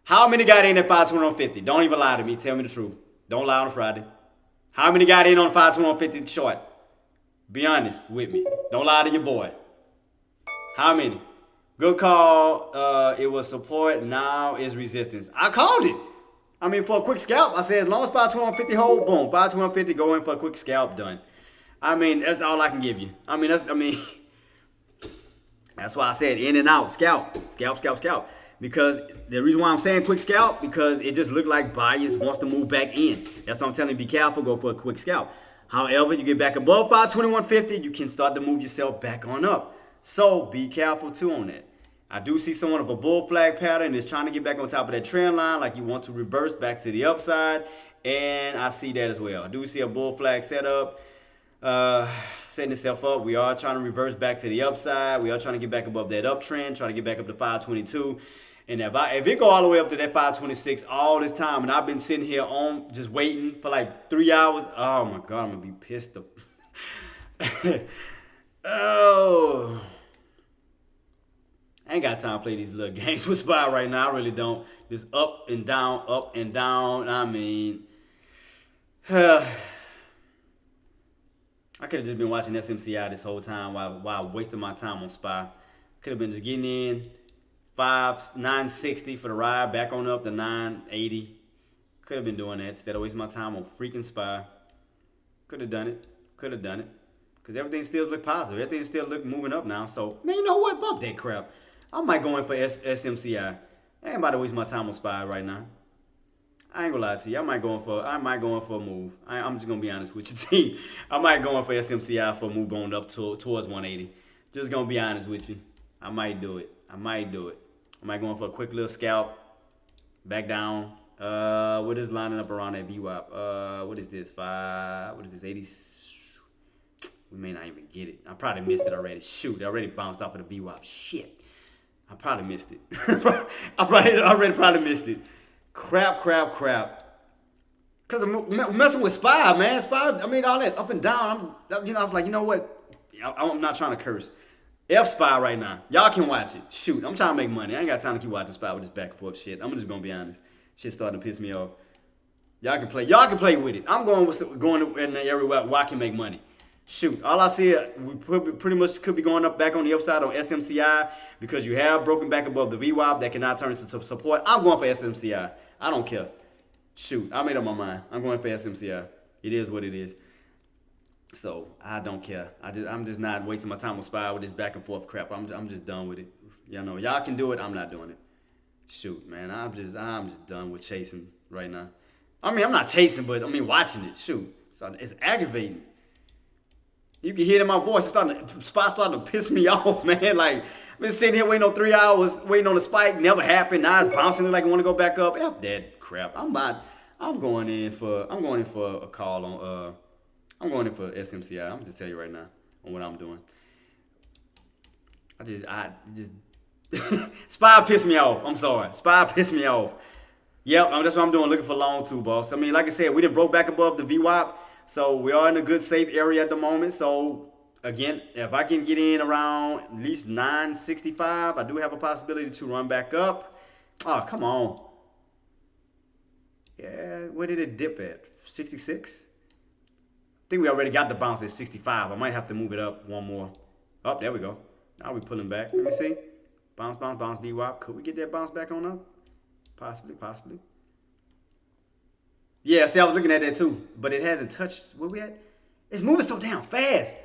How many got in at 521.50? Don't even lie to me. Tell me the truth. Don't lie on a Friday. How many got in on 521.50 short? Be honest with me. Don't lie to your boy. How many? Good call. It was support. Now is resistance. I called it. I mean, for a quick scalp, I said as long as 521.50 hold, boom. 521.50, go in for a quick scalp, done. I mean, that's all I can give you. That's why I said in and out, scalp. Because the reason why I'm saying quick scalp, because it just looked like buyers wants to move back in. That's why I'm telling you, be careful, go for a quick scalp. However, you get back above 521.50, you can start to move yourself back on up. So be careful too on that. I do see somewhat of a bull flag pattern is trying to get back on top of that trend line, like you want to reverse back to the upside, and I see that as well. I do see a bull flag setup, setting itself up. We are trying to reverse back to the upside. We are trying to get back above that uptrend, trying to get back up to 522. And if it go all the way up to that 526 all this time, and I've been sitting here on just waiting for like 3 hours, oh my God, I'm gonna be pissed. Oh. I ain't got time to play these little games with SPY right now. I really don't. Just up and down, up and down. I mean, I could have just been watching SMCI this whole time while wasting my time on SPY. Could have been just getting in 960 for the ride, back on up to 980. Could have been doing that instead of wasting my time on freaking SPY. Could have done it. Because everything still look positive. Everything still look moving up now. So, man, you know what? Bump that crap. I might go in for SMCI. I ain't about to waste my time on SPY right now. I ain't gonna lie to you. I might go in for a move. I'm just gonna be honest with you, team. I might go in for SMCI for a move on up towards 180. Just gonna be honest with you. I might do it. I might go in for a quick little scalp. Back down. What is lining up around that VWAP? What is this? 80? We may not even get it. I probably missed it already. Shoot, I already bounced off of the VWAP. Shit. I probably missed it. I already probably missed it. Crap. Because I'm messing with SPY, man. SPY, I mean, all that up and down. I was like, you know what? I'm not trying to curse. F SPY right now. Y'all can watch it. Shoot, I'm trying to make money. I ain't got time to keep watching SPY with this back and forth shit. I'm just going to be honest. Shit's starting to piss me off. Y'all can play with it. I'm going in the area where I can make money. Shoot, all I see is we pretty much could be going up back on the upside on SMCI because you have broken back above the VWAP that cannot turn into support. I'm going for SMCI. I don't care. Shoot, I made up my mind. I'm going for SMCI. It is what it is. So I don't care. I'm just not wasting my time on SPY with this back and forth crap. I'm just done with it. Y'all can do it. I'm not doing it. Shoot, man, I'm just done with chasing right now. I mean, I'm not chasing, but I mean watching it. Shoot, so it's aggravating. You can hear it in my voice. SPY starting to piss me off, man. Like, I've been sitting here waiting on 3 hours, waiting on the spike. Never happened. Now it's bouncing like I want to go back up. F that crap. I'm going in for a call I'm going in for SMCI. I'm just telling you right now on what I'm doing. I just SPY pissed me off. I'm sorry. SPY pissed me off. Yep, that's what I'm doing. Looking for long too, boss. I mean, like I said, we done broke back above the VWAP, so we are in a good safe area at the moment. So again, if I can get in around at least 965, I do have a possibility to run back up. Oh, come on. Yeah, where did it dip at? 66? I think we already got the bounce at 65. I might have to move it up one more. Oh, there we go. Now we pulling back. Let me see. Bounce, bounce, bounce, VWAP. Could we get that bounce back on up? Possibly, possibly. Yeah, see, I was looking at that too, but it hasn't touched. Where we at? It's moving so damn fast.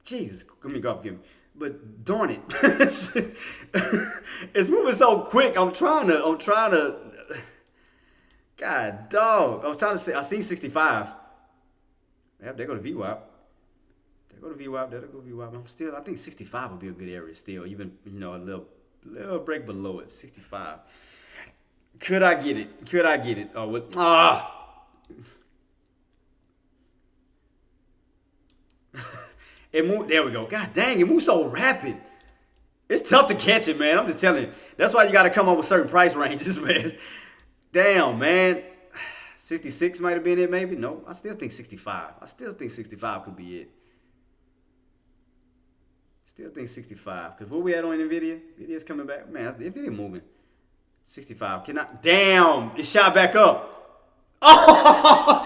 Jesus, give me golf, give me. But darn it, it's moving so quick. I'm trying to. God dog, I'm trying to say. I see 65. Yep, there go to VWAP. There go to VWAP. There go VWAP. I think 65 would be a good area still. Even a little break below it. 65. Could I get it? Could I get it? Oh, what? It moved. There we go. God dang, it moves so rapid. It's tough to catch it, man. I'm just telling you. That's why you got to come up with certain price ranges, man. Damn, man. 66 might have been it, maybe. No, I still think 65. I still think 65 could be it. Still think 65. Because where we at on NVIDIA? NVIDIA's coming back. Man, NVIDIA moving. 65. Damn, it shot back up. Oh,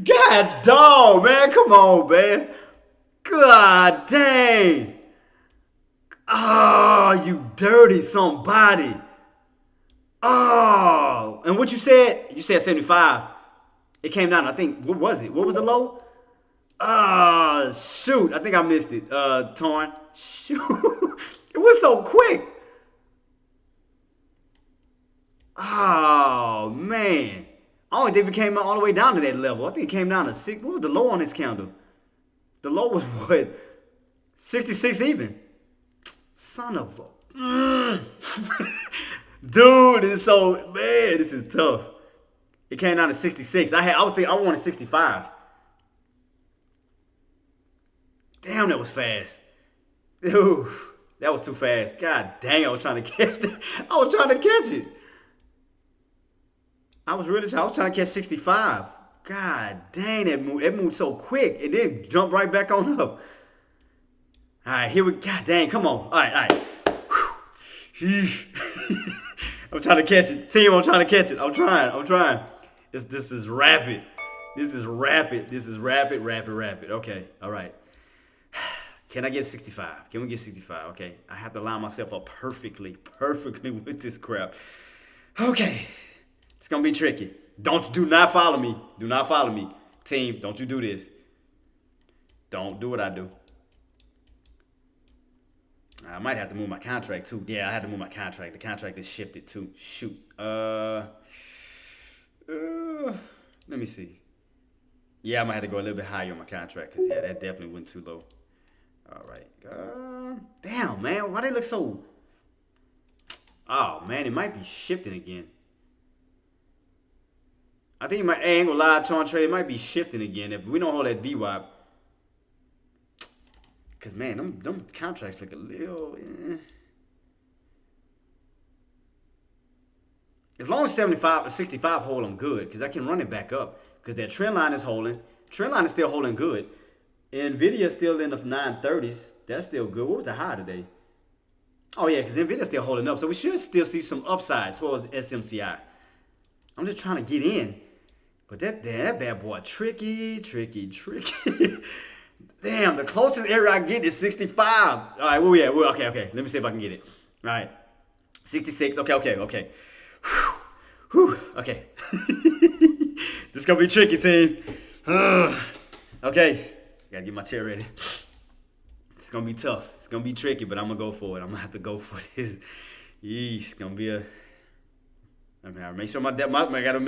God dog, man. Come on, man. God dang. Oh, you dirty somebody. Oh, and what you said? You said 75. It came down, I think, what was it? What was the low? Shoot. I think I missed it. Torn. Shoot. It was so quick. Oh, man. I don't think it came all the way down to that level. I think it came down to 6. What was the low on this candle? The low was what? 66 even. Son of a... Dude, this is tough. It came down to 66. I wanted 65. Damn, that was fast. Dude, that was too fast. God dang, I was trying to catch it. I was trying to catch it. I was trying to catch 65. God dang, it moved so quick. It did jump right back on up. All right, here we go. God dang, come on. All right. I'm trying to catch it. Team, I'm trying to catch it. I'm trying. This is rapid. This is rapid. Okay, all right. Can I get 65? Can we get 65? Okay, I have to line myself up perfectly with this crap. Okay, it's gonna be tricky. Do not follow me. Do not follow me. Team, don't you do this. Don't do what I do. I might have to move my contract too. Yeah, I had to move my contract. The contract is shifted too. Shoot. Let me see. Yeah, I might have to go a little bit higher on my contract because yeah, that definitely went too low. All right. Damn, man, why they look so? Oh man, it might be shifting again. I think I ain't gonna lie, Tron Trade, it might be shifting again if we don't hold that VWAP. Cause man, them contracts look a little. As long as 75 or 65 hold, I'm good. Because I can run it back up. Because that trend line is holding. Trend line is still holding good. NVIDIA is still in the 930s. That's still good. What was the high today? Oh, yeah, because NVIDIA is still holding up. So we should still see some upside towards SMCI. I'm just trying to get in. But that bad boy, tricky. Damn, the closest area I get is 65. All right, where we at? Okay. Let me see if I can get it. All right. 66. Okay. Whew. Okay. This is going to be tricky, team. Okay. Got to get my chair ready. It's going to be tough. It's going to be tricky, but I'm going to go for it. I'm going to have to go for this. It's going to be a... I gotta make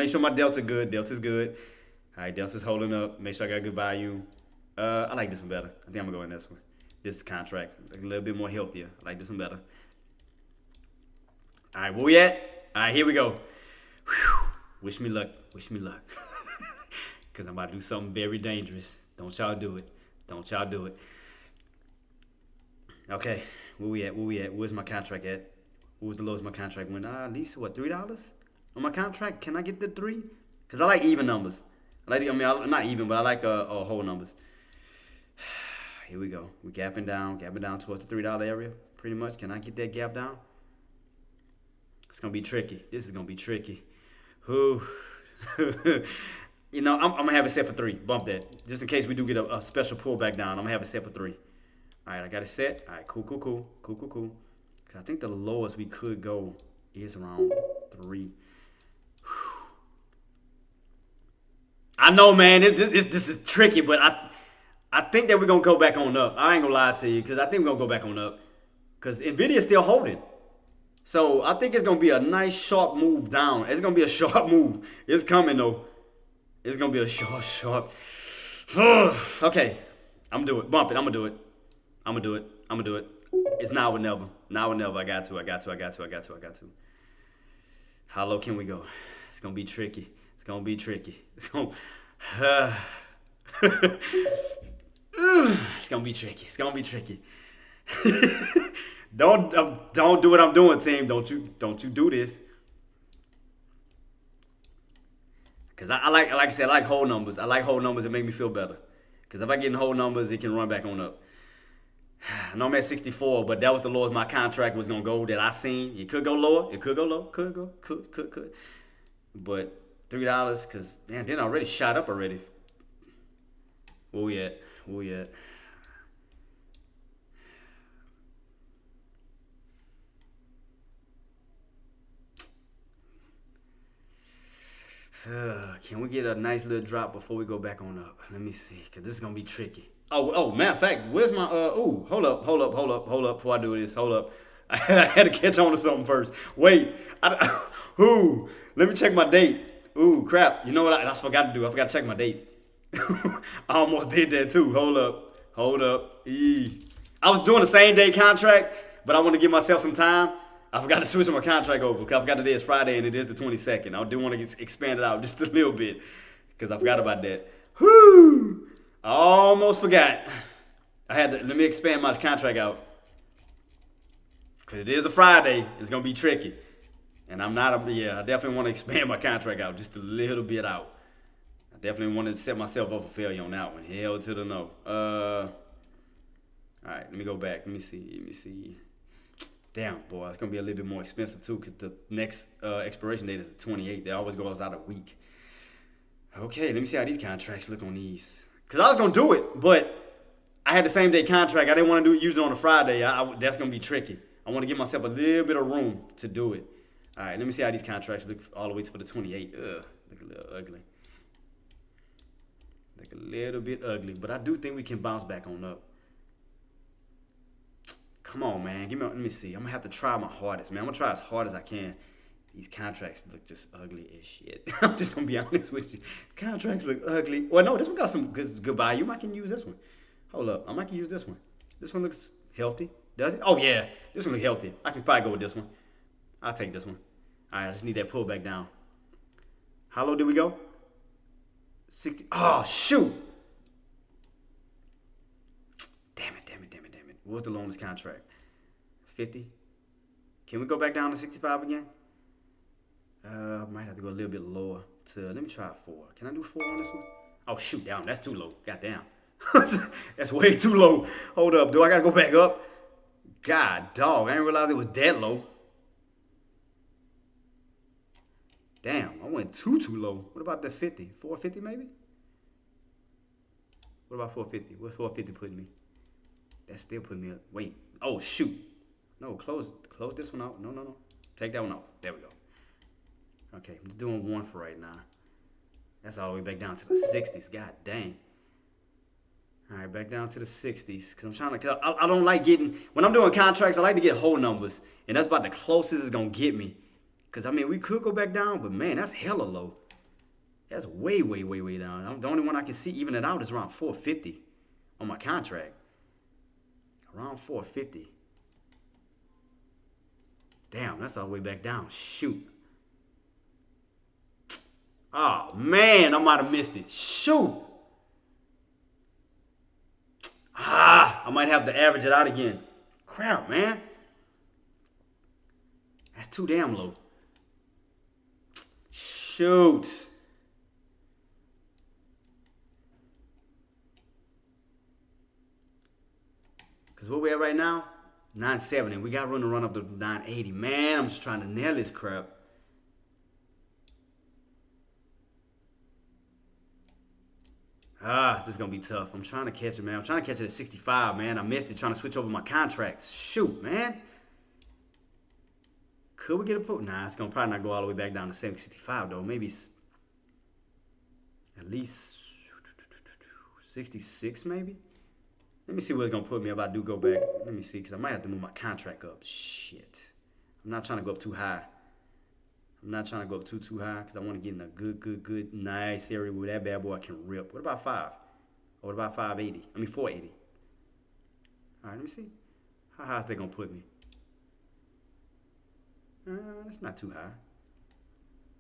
sure my delta good. Delta's good. All right, Delta's holding up. Make sure I got good value. I like this one better. I think I'm gonna go in this one. This contract, a little bit more healthier. I like this one better. All right, where we at? All right, here we go. Whew. Wish me luck. Cause I'm about to do something very dangerous. Don't y'all do it. Don't y'all do it. Okay, where we at? Where we at? Where's my contract at? What was the lowest my contract went? At least what, $3 on my contract? Can I get the 3? Cause I like even numbers. I'm not even, but I like whole numbers. Here we go. We're gapping down towards the $3 area, pretty much. Can I get that gap down? It's gonna be tricky. This is gonna be tricky. Whew. You know, I'm gonna have it set for 3. Bump that, just in case we do get a special pullback down. I'm gonna have it set for 3. All right, I got it set. All right, cool. Cause I think the lowest we could go is around 3. Whew. I know, man. This is tricky, but I think that we're gonna go back on up. I ain't gonna lie to you, cause I think we're gonna go back on up. Cause Nvidia's still holding. So I think it's gonna be a nice sharp move down. It's gonna be a sharp move. It's coming though. It's gonna be a sharp. Okay, I'm gonna do it. Bump it. I'm gonna do it. It's now or never. Now or never. I got to. How low can we go? It's gonna be tricky. It's gonna. It's gonna be tricky. Don't do what I'm doing, team. Don't you do this. Cause I like I said, I like whole numbers. I like whole numbers. It make me feel better. Cause if I get in whole numbers, it can run back on up. I know I'm at 64, but that was the lowest my contract was gonna go that I seen. It could go lower. It could go low. Could. But $3, cause man, then I already shot up already. Where we at? Can we get a nice little drop before we go back on up? Let me see, cause this is gonna be tricky. Oh, matter of fact, where's my hold up before I do this. Hold up. I had to catch on to something first. Wait. Let me check my date. Ooh, crap. You know what I forgot to do? I forgot to check my date. I almost did that too. Hold up. I was doing the same day contract, but I want to give myself some time. I forgot to switch my contract over because I forgot today is Friday and it is the 22nd. I do want to expand it out just a little bit because I forgot about that. Whoo! I almost forgot. Let me expand my contract out because it is a Friday. It's gonna be tricky, and I definitely want to expand my contract out just a little bit out. I definitely want to set myself up for failure on that one. Hell to the no. All right, let me go back. Let me see. Damn, boy, it's gonna be a little bit more expensive too, because the next expiration date is the 28th. They always goes out a week. Okay, let me see how these contracts look on these. Cause I was gonna do it, but I had the same day contract. I didn't want to use it on a Friday. That's gonna be tricky. I want to give myself a little bit of room to do it. All right, let me see how these contracts look all the way for the 28th. Look a little ugly. Look a little bit ugly, but I do think we can bounce back on up. Come on, man. Let me see. I'm gonna have to try my hardest, man. I'm gonna try as hard as I can. These contracts look just ugly as shit. I'm just gonna be honest with you. Contracts look ugly. Well, no, this one got some good value. I can use this one. Hold up. I might can use this one. This one looks healthy. Does it? Oh, yeah. This one looks healthy. I can probably go with this one. I'll take this one. All right, I just need that pullback down. How low did we go? 60. Oh, shoot. Damn it. What's the longest contract? 50? Can we go back down to 65 again? I might have to go a little bit lower. Let me try 4. Can I do 4 on this one? Oh, shoot, down. That's too low. Goddamn. That's way too low. Hold up. Do I got to go back up? God, dog. I didn't realize it was that low. Damn, I went too low. What about the 50? 450 maybe? What about 450? What's 450 putting me? That's still putting me up. Wait. Oh, shoot. No, close this one out. No. Take that one off. There we go. Okay, I'm just doing 1 for right now. That's all the way back down to the 60s. God dang. All right, back down to the 60s. Because I'm trying to, I don't like getting, when I'm doing contracts, I like to get whole numbers. And that's about the closest it's going to get me. Because, I mean, we could go back down, but man, that's hella low. That's way down. The only one I can see even it out is around 450 on my contract. Around 450. Damn, that's all the way back down. Shoot. Oh, man, I might have missed it. Shoot. I might have to average it out again. Crap, man. That's too damn low. Shoot. Because where we at right now? 970. We got room to run up to 980. Man, I'm just trying to nail this crap. This is going to be tough. I'm trying to catch it, man. I'm trying to catch it at 65, man. I missed it trying to switch over my contracts. Shoot, man. Could we get a pull? Nah, it's going to probably not go all the way back down to 65, though. Maybe at least 66, maybe? Let me see where it's going to put me if I do go back. Let me see, because I might have to move my contract up. Shit. I'm not trying to go up too high. I'm not trying to go up too high because I want to get in a good, nice area where that bad boy can rip. What about 5? Or what about 580? I mean, 480. All right, let me see. How high is they going to put me? That's not too high.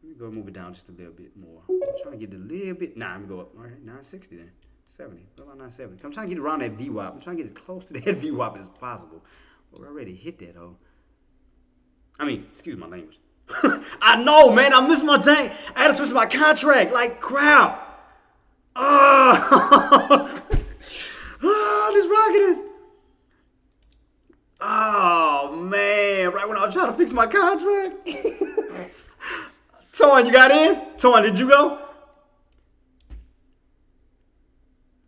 Let me go move it down just a little bit more. I'm trying to get a little bit. Nah, I'm going to go up. All right, 960 then. 70. What about 970? I'm trying to get around that VWAP. I'm trying to get as close to that VWAP as possible. But we already hit that, though. I mean, excuse my language. I know, man. I missed my thing. I had to switch my contract. Like, crap. Oh, this rocketed. Oh, man. Right when I was trying to fix my contract. Torn, you got in? Torn, did you go?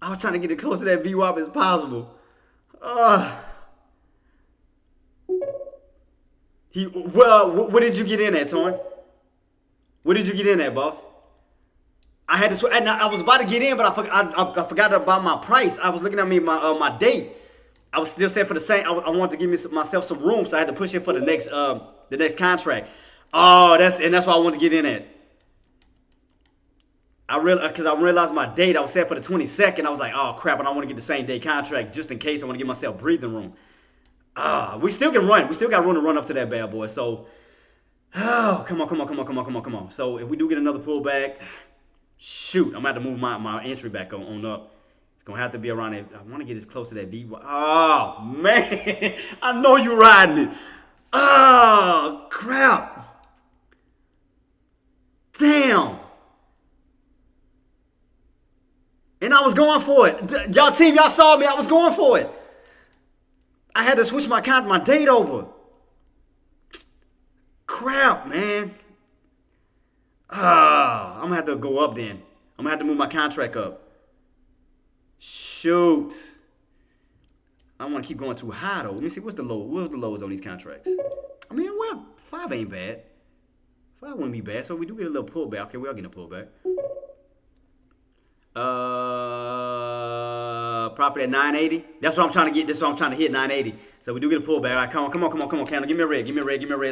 I was trying to get as close to that VWAP as possible. What did you get in at, Torn? What did you get in at, boss? I had to. I was about to get in, but I forgot about my price. I was looking at my date. I was still set for the same. I wanted to give myself some room, so I had to push it for the next contract. Oh, that's why I wanted to get in at. Because I realized my date. I was set for the 22nd. I was like, oh crap, and I want to get the same day contract just in case. I want to give myself breathing room. We still can run. We still got room to run up to that bad boy. So, come on. So if we do get another pullback, shoot, I'm gonna have to move my entry back on up. It's gonna have to be around it. I want to get as close to that B. Oh man, I know you riding it. Oh crap! Damn. And I was going for it. Y'all team, y'all saw me. I was going for it. I had to switch my date over. Crap, man. I'm going to have to go up then. I'm going to have to move my contract up. Shoot. I don't want to keep going too high, though. Let me see. What's the low? What's the lows on these contracts? I mean, well, 5 ain't bad. 5 wouldn't be bad. So we do get a little pullback. Okay, we are getting a pullback. Profit at 980. That's what I'm trying to get. That's what I'm trying to hit, 980. So we do get a pullback. All right, come on, candle. Give me a red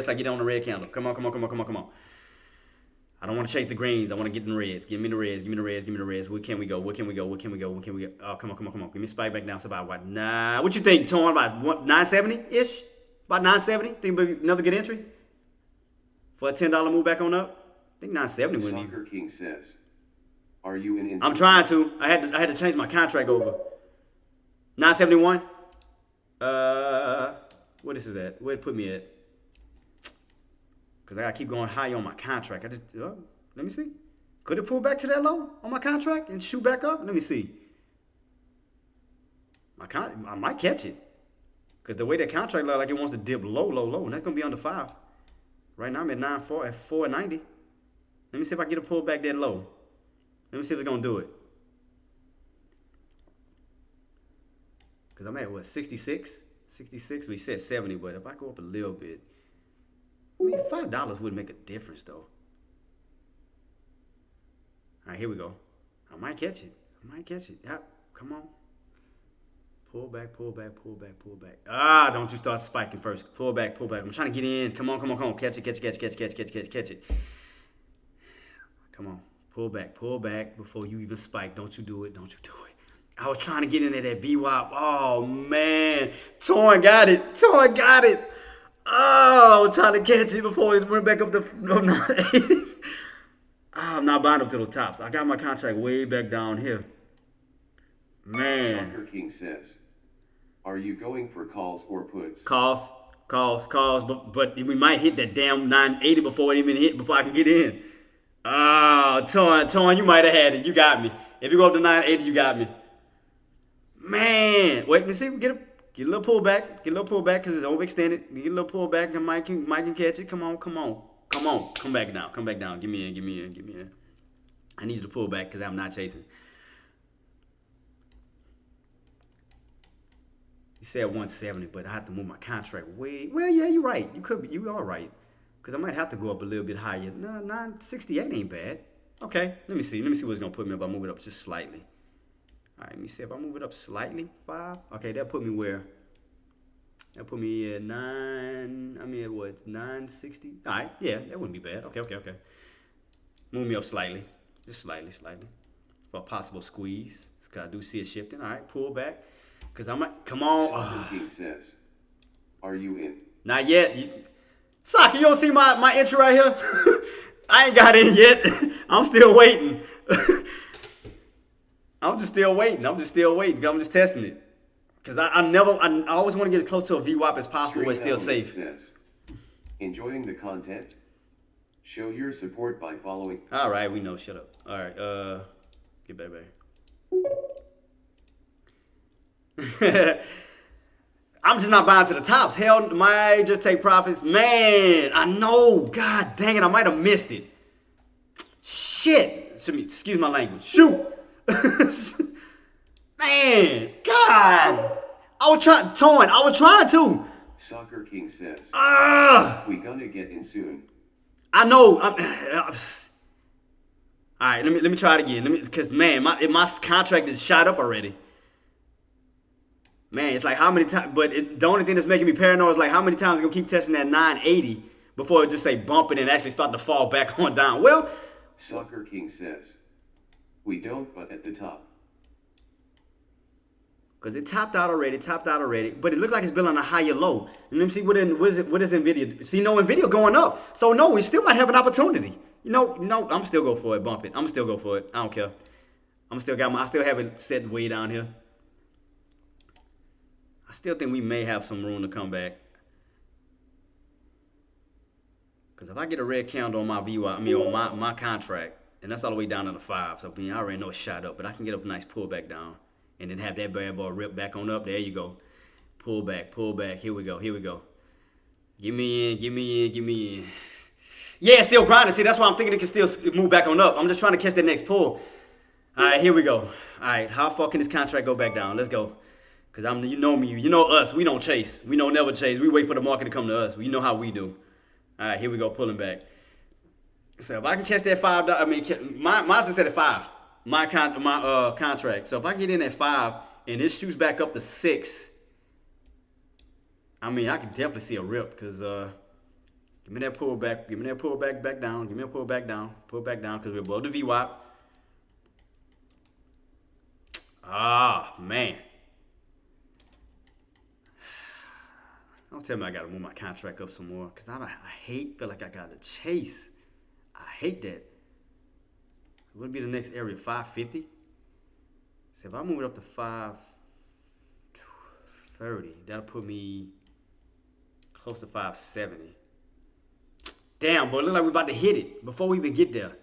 so I get on the red candle. Come on. I don't want to chase the greens. I want to get in the reds. Give me the reds. Where can we go? Oh, come on. Give me a spike back down. So about what? Nah. What you think, Torn? About 970-ish? About 970? Think it'll be another good entry? For a $10 move back on up? I think 970 wouldn't be. Soccer King says, are you an instant? I'm trying to. I had to change my contract over. 971. What is this at? Where it put me at? Because I gotta keep going high on my contract. Let me see. Could it pull back to that low on my contract and shoot back up? Let me see. I might catch it. Because the way that contract looks like it wants to dip low, and that's gonna be under 5. Right now I'm at 9.4 at 4.90. Let me see if I can get a pull back that low. Let me see if it's gonna do it. Because I'm at what, 66? 66? We said 70, but if I go up a little bit, I mean, $5 would make a difference though. All right, here we go. I might catch it. Yep, come on. Pull back. Don't you start spiking first. Pull back. I'm trying to get in. Come on. Catch it. Come on. Pull back before you even spike. Don't you do it. I was trying to get in at that VWAP. Oh, man. Torn got it. Oh, I was trying to catch it before it went back up to 980. I'm not buying up to those tops. I got my contract way back down here. Man. Soccer King says, Are you going for calls or puts? Calls, but we might hit that damn 980 before it even hit, before I can get in. Ah, Torn, you might have had it. You got me. If you go up to 980, you got me. Man, wait, let me see. Get a little pullback. Get a little pullback because it's overextended. Get a little pullback and Mike can catch it. Come on. Come back down. Give me in. I need you to pull back because I'm not chasing. You said 170, but I have to move my contract way. Well, yeah, you're right. You are right. Because I might have to go up a little bit higher. No, 968 ain't bad. Okay, let me see. Let me see what's going to put me if I move it up just slightly. All right, let me see if I move it up slightly. 5. Okay, that put me where? That put me at 9. I mean, what? 960? All right, yeah, that wouldn't be bad. Okay. Move me up slightly. Just slightly. For a possible squeeze. Because I do see it shifting. All right, pull back. Because I might. Come on. Soccer King says, are you in? Not yet. Soccer, you don't see my entry right here? I ain't got in yet. I'm still waiting. I'm just still waiting. I'm just testing it. Because I always want to get as close to a VWAP as possible where it's still safe. Says, enjoying the content? Show your support by following. All right, we know. Shut up. All right, get back. I'm just not buying to the tops. Hell, might just take profits. Man, I know. God dang it, I might have missed it. Shit. Excuse my language. Shoot. Man, God. I was trying to. Soccer King says, we gonna get in soon. I know. All right, let me try it again. Because man, my contract is shot up already. Man, it's like how many times, but the only thing that's making me paranoid is like how many times it's going to keep testing that 980 before it just say bumping and actually start to fall back on down. Well, Soccer King says, we don't, but at the top. Because it topped out already, but it looked like it's building a higher low. And let me see what is NVIDIA. See, no, NVIDIA going up. So no, we still might have an opportunity. No, I'm still go for it, bump it. I'm still go for it. I don't care. I still have it set way down here. I still think we may have some room to come back. Because if I get a red candle on my on my contract, and that's all the way down to the 5, so I already know it's shot up, but I can get a nice pullback down, and then have that bad ball rip back on up. There you go. Pull back. Here we go. Give me in. Yeah, it's still grinding. See, that's why I'm thinking it can still move back on up. I'm just trying to catch that next pull. All right, here we go. All right, how far can this contract go back down? Let's go. Because you know me, you know us, we don't chase. We don't never chase. We wait for the market to come to us. We know how we do. All right, here we go, pulling back. So if I can catch that $5, mine's instead of 5, my contract. So if I get in at 5 and it shoots back up to 6, I can definitely see a rip because give me that pullback back down. Pull back down because we're above the VWAP. Ah, man. Don't tell me I gotta move my contract up some more, cause I feel like I gotta chase. I hate that. What would be the next area? 550. So if I move it up to 530, that'll put me close to 570. Damn, boy, it look like we're about to hit it before we even get there.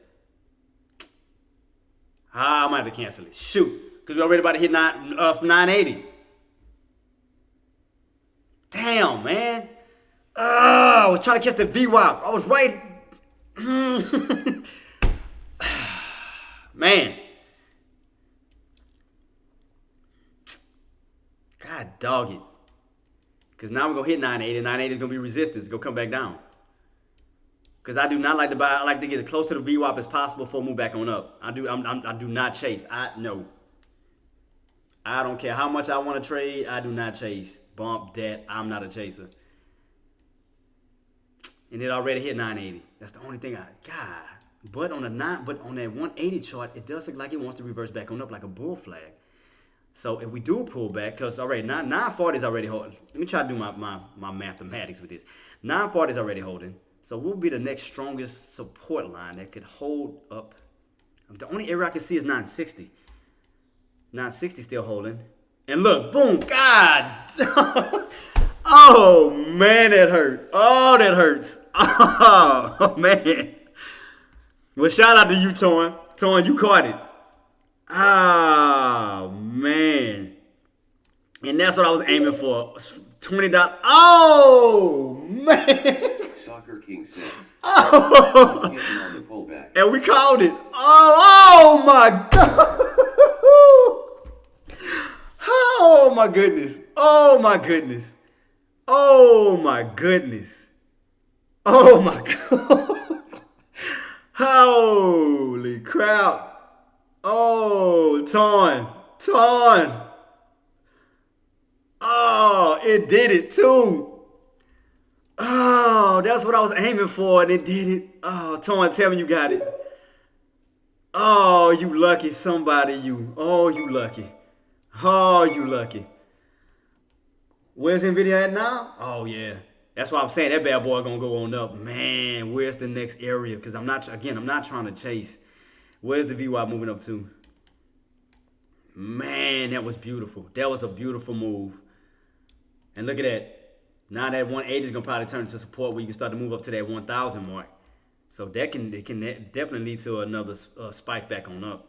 I might have to cancel it. Shoot, cause we're already about to hit 980. Damn, man. I was trying to catch the VWAP. I was right. Man. God dog it. Because now we're going to hit 980. 980 is going to be resistance. It's going to come back down. Because I do not like to buy. I like to get as close to the VWAP as possible before I move back on up. I do not chase. No. I don't care how much I want to trade. I do not chase. Bump that. I'm not a chaser. And it already hit 980. That's the only thing But on that 180 chart, it does look like it wants to reverse back on up like a bull flag. So if we do pull back, because already 940 is already holding. Let me try to do my mathematics with this. 940 is already holding. So what will be the next strongest support line that could hold up? The only area I can see is 960. 960 still holding. And look, boom, God. Oh, man, that hurt. Oh, that hurts. Oh, man. Well, shout out to you, Torn. Torn, you caught it. Oh, man. And that's what I was aiming for. $20. Oh, man. Soccer King says. Oh. On the pullback. And we called it. Oh my God. Oh my goodness. Oh my goodness. Oh my goodness. Oh my God. Holy crap. Oh, Torn. Oh, it did it too. Oh, that's what I was aiming for, and it did it. Oh, Torn, tell me you got it. Oh, you lucky somebody, you. Oh, you lucky. Oh, you lucky. Where's NVIDIA at now? Oh, yeah. That's why I'm saying that bad boy gonna go on up. Man, where's the next area? Because I'm not trying to chase. Where's the VWAP moving up to? Man, that was beautiful. That was a beautiful move. And look at that. Now that 180 is gonna probably turn into support where you can start to move up to that 1,000 mark. So that can definitely lead to another spike back on up.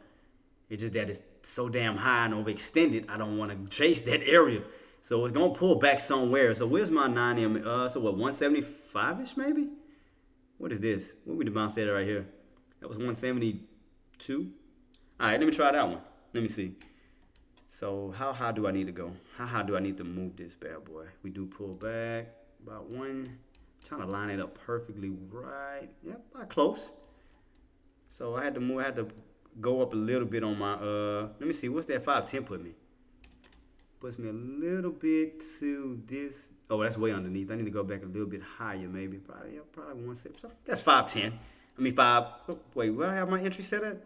It's just that it's so damn high and overextended. I don't want to chase that area. So it's gonna pull back somewhere. So where's my 9M? So what, 175-ish maybe? What is this? What we the bounce at right here? That was 172. All right, let me try that one. Let me see. So how high do I need to go? How high do I need to move this bad boy? We do pull back about one. Trying to line it up perfectly right. Yep, about close. So I had to move. I had to go up a little bit on my. Let me see. What's that 510 put me? Puts me a little bit to this. Oh, that's way underneath. I need to go back a little bit higher, maybe. Probably 170. So that's 510. I mean 5. Oh, wait, what do I have my entry set at?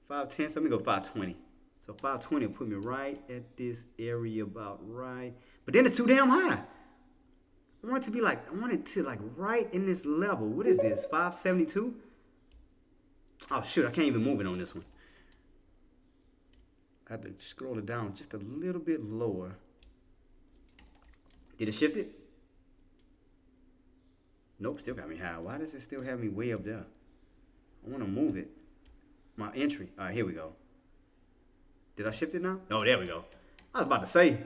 510. So let me go 520. So 520 will put me right at this area about right. But then it's too damn high. I want it to like right in this level. What is this? 572? Oh shoot, I can't even move it on this one. I have to scroll it down just a little bit lower. Did it shift it? Nope, still got me high. Why does it still have me way up there? I want to move it. My entry. All right, here we go. Did I shift it now? Oh, there we go. I was about to say,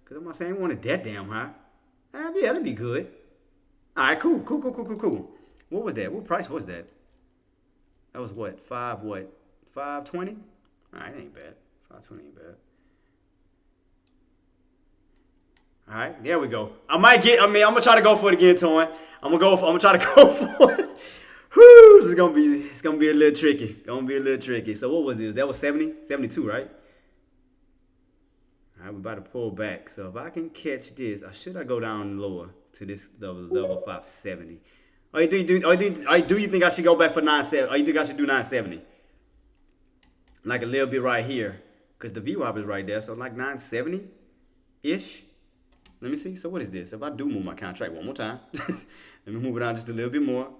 because I'm not saying I want it that damn high. Yeah, that'd be good. All right, cool. What was that? What price was that? That was what? 520? All right, ain't bad. 520 ain't bad. All right, there we go. I'm gonna try to go for it again, Torn. I'm gonna try to go for it. Whew, it's gonna be a little tricky. So what was this? That was 70, 72, right? All right, we're about to pull back. So if I can catch this, should I go down lower to this level 570? Do you think I should go back for 970? Or you think I should do 970? Like a little bit right here, because the VWAP is right there. So like 970-ish. Let me see. So what is this? If I do move my contract one more time, let me move it on just a little bit more.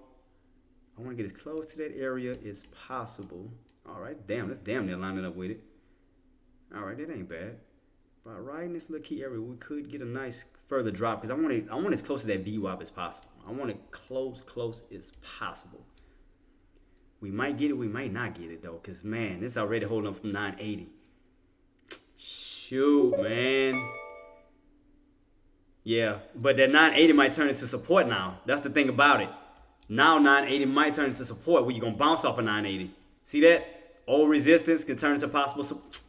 I want to get as close to that area as possible. All right, that's damn near lining up with it. All right, that ain't bad. But right in this little key area, we could get a nice further drop because I want as close to that VWAP as possible. I want it close as possible. We might get it, we might not get it though, because man, it's already holding up from 980. Shoot, man. Yeah, but that 980 might turn into support now. That's the thing about it. Now 980 might turn into support where you're going to bounce off of 980. See that? Old resistance can turn into possible support.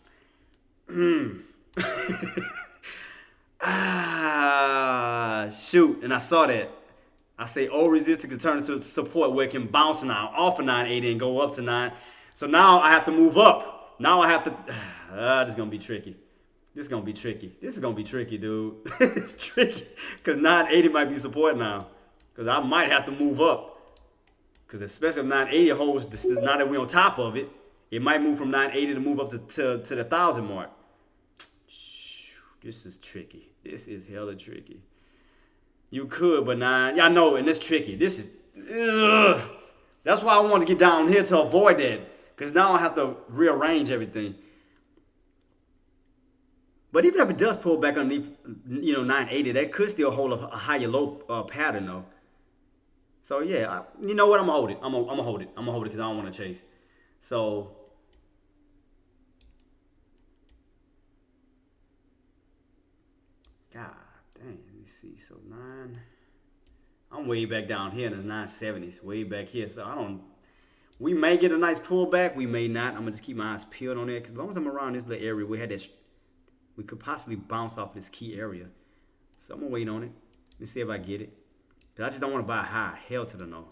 Shoot. And I saw that. I say old resistance can turn into support where it can bounce now off of 980 and go up to 9. So now I have to move up. Now I have to. This is going to be tricky. This is going to be tricky, dude. It's tricky. Because 980 might be support now. Because I might have to move up. Because especially if 980 holds, this is now that we're on top of it, it might move from 980 to move up to the 1,000 mark. This is tricky. This is hella tricky. You could, but I know, and it's tricky. This is, that's why I want to get down here to avoid that. Because now I have to rearrange everything. But even if it does pull back underneath, 980, that could still hold a higher low pattern though. So yeah, you know what? I'm gonna hold it. I'm gonna hold it. I'm gonna hold it because I don't want to chase. So God dang, let me see. So I'm way back down here in the 970s, way back here. So I don't. We may get a nice pullback. We may not. I'm gonna just keep my eyes peeled on that because as long as I'm around this little area, we could possibly bounce off this key area. So I'm gonna wait on it. Let me see if I get it. Cause I just don't want to buy high. Hell to the no.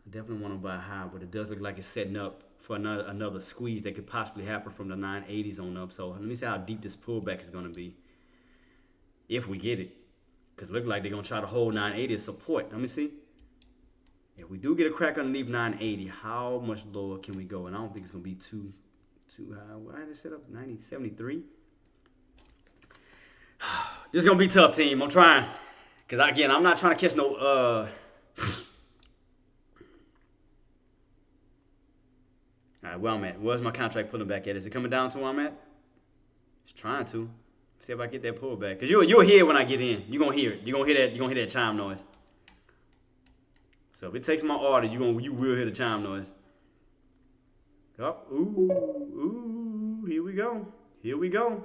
I definitely want to buy high, but it does look like it's setting up for another squeeze that could possibly happen from the 980s on up. So let me see how deep this pullback is gonna be. If we get it. Because it looks like they're going to try to hold 980 as support. Let me see. If we do get a crack underneath 980, how much lower can we go? And I don't think it's going to be too high. Why did it set up 9073? This is going to be tough, team. I'm trying. Because, again, I'm not trying to catch no... All right, where I'm at. Where's my contract pulling back at? Is it coming down to where I'm at? It's trying to. See if I get that pullback. Because you'll hear when I get in. You're going to hear it. You're going to hear that chime noise. So if it takes my order, you will hear the chime noise. Oh, ooh, here we go. Here we go.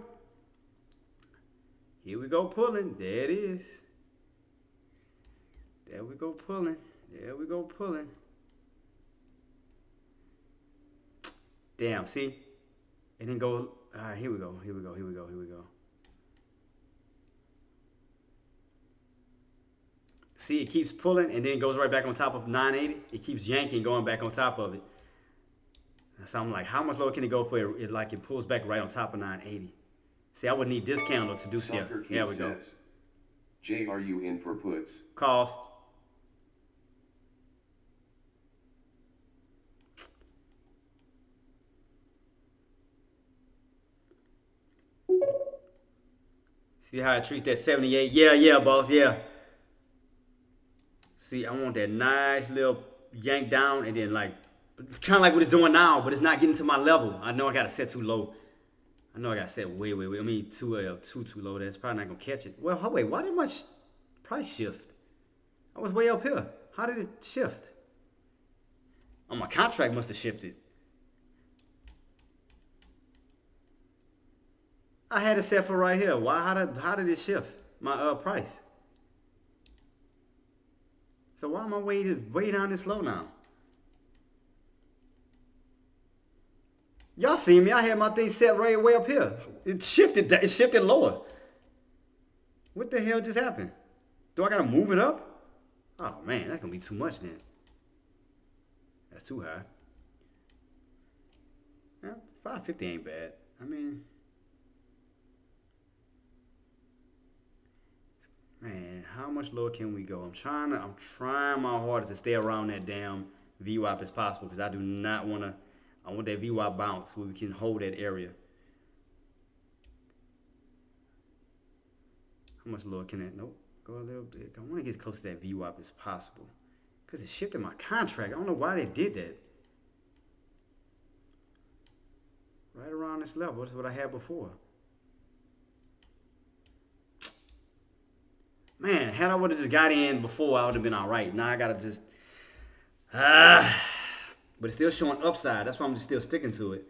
Here we go pulling. There it is. There we go pulling. There we go pulling. Damn, see? It didn't go. All right, here we go. Here we go. Here we go. Here we go. See, it keeps pulling and then it goes right back on top of 980. It keeps yanking, going back on top of it. So I'm like, how much lower can it go for it? Like it pulls back right on top of 980. See, I would need this candle to do so. There we go. Jay, are you in for puts? Calls. See how it treats that 78? Yeah, boss, yeah. See, I want that nice little yank down and then like, it's kind of like what it's doing now, but it's not getting to my level. I know I got to set too low. I know I got to set way. I mean, too low. That's probably not going to catch it. Well, wait, why did my price shift? I was way up here. How did it shift? Oh, my contract must have shifted. I had it set for right here. Why? How did it shift my price? So why am I way down this low now? Y'all see me? I had my thing set right way up here. It shifted lower. What the hell just happened? Do I gotta move it up? Oh man, that's gonna be too much then. That's too high. Yeah, 550 ain't bad. I mean, man, how much lower can we go? I'm trying my hardest to stay around that damn VWAP as possible because I do not want to. I want that VWAP bounce where we can hold that area. How much lower can that? Nope. Go a little bit. I want to get as close to that VWAP as possible because it shifted my contract. I don't know why they did that. Right around this level. This is what I had before. Man, had I would have just got in before, I would have been all right. Now I got to just... But it's still showing upside. That's why I'm just still sticking to it.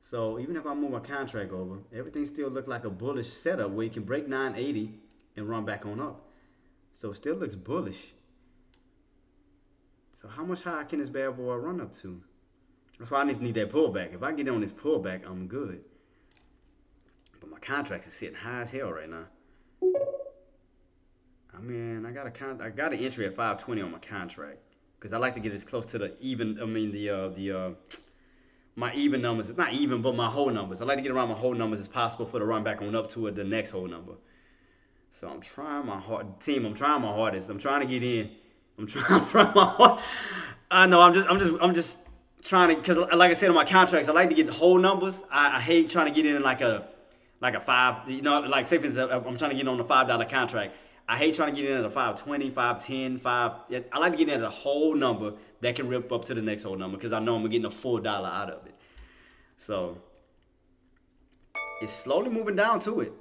So even if I move my contract over, everything still look like a bullish setup where you can break 980 and run back on up. So it still looks bullish. So how much higher can this bad boy run up to? That's why I just need that pullback. If I get on this pullback, I'm good. But my contracts are sitting high as hell right now. I mean, I got an entry at 520 on my contract because I like to get as close to the even. I mean, my even numbers. It's not even, but my whole numbers. I like to get around my whole numbers as possible for the run back on up to the next whole number. So I'm trying my hardest. I'm trying my hardest. I'm trying to get in. I'm trying my hard. I know. I'm just trying to, because like I said on my contracts, I like to get whole numbers. I hate trying to get in like a five. You know, like say for instance, I'm trying to get on a $5 contract. I hate trying to get in at a 520, 510, 5. I like to get in at a whole number that can rip up to the next whole number because I know I'm getting a full dollar out of it. So It's slowly moving down to it.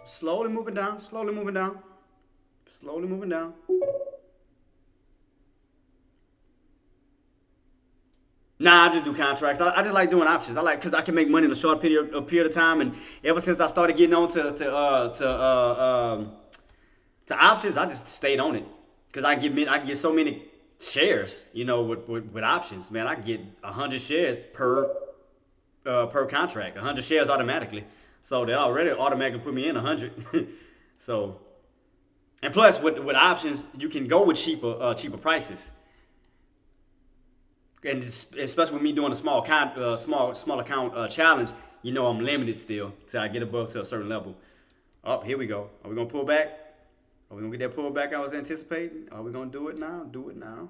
Slowly moving down, slowly moving down, slowly moving down. Nah, I just do contracts. I just like doing options. I like because I can make money in a short period of time. And ever since I started getting on to options, I just stayed on it because I get so many shares. You know, with options, man, I get 100 shares per contract. 100 shares automatically. So they already automatically put me in 100. So, and plus with options, you can go with cheaper prices. And especially with me doing a small account challenge, you know I'm limited still till I get above to a certain level. Oh, here we go. Are we gonna pull back? Are we gonna get that pullback I was anticipating? Are we gonna do it now? Do it now.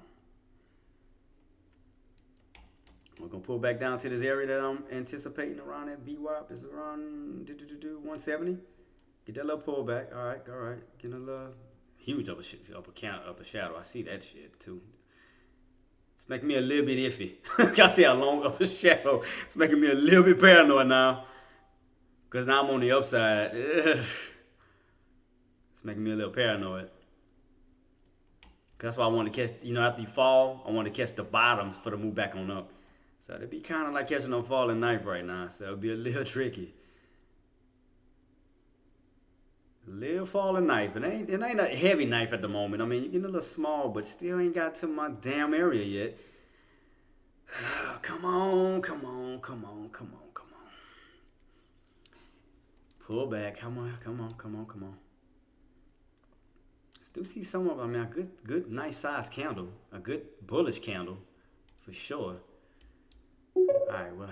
We're gonna pull back down to this area that I'm anticipating around that VWAP is around 170. Get that little pullback. All right. Getting a little huge upper shadow. I see that shit too. It's making me a little bit iffy. I see how long upper shadow. It's making me a little bit paranoid now. Because now I'm on the upside. Ugh. It's making me a little paranoid. That's why I want to catch, after you fall, I want to catch the bottoms for the move back on up. So it'd be kind of like catching a falling knife right now. So it'll be a little tricky. Little falling knife. It ain't a heavy knife at the moment. I mean, you're getting a little small, but still ain't got to my damn area yet. Come on. Pull back. Come on. Still see some of them. I mean, a good, nice size candle. A good bullish candle, for sure. All right, well,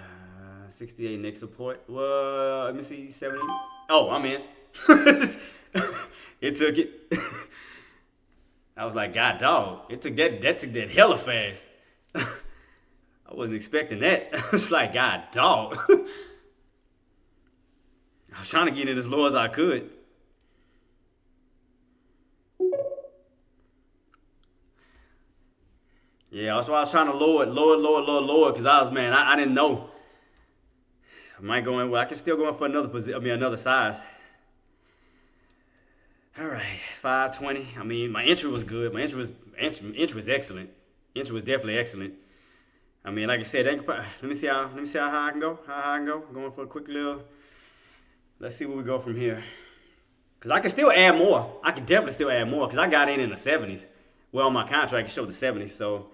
68 next support. Well, let me see, 70. Oh, I'm in. It took it. I was like, God dog, it took that hella fast. I wasn't expecting that. I was like, God dog. I was trying to get in as low as I could. Yeah, that's why I was trying to lower because I didn't know. I might go in. Well, I can still go in for another position. I mean, another size. All right, 520. I mean, my entry was good. My entry was excellent. Entry was definitely excellent. I mean, like I said, let me see how high I can go. How high I can go. Going for a quick little. Let's see where we go from here. Cause I can still add more. I can definitely still add more. Cause I got in the 70s. Well, on my contract it showed the 70s. So,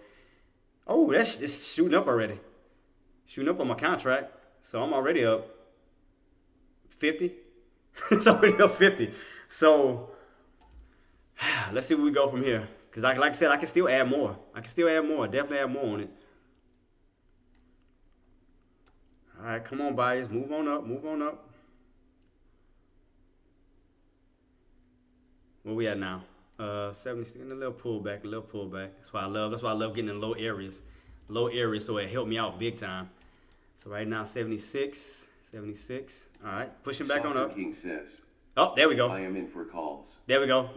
oh, it's shooting up already. Shooting up on my contract. So I'm already up 50. It's already up 50. So let's see where we go from here. Because like I said, I can still add more. Definitely add more on it. All right, come on, buyers. Move on up. Where we at now? 70, a little pullback. That's why I love getting in low areas. So it helped me out big time. So right now, 76. All right, pushing back on up. King says, oh, there we go. I am in for calls. There we go.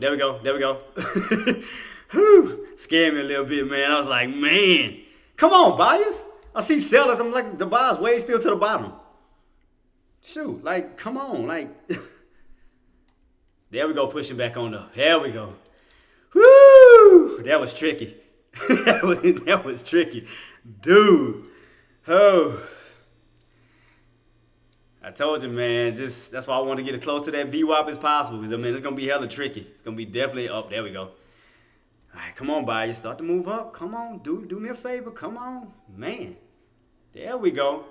Whew, scared me a little bit, man. I was like, man, come on, buyers. I see sellers. I'm like, the buyers way still to the bottom. Shoot, like, come on, like. There we go, pushing back on up. There we go. Woo! That was tricky. that was tricky. Dude. Oh. I told you, man, that's why I want to get as close to that VWAP as possible. Because, I mean, it's going to be hella tricky. It's going to be definitely up. There we go. All right, come on, buyers. Start to move up. Come on. Do me a favor. Come on. Man. There we go.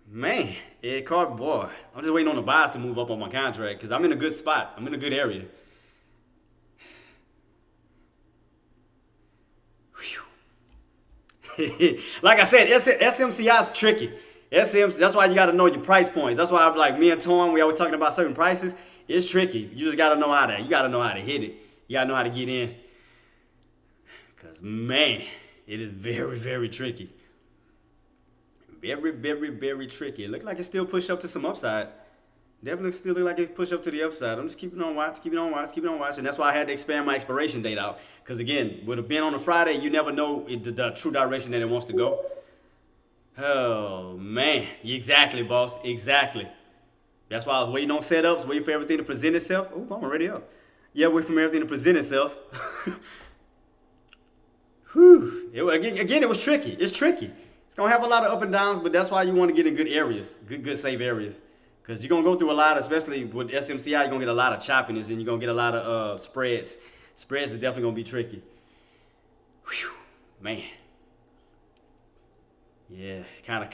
Man, boy. I'm just waiting on the buyers to move up on my contract because I'm in a good spot. I'm in a good area. Like I said, SMCI is tricky. That's why you got to know your price points. That's why I'm like me and Tom, we always talking about certain prices. It's tricky. You just got to know how to hit it. You got to know how to get in. Because, man, it is very, very tricky. Very, very, very tricky. It looked like it still pushed up to some upside. Definitely still look like it pushed up to the upside. I'm just keeping on watch. And that's why I had to expand my expiration date out. Because, again, with it being on a Friday, you never know the true direction that it wants to go. Oh man, exactly, boss. Exactly. That's why I was waiting on setups, waiting for everything to present itself. Oh, I'm already up. Yeah, waiting for everything to present itself. Whew. Again, it was tricky. It's tricky. It's gonna have a lot of up and downs, but that's why you want to get in good areas, good safe areas, because you're gonna go through a lot, especially with SMCI. You're gonna get a lot of choppiness, and you're gonna get a lot of spreads. Spreads is definitely gonna be tricky. Whew, man. Yeah, kind of.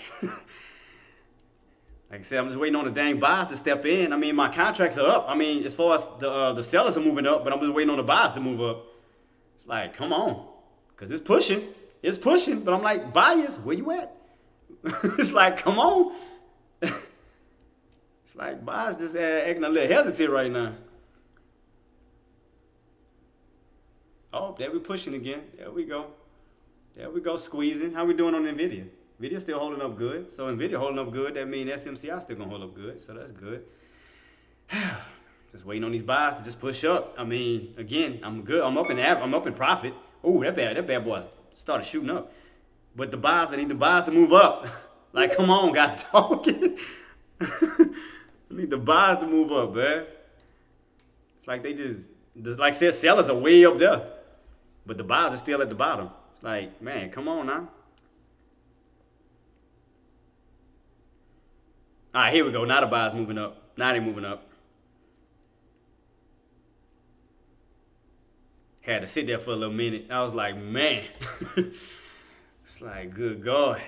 Like I said, I'm just waiting on the dang buyers to step in. I mean, my contracts are up. I mean, as far as the sellers are moving up, but I'm just waiting on the buyers to move up. It's like, come on, cause it's pushing. It's pushing, but I'm like, buyers, where you at? It's like, come on. It's like buyers just acting a little hesitant right now. Oh, there we pushing again. There we go. There we go, squeezing. How we doing on NVIDIA? NVIDIA still holding up good. So NVIDIA holding up good, that means SMCI still gonna hold up good. So that's good. Just waiting on these buys to just push up. I mean, again, I'm good. I'm up in profit. Oh, that bad boy started shooting up. But the buys, I need the buys to move up. Like, come on, got talking. I need the buys to move up, man. It's like they just like I said, sellers are way up there, but the buys are still at the bottom. It's like, man, come on now. All right, here we go. Now the buys moving up. Now they moving up. Had to sit there for a little minute. I was like, man. It's like, good God.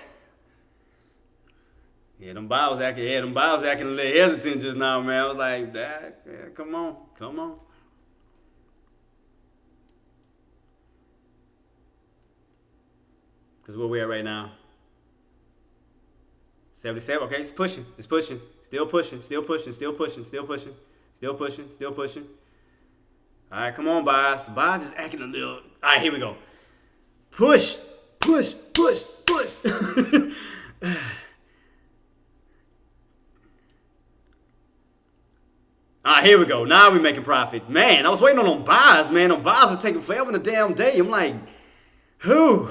Yeah, them buys acting a little hesitant just now, man. I was like, yeah, come on, come on. Cause where we at right now? 77. Okay, it's pushing. It's pushing. Still pushing. Still pushing. Still pushing. Still pushing. Still pushing. Still pushing. All right, come on, buys. Buys is acting a little. All right, here we go. Push, push, push, push. All right, here we go. Now we're making profit. Man, I was waiting on them buys, man. Them buys were taking forever in the damn day. I'm like, who?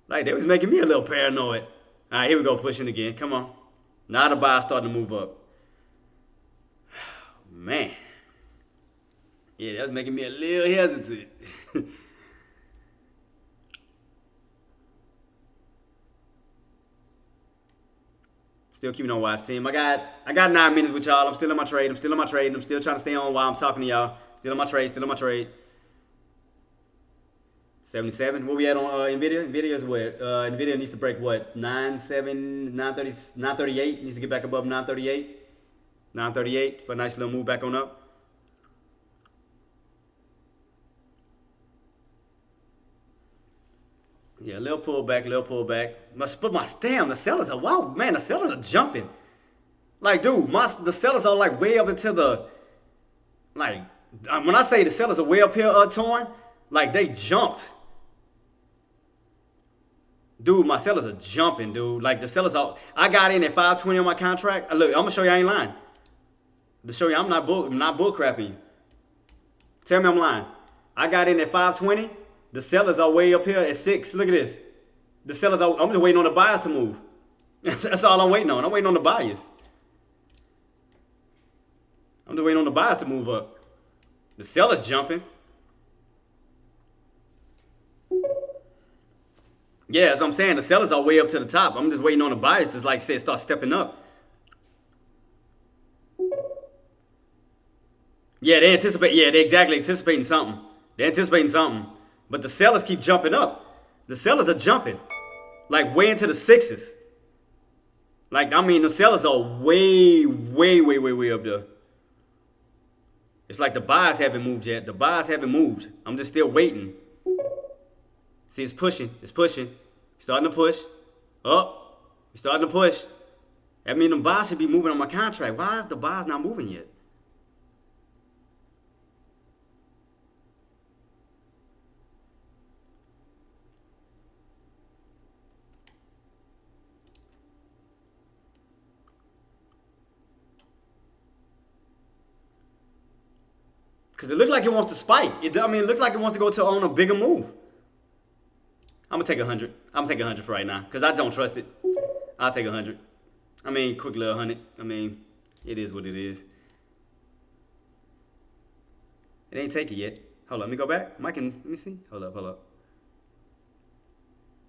Like, they was making me a little paranoid. All right, here we go, pushing again. Come on. Now the buys starting to move up. Man. Yeah, that was making me a little hesitant. Still keeping on watch team. I got 9 minutes with y'all. I'm still in my trade. I'm still trying to stay on while I'm talking to y'all. Still in my trade. 77. What we at on NVIDIA? NVIDIA is what? NVIDIA needs to break what? 938. Needs to get back above 938. 938 for a nice little move back on up. Yeah, little pullback. But my stem, the sellers are, wow, man, the sellers are jumping. Like, dude, the sellers are like way up into the, like, when I say the sellers are way up here, torn, like they jumped. Dude, my sellers are jumping, dude. Like the sellers are, I got in at 520 on my contract. Look, I'm gonna show you I ain't lying. To show you I'm not bull crapping you. Tell me I'm lying. I got in at 520. The sellers are way up here at 6. Look at this. The sellers are, I'm just waiting on the buyers to move. That's all I'm waiting on. I'm waiting on the buyers. I'm just waiting on the buyers to move up. The sellers jumping. Yeah, as I'm saying, the sellers are way up to the top. I'm just waiting on the buyers to, like I said, start stepping up. Yeah, they anticipate. Yeah, they exactly anticipating something. They're anticipating something. But the sellers keep jumping up. The sellers are jumping. Like way into the 6s. Like, I mean, the sellers are way up there. It's like the buyers haven't moved yet. The buyers haven't moved. I'm just still waiting. See, it's pushing. Starting to push. Oh, it's starting to push. That means the buyers should be moving on my contract. Why is the buyers not moving yet? Because it looked like it wants to spike. It looks like it wants to go to on a bigger move. I'm gonna take 100. I'm gonna take 100 for right now because I don't trust it. I'll take 100. I mean, quick little 100. I mean, it is what it is. It ain't taken yet. Hold up, let me go back. Mike, let me see. Hold up.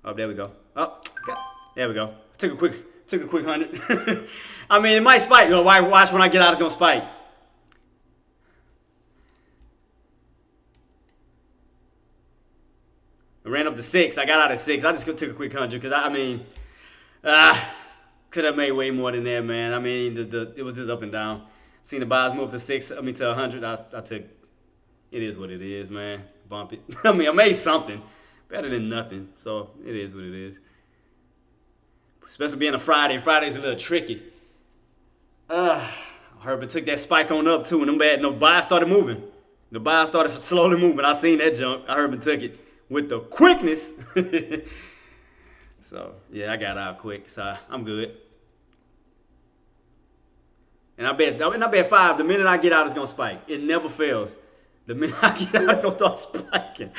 Oh, there we go. Oh, God. There we go. Took a quick 100. I mean, it might spike. Watch when I get out, it's gonna spike. I ran up to 6. I got out at 6. I just took a quick 100 because I mean, could have made way more than that, man. I mean, it was just up and down. Seen the buys move to 6. I mean to 100. I took. It is what it is, man. Bump it. I mean, I made something better than nothing. So it is what it is. Especially being a Friday. Friday's a little tricky. Herbert took that spike on up too, and the buys started moving. The buys started slowly moving. I seen that junk. I Herbert took it with the quickness. So yeah, I got out quick, so I'm good. And I bet 5. The minute I get out, it's gonna spike. It never fails. The minute I get out, it's gonna start spiking.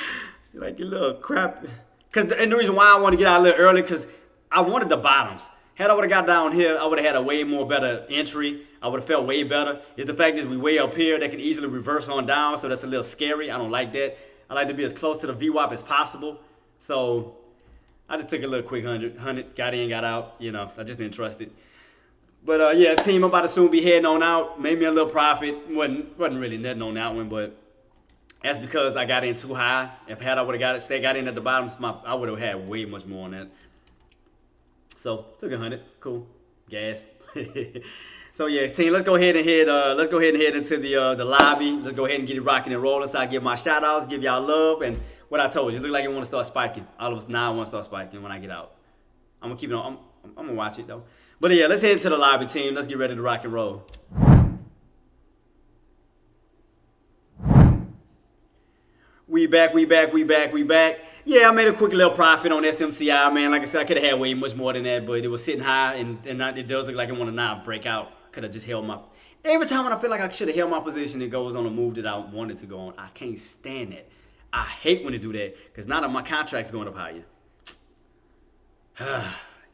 Like you little crap. And the reason why I want to get out a little early, because I wanted the bottoms. Had I would have got down here, I would have had a way more better entry. I would have felt way better. Is the fact is we way up here, they can easily reverse on down, so that's a little scary. I don't like that. I like to be as close to the VWAP as possible. So I just took a little quick 100, got in, got out. You know, I just didn't trust it. But yeah, team, I'm about to soon be heading on out. Made me a little profit. Wasn't really nothing on that one, but that's because I got in too high. If I would have got in at the bottom, I would have had way much more on that. So took 100, cool, gas. So yeah, team, let's go ahead and head into the lobby. Let's go ahead and get it rocking and rolling. So I give my shout outs, give y'all love, and what I told you, it look like it want to start spiking. All of us now want to start spiking when I get out. I'm gonna keep it on. I'm gonna watch it though. But yeah, let's head into the lobby, team. Let's get ready to rock and roll. We back. Yeah, I made a quick little profit on SMCI, man. Like I said, I could have had way much more than that, but it was sitting high, and it does look like it want to now break out. Could have just held my... Every time when I feel like I should have held my position, it goes on a move that I wanted to go on. I can't stand that. I hate when it do that, because now that my contract's going up higher.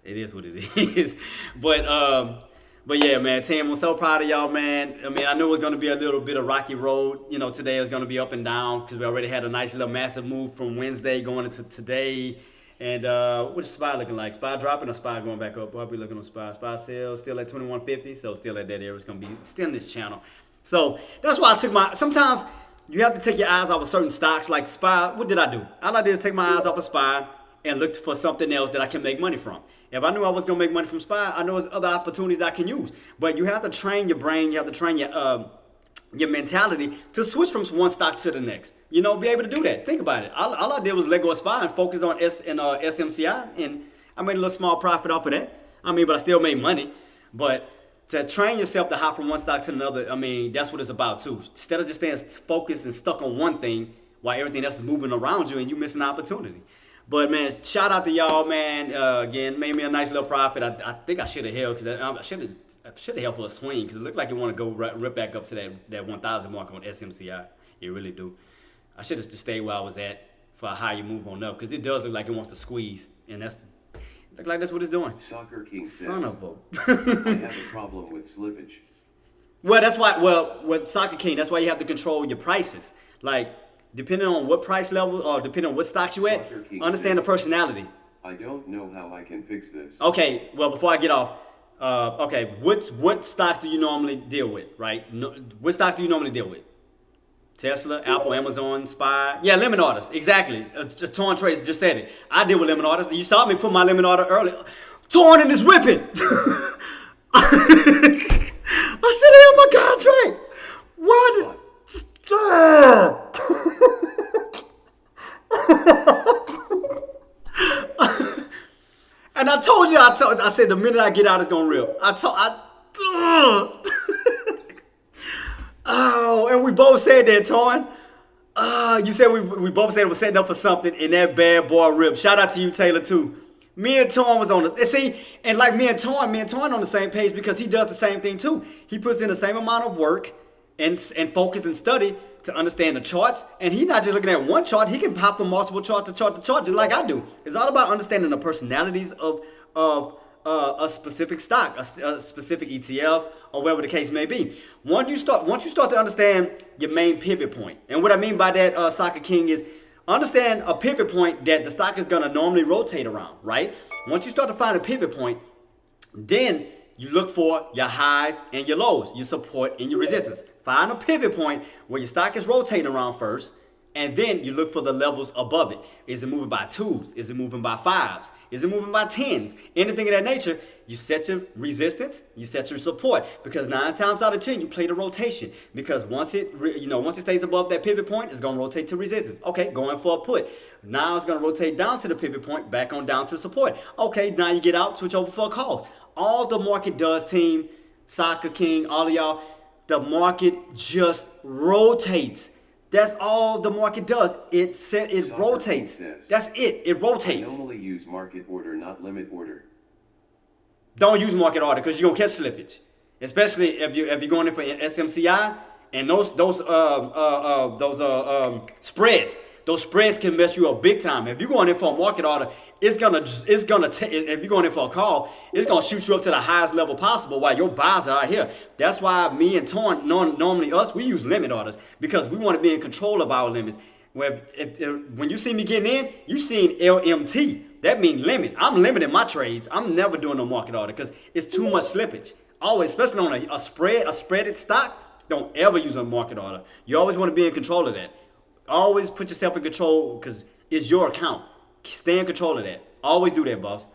It is what it is. But yeah, man, Tim, I'm so proud of y'all, man. I mean, I knew it was going to be a little bit of rocky road. You know, today is going to be up and down because we already had a nice little massive move from Wednesday going into today. And what's SPY looking like? SPY dropping or SPY going back up? What are we looking on SPY? SPY sales still at 2150, so still at that area. It's going to be still in this channel. So that's why I took sometimes you have to take your eyes off of certain stocks like SPY. What did I do? All I did is take my eyes off of SPY and looked for something else that I can make money from. If I knew I was going to make money from SPY, I know there's other opportunities that I can use. But you have to train your brain. You have to train your mentality to switch from one stock to the next. You know, be able to do that. Think about it. All I did was let go of SPY and focus on SMCI, and I made a little small profit off of that. I mean, but I still made money. But to train yourself to hop from one stock to another, I mean, that's what it's about too. Instead of just staying focused and stuck on one thing while everything else is moving around you and you miss an opportunity. But, man, shout out to y'all, man. Again, made me a nice little profit. I think I should have held because I should have held for a swing because it looked like it want to go rip back up to that 1,000 mark on SMCI. It really do. I should have just stayed where I was at for a higher move on up because it does look like it wants to squeeze. And look like that's what it's doing. Soccer King Son says, of I have a problem with slippage. Well, that's why, with Soccer King, that's why you have to control your prices. Like, depending on what price level or depending on what stocks you at, understand the personality. I don't know how I can fix this. Okay, well, before I get off, okay, what stocks do you normally deal with, right? What stocks do you normally deal with? Tesla, Apple, Amazon, SPY. Yeah, limit orders, exactly. Torn Trades just said it. I deal with limit orders. You saw me put my limit order earlier. Torn and is whipping. I should have had my contract. Why did... And I told you, I said the minute I get out, it's gonna rip. Oh, and we both said that, Torn. You said we both said it was setting up for something, and that bad boy ripped. Shout out to you, Taylor, too. Me and Torn was on the see, and like me and Torn on the same page because he does the same thing too. He puts in the same amount of work. and focus and study to understand the charts. And he's not just looking at one chart. He can pop from multiple chart to chart to chart, just like I do. It's all about understanding the personalities of a specific stock, a specific ETF, or whatever the case may be. Once you start to understand your main pivot point, and what I mean by that, Soccer King, is understand a pivot point that the stock is going to normally rotate around, right? Once you start to find a pivot point, then you look for your highs and your lows, your support and your resistance. Find a pivot point where your stock is rotating around first, and then you look for the levels above it. Is it moving by 2s? Is it moving by 5s? Is it moving by 10s? Anything of that nature, you set your resistance, you set your support, because 9 times out of 10 you play the rotation. Because once it stays above that pivot point, it's gonna rotate to resistance. Okay, going for a put. Now it's gonna rotate down to the pivot point, back on down to support. Okay, now you get out, switch over for a call. All the market does, team, Soccer King, all of y'all, the market just rotates. That's all the market does. It rotates. That's it. It rotates. I normally use market order, not limit order. Don't use market order because you're gonna catch slippage, especially if you're going in for SMCI and those spreads. Those spreads can mess you up big time. If you're going in for a market order, if you're going in for a call, it's gonna shoot you up to the highest level possible while your buys are out here. That's why me and Torn, normally we use limit orders, because we want to be in control of our limits. When you see me getting in, you seen LMT. That means limit. I'm limiting my trades. I'm never doing no market order because it's too much slippage. Always, especially on a spreaded stock, don't ever use a market order. You always want to be in control of that. Always put yourself in control because it's your account. Stay in control of that. Always do that, boss.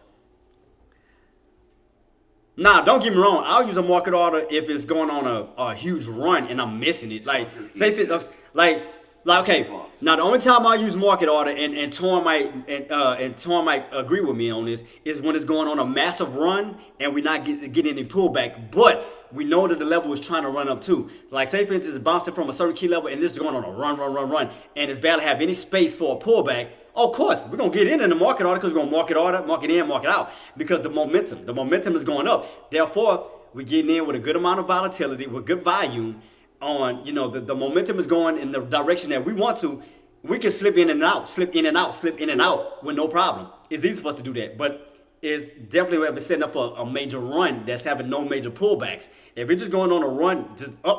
Nah, don't get me wrong. I'll use a market order if it's going on a huge run and I'm missing it. Like, say if it, like okay. Now the only time I use market order, and Torn might agree with me on this, is when it's going on a massive run and we're not getting any pullback, but we know that the level is trying to run up too. Like, say for instance, it's bouncing from a certain key level and this is going on a run, and it's barely have any space for a pullback. Of course, we're going to get in the market order because we're going to market in, market out, because the momentum is going up. Therefore, we're getting in with a good amount of volatility, with good volume on, the momentum is going in the direction that we want to. We can slip in and out with no problem. It's easy for us to do that, but it's definitely we have been setting up for a major run that's having no major pullbacks. If it's just going on a run, just up,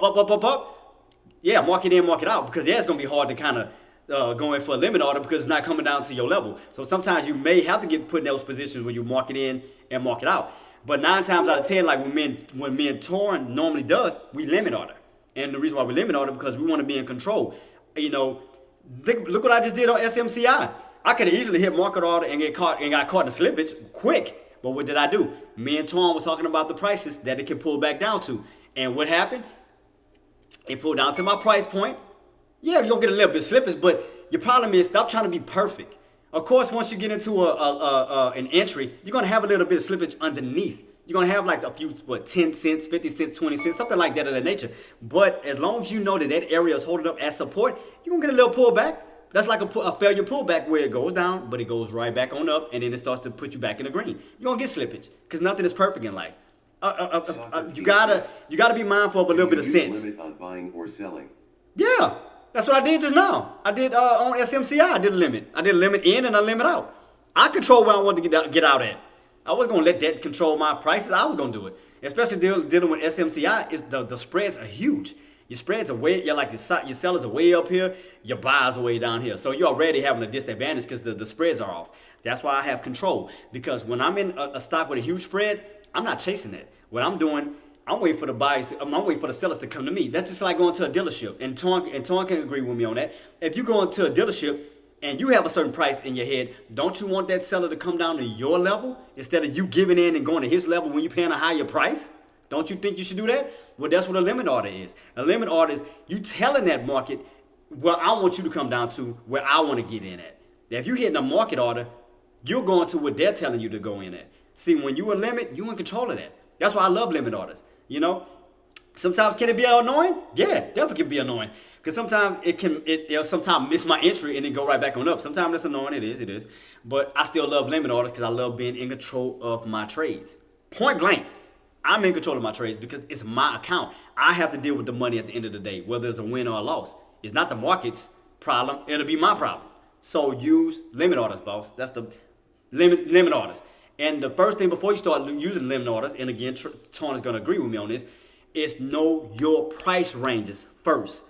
yeah, market in, market out, because it's going to be hard to kind of go in for a limit order because it's not coming down to your level. So sometimes you may have to get put in those positions when you market in and market out. But 9 times out of 10, like when me and Torn normally does, we limit order. And the reason why we limit order because we want to be in control. Look what I just did on SMCI. I could have easily hit market order and got caught in the slippage quick. But what did I do? Me and Torn was talking about the prices that it can pull back down to. And what happened? It pulled down to my price point. Yeah, you'll get a little bit of slippage, but your problem is stop trying to be perfect. Of course, once you get into an entry, you're going to have a little bit of slippage underneath. You're going to have like a few, 10 cents, 50 cents, 20 cents, something like that of that nature. But as long as you know that area is holding up as support, you're going to get a little pullback. That's like a failure pullback where it goes down, but it goes right back on up, and then it starts to put you back in the green. You're going to get slippage because nothing is perfect in life. You gotta be mindful of a little bit of sense. Limit on buying or selling. Yeah, that's what I did just now. I did on SMCI. I did a limit. I did a limit in and a limit out. I control where I want to get out at. I wasn't gonna let that control my prices. I was gonna do it, especially dealing with SMCI. Is the spreads are huge. Your spreads are way, your sellers are way up here, your buyers are way down here. So you're already having a disadvantage because the spreads are off. That's why I have control, because when I'm in a stock with a huge spread, I'm not chasing it. What I'm doing, I'm waiting for I'm waiting for the sellers to come to me. That's just like going to a dealership, and Torn can agree with me on that. If you go into a dealership and you have a certain price in your head, don't you want that seller to come down to your level instead of you giving in and going to his level when you're paying a higher price? Don't you think you should do that? Well, that's what a limit order is. A limit order is you telling that market where I want you to come down to, where I want to get in at. Now, if you're hitting a market order, you're going to what they're telling you to go in at. See, when you a limit, you're in control of that. That's why I love limit orders. Sometimes can it be annoying? Yeah, definitely can be annoying. Because sometimes it'll sometimes miss my entry and then go right back on up. Sometimes that's annoying. It is. But I still love limit orders because I love being in control of my trades. Point blank. I'm in control of my trades because it's my account. I have to deal with the money at the end of the day, whether it's a win or a loss. It's not the market's problem. It'll be my problem. So use limit orders, boss. That's the limit orders. And the first thing before you start using limit orders, and again, Tony is going to agree with me on this, is know your price ranges first.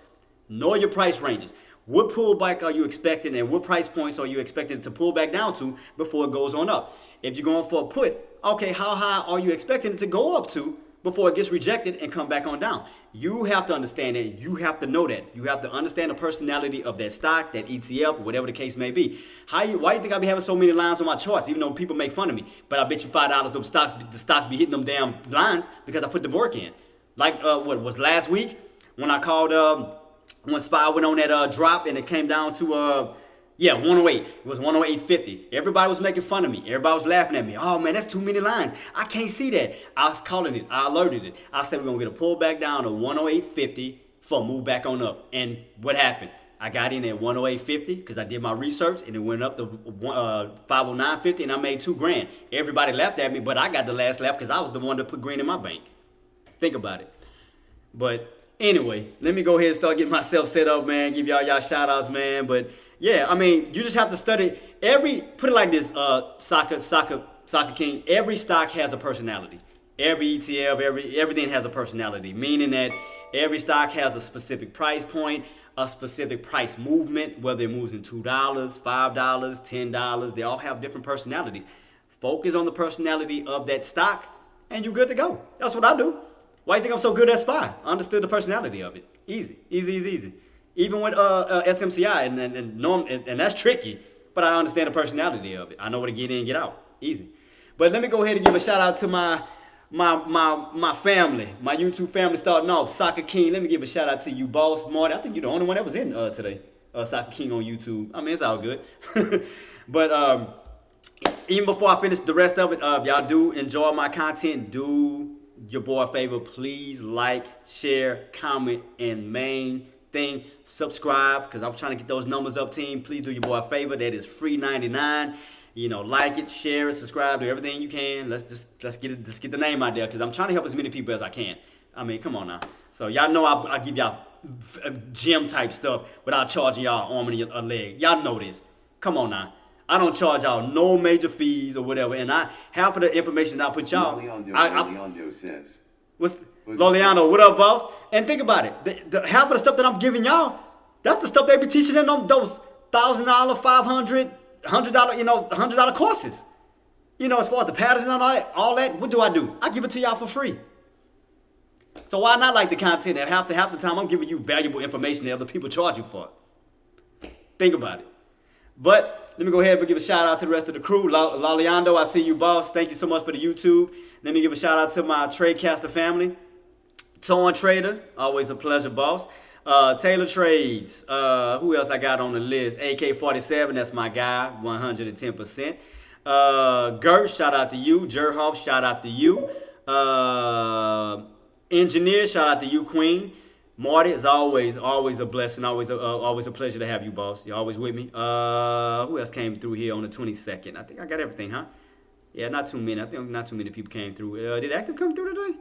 Know your price ranges. What pullback are you expecting and what price points are you expecting to pull back down to before it goes on up? If you're going for a put, okay, how high are you expecting it to go up to before it gets rejected and come back on down? You have to understand that. You have to know that. You have to understand the personality of that stock, that ETF, whatever the case may be. Why you think I be having so many lines on my charts, even though people make fun of me? But I bet you $5 the stocks be hitting them damn lines because I put the work in. Like what was last week when I called when SPY went on that drop and it came down to 108. It was 108.50. Everybody was making fun of me. Everybody was laughing at me. Oh man, that's too many lines. I can't see that. I was calling it. I alerted it. I said we're gonna get a pullback down to 108.50 for a move back on up. And what happened? I got in at 108.50 because I did my research and it went up to 509.50 and I made $2,000. Everybody laughed at me, but I got the last laugh because I was the one that put green in my bank. Think about it. But anyway, let me go ahead and start getting myself set up, man. Give y'all shout outs, man. But yeah, I mean, you just have to study put it like this, Soccer King. Every stock has a personality. Every ETF, everything has a personality, meaning that every stock has a specific price point, a specific price movement, whether it moves in $2, $5, $10. They all have different personalities. Focus on the personality of that stock, and you're good to go. That's what I do. Why do you think I'm so good at SPY? I understood the personality of it. Easy. Even with SMCI, and that's tricky, but I understand the personality of it. I know where to get in and get out. Easy. But let me go ahead and give a shout out to my family, my YouTube family starting off. Soccer King, let me give a shout out to you, boss. Marty, I think you're the only one that was in today. Soccer King on YouTube. I mean, it's all good. But even before I finish the rest of it, y'all do enjoy my content. Do your boy a favor, please like, share, comment, and main thing, subscribe, because I'm trying to get those numbers up, team. Please do your boy a favor. That is free 99. Like it, share it, subscribe, do everything you can. Let's get the name out there, because I'm trying to help as many people as I can. I mean, come on now. So y'all know I give y'all gym type stuff without charging y'all an arm and a leg. Y'all know this. Come on now. I don't charge y'all no major fees or whatever, and half of the information I put y'all. Loliando says. What's Loliando? What up, boss? And think about it. The half of the stuff that I'm giving y'all, that's the stuff they be teaching in those $1,000, $500, $100, $100 courses. As far as the patterns and all that, what do? I give it to y'all for free. So why not like the content? And half the time I'm giving you valuable information that other people charge you for. Think about it. But let me go ahead and give a shout out to the rest of the crew. Loliando, I see you, boss. Thank you so much for the YouTube. Let me give a shout out to my Tradecaster family. Torn Trader, always a pleasure, boss. Taylor Trades, who else I got on the list? AK47, that's my guy, 110%. Gert, shout out to you. Jerhoff, shout out to you. Engineer, shout out to you, Queen. Marty, is always a blessing, always a pleasure to have you, boss. You're always with me. Who else came through here on the 22nd? I think I got everything, huh? Yeah, not too many. I think not too many people came through. Did Active come through today?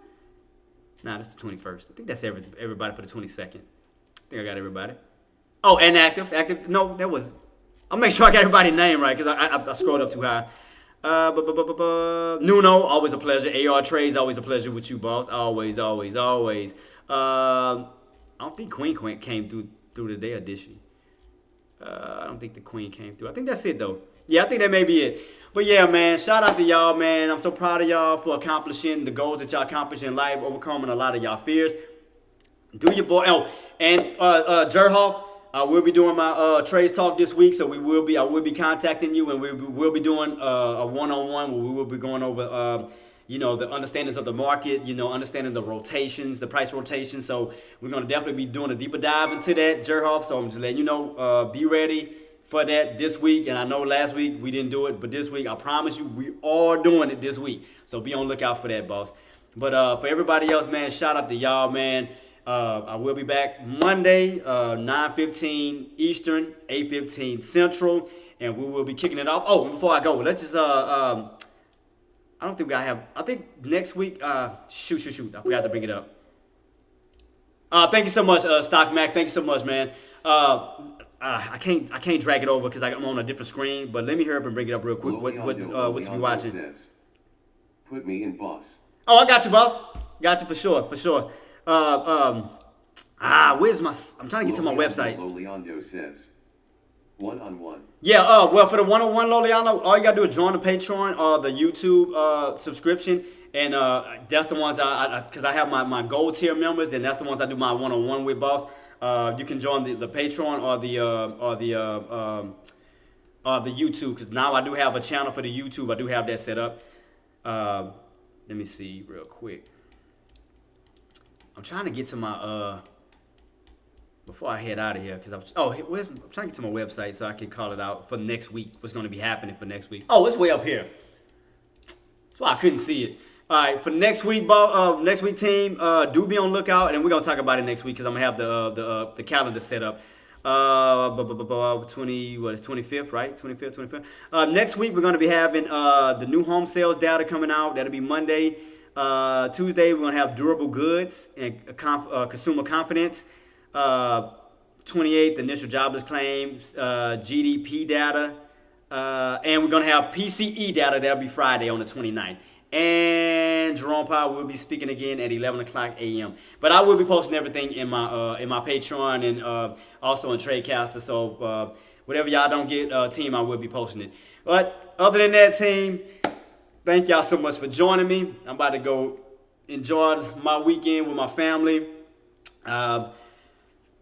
Nah, that's the 21st. I think that's everybody for the 22nd. I think I got everybody. Oh, and Active. No, that was. I'll make sure I got everybody's name right because I scrolled up too high. Nuno, always a pleasure. AR Trades, always a pleasure with you, boss. Always. I don't think Queen came through today, or did she? I don't think the Queen came through. I think that's it, though. Yeah, I think that may be it. But yeah, man, shout out to y'all, man. I'm so proud of y'all for accomplishing the goals that y'all accomplished in life, overcoming a lot of y'all fears. Do your boy. Oh, and Jerhoff, I will be doing my trades talk this week, so I will be contacting you, and we will be doing a one-on-one where we will be going over the understandings of the market, understanding the rotations, the price rotation. So we're going to definitely be doing a deeper dive into that, Jerhoff. So I'm just letting you know, be ready for that this week. And I know last week we didn't do it, but this week, I promise you, we are doing it this week. So be on the lookout for that, boss. But for everybody else, man, shout out to y'all, man. I will be back Monday, 9:15 Eastern, 8:15 Central, and we will be kicking it off. Oh, and before I go, let's just I I don't think we gotta have. I think next week. Shoot. I forgot to bring it up. Thank you so much, Stock Mac. Thank you so much, man. I can't drag it over because I'm on a different screen. But let me hurry up and bring it up real quick. What to be watching? Says, put me in, boss. Oh, I got you, boss. Got you for sure. Where's my? I'm trying to get to my website. Loliando says, one-on-one. Yeah, well, for the one-on-one Loliano, all you gotta do is join the Patreon or the YouTube subscription, and that's the ones because I have my gold tier members, and that's the ones I do my one-on-one with, boss. You can join the Patreon or the YouTube, because now I do have a channel for the YouTube. I do have that set up. Let me see real quick. I'm trying to get to my before I head out of here, because I'm trying to get to my website so I can call it out for next week. What's going to be happening for next week? Oh, it's way up here. That's why I couldn't see it. All right, for next week, team, do be on lookout, and we're gonna talk about it next week because I'm gonna have the calendar set up. 25th, right? 25th. Next week we're gonna be having the new home sales data coming out. That'll be Monday. Tuesday we're gonna have durable goods and consumer confidence. 28th, initial jobless claims, GDP data, and we're gonna have PCE data. That'll be Friday on the 29th. And Jerome Powell will be speaking again at 11 o'clock a.m. But I will be posting everything in my Patreon and also in Tradecaster. So whatever y'all don't get, team, I will be posting it. But other than that, team, thank y'all so much for joining me. I'm about to go enjoy my weekend with my family.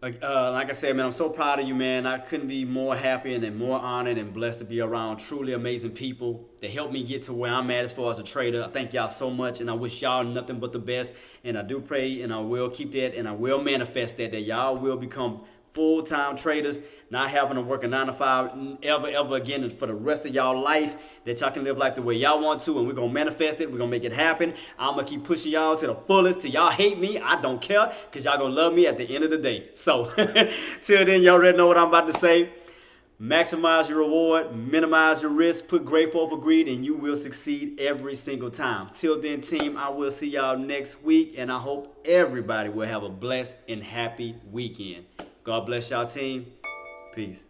Like I said, man, I'm so proud of you, man. I couldn't be more happy and more honored and blessed to be around truly amazing people that helped me get to where I'm at as far as a trader. I thank y'all so much, and I wish y'all nothing but the best. And I do pray, and I will keep that, and I will manifest that y'all will become full-time traders, not having to work a 9 to 5 ever again for the rest of y'all life, that y'all can live life the way y'all want to, and we're going to manifest it. We're going to make it happen. I'm going to keep pushing y'all to the fullest till y'all hate me. I don't care, because y'all going to love me at the end of the day. So, till then, y'all already know what I'm about to say. Maximize your reward, minimize your risk, put grateful over greed, and you will succeed every single time. Till then, team, I will see y'all next week, and I hope everybody will have a blessed and happy weekend. God bless y'all, team. Peace.